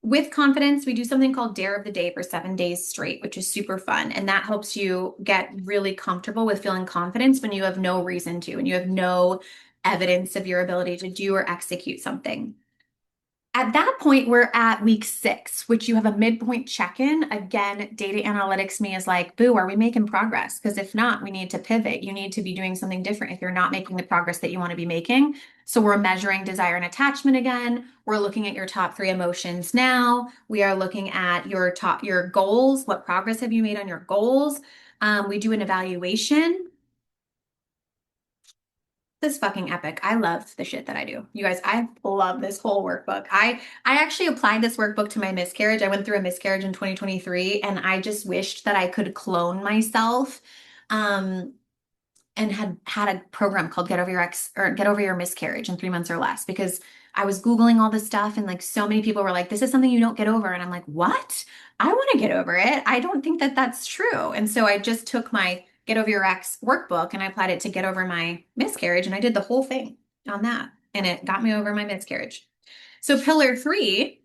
with confidence, we do something called Dare of the Day for 7 days straight, which is super fun. And that helps you get really comfortable with feeling confidence when you have no reason to, and you have no evidence of your ability to do or execute something. At that point, we're at week 6, which you have a midpoint check-in. Again, data analytics me is like, boo, are we making progress? Because if not, we need to pivot. You need to be doing something different if you're not making the progress that you want to be making. So we're measuring desire and attachment again. We're looking at your top 3 emotions now. We are looking at your goals. What progress have you made on your goals? We do an evaluation. This is fucking epic. I love the shit that I do. You guys, I love this whole workbook. I actually applied this workbook to my miscarriage. I went through a miscarriage in 2023 and I just wished that I could clone myself. And had a program called Get Over Your Ex or Get Over Your Miscarriage in 3 months or less because I was Googling all this stuff and like so many people were like, this is something you don't get over. And I'm like, what? I want to get over it. I don't think that that's true. And so I just took my Get Over Your Ex workbook and I applied it to get over my miscarriage and I did the whole thing on that and it got me over my miscarriage. So pillar 3,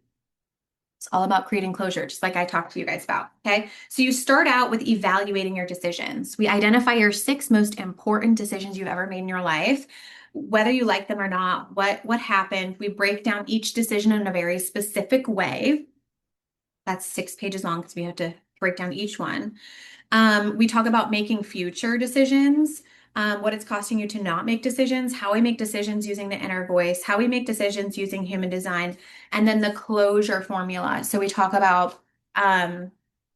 it's all about creating closure, just like I talked to you guys about. Okay. So you start out with evaluating your decisions. We identify your 6 most important decisions you've ever made in your life. whether you like them or not, what happened. We break down each decision in a very specific way. That's 6 pages long because we have to break down each one. We talk about making future decisions, what it's costing you to not make decisions, how we make decisions using the inner voice, how we make decisions using human design, and then the closure formula. So we talk about,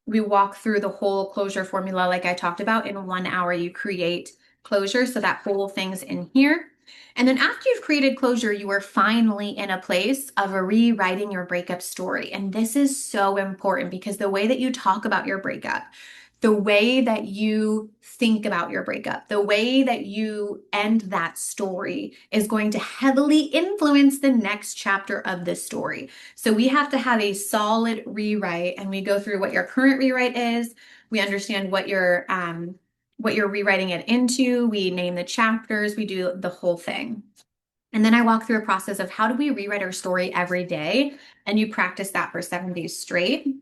we walk through the whole closure formula, like I talked about. In 1 hour, you create closure. So that whole thing's in here. And then after you've created closure, you are finally in a place of rewriting your breakup story. And this is so important because the way that you talk about your breakup, the way that you think about your breakup, the way that you end that story is going to heavily influence the next chapter of this story. So we have to have a solid rewrite, and we go through what your current rewrite is. We understand what you're rewriting it into. We name the chapters. We do the whole thing. And then I walk through a process of how do we rewrite our story every day, and you practice that for 7 days straight.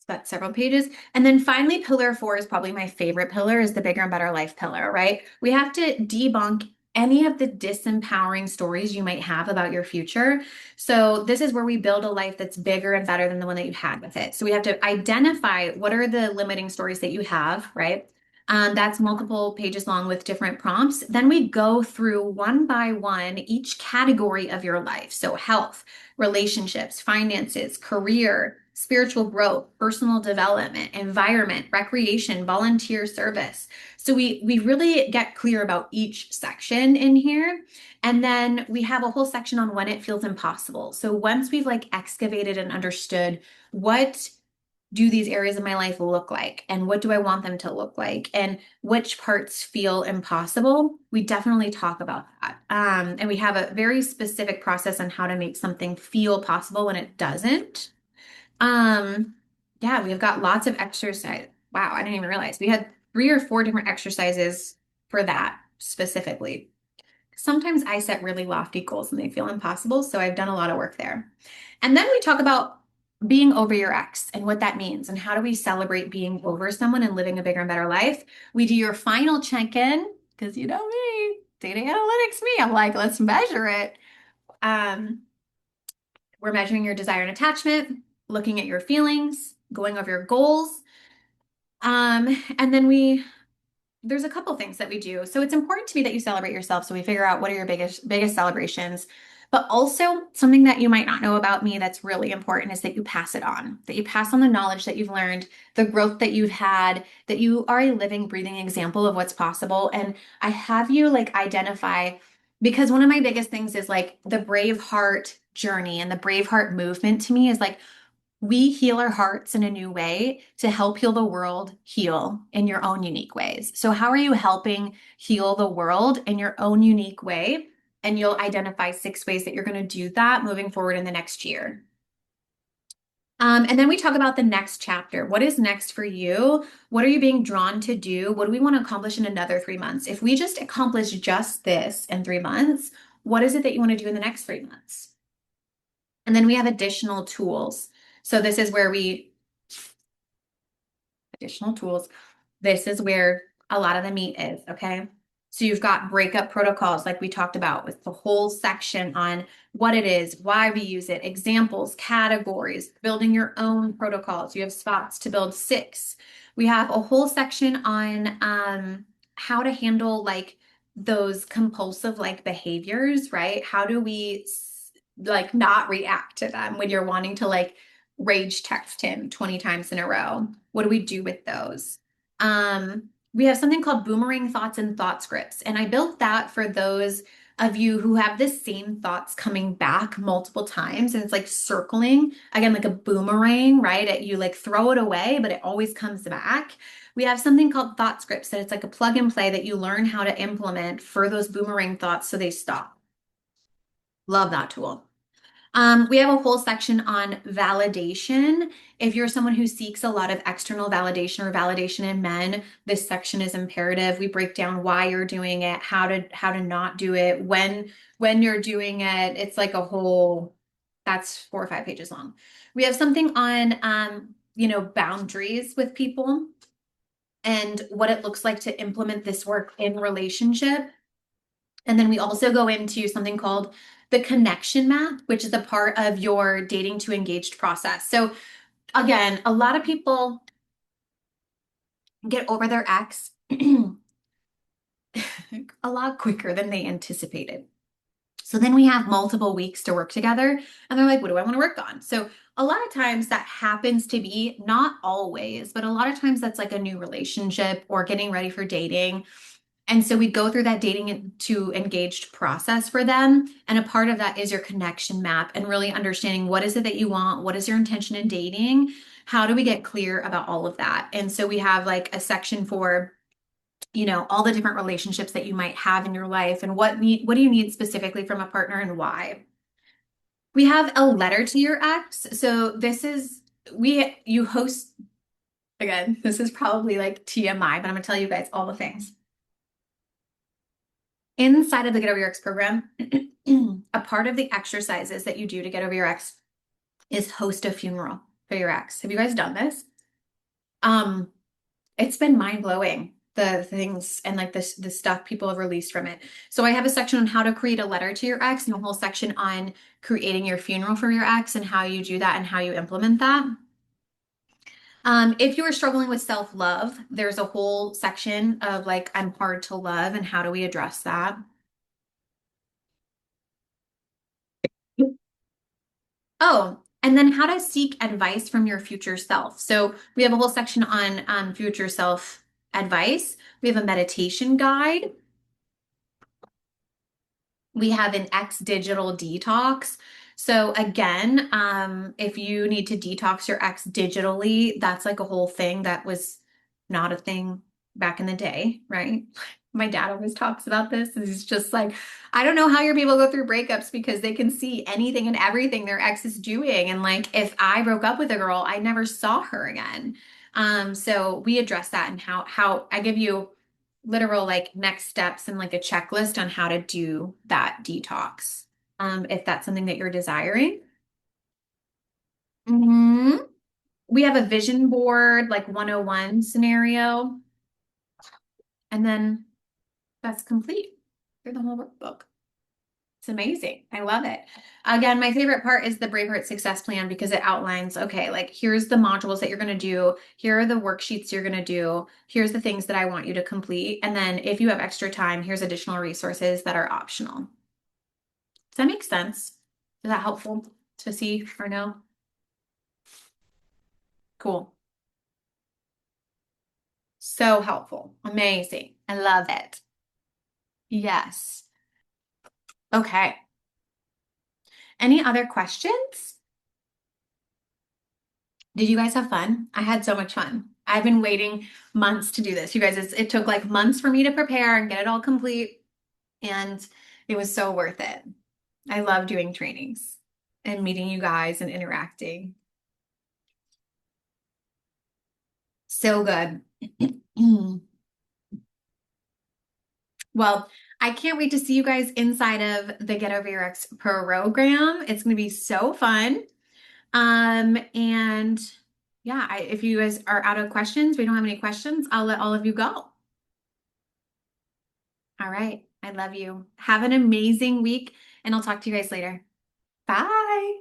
That's several pages. And then finally, pillar 4 is probably my favorite pillar, is the bigger and better life pillar, right? We have to debunk any of the disempowering stories you might have about your future. So this is where we build a life that's bigger and better than the one that you've had with it. So we have to identify what are the limiting stories that you have, right? That's multiple pages long with different prompts. Then we go through one by one each category of your life. So health, relationships, finances, career, spiritual growth, personal development, environment, recreation, volunteer service. So we really get clear about each section in here. And then we have a whole section on when it feels impossible. So once we've like excavated and understood what do these areas of my life look like and what do I want them to look like and which parts feel impossible, we definitely talk about that. And we have a very specific process on how to make something feel possible when it doesn't. um, yeah, we've got lots of exercise. Wow, I didn't even realize we had 3 or 4 different exercises for that specifically. Sometimes I set really lofty goals and they feel impossible, so I've done a lot of work there. And then we talk about being over your ex and what that means and how do we celebrate being over someone and living a bigger and better life. We do your final check-in because you know me, data analytics me. I'm like, let's measure it. Um, we're measuring your desire and attachment, looking at your feelings, going over your goals. And then there's a couple things that we do. So it's important to me that you celebrate yourself. So we figure out what are your biggest celebrations. But also something that you might not know about me that's really important is that you pass it on, that you pass on the knowledge that you've learned, the growth that you've had, that you are a living, breathing example of what's possible. And I have you like identify, because one of my biggest things is like the brave heart journey and the brave heart movement to me is like we heal our hearts in a new way to help heal the world heal in your own unique ways. So, how are you helping heal the world in your own unique way? And you'll identify 6 ways that you're going to do that moving forward in the next year. And then we talk about the next chapter. What is next for you? What are you being drawn to do? What do we want to accomplish in another 3 months? If we just accomplish just this in 3 months, what is it that you want to do in the next 3 months? And then we have additional tools. So this is where additional tools. This is where a lot of the meat is, okay? So you've got breakup protocols, like we talked about, with the whole section on what it is, why we use it, examples, categories, building your own protocols. You have spots to build 6. We have a whole section on how to handle like those compulsive like behaviors, right? How do we like not react to them when you're wanting to like rage text him 20 times in a row? What do we do with those? We have something called boomerang thoughts and thought scripts. And I built that for those of you who have the same thoughts coming back multiple times. And it's like circling, again, like a boomerang, right? You like throw it away, but it always comes back. We have something called thought scripts that it's like a plug and play that you learn how to implement for those boomerang thoughts so they stop. Love that tool. We have a whole section on validation. If you're someone who seeks a lot of external validation or validation in men, this section is imperative. We break down why you're doing it, how to not do it, when you're doing it. It's like a whole, that's 4 or 5 pages long. We have something on boundaries with people. and what it looks like to implement this work in relationship. And then we also go into something called the connection map, which is a part of your dating to engaged process. So again, a lot of people get over their ex a lot quicker than they anticipated. So then we have multiple weeks to work together, and they're like, what do I want to work on? So a lot of times that happens to be, not always, but a lot of times that's like a new relationship or getting ready for dating. And so we go through that dating to engaged process for them. And a part of that is your connection map and really understanding what is it that you want? What is your intention in dating? How do we get clear about all of that? And so we have like a section for all the different relationships that you might have in your life and what do you need specifically from a partner and why. We have a letter to your ex. So this is we you host again, this is probably like TMI, but I'm gonna tell you guys all the things. Inside of the Get Over Your Ex program, a part of the exercises that you do to get over your ex is host a funeral for your ex. Have you guys done this? Um, it's been mind blowing the things and like the stuff people have released from it. So I have a section on how to create a letter to your ex and a whole section on creating your funeral for your ex and how you do that and how you implement that. If you are struggling with self-love, there's a whole section of like I'm hard to love and how do we address that. Oh, and then how to seek advice from your future self. So we have a whole section on future self advice. We have a meditation guide. We have an X digital detox. So again, if you need to detox your X digitally, that's like a whole thing that was not a thing back in the day, right? My dad always talks about this. He's just like, I don't know how your people go through breakups because they can see anything and everything their ex is doing. And like, if I broke up with a girl, I never saw her again. So we address that and how I give you literal like next steps and like a checklist on how to do that detox. If that's something that you're desiring. hmm We have a vision board, like 101 scenario, and then that's complete through the whole workbook. It's amazing. I love it. Again, my favorite part is the Braveheart Success Plan because it outlines, okay, like here's the modules that you're going to do. Here are the worksheets you're going to do. Here's the things that I want you to complete. And then if you have extra time, here's additional resources that are optional. Does that make sense? Is that helpful to see or no? Cool. So helpful. Amazing. I love it. Yes. Okay. Any other questions? Did you guys have fun? I had so much fun. I've been waiting months to do this. You guys, it took like months for me to prepare and get it all complete, and it was so worth it. I love doing trainings and meeting you guys and interacting. So good. Well, I can't wait to see you guys inside of the Get Over Your Ex program. It's going to be so fun. And yeah, if you guys are out of questions, we don't have any questions, I'll let all of you go. All right. I love you. Have an amazing week, and I'll talk to you guys later. Bye.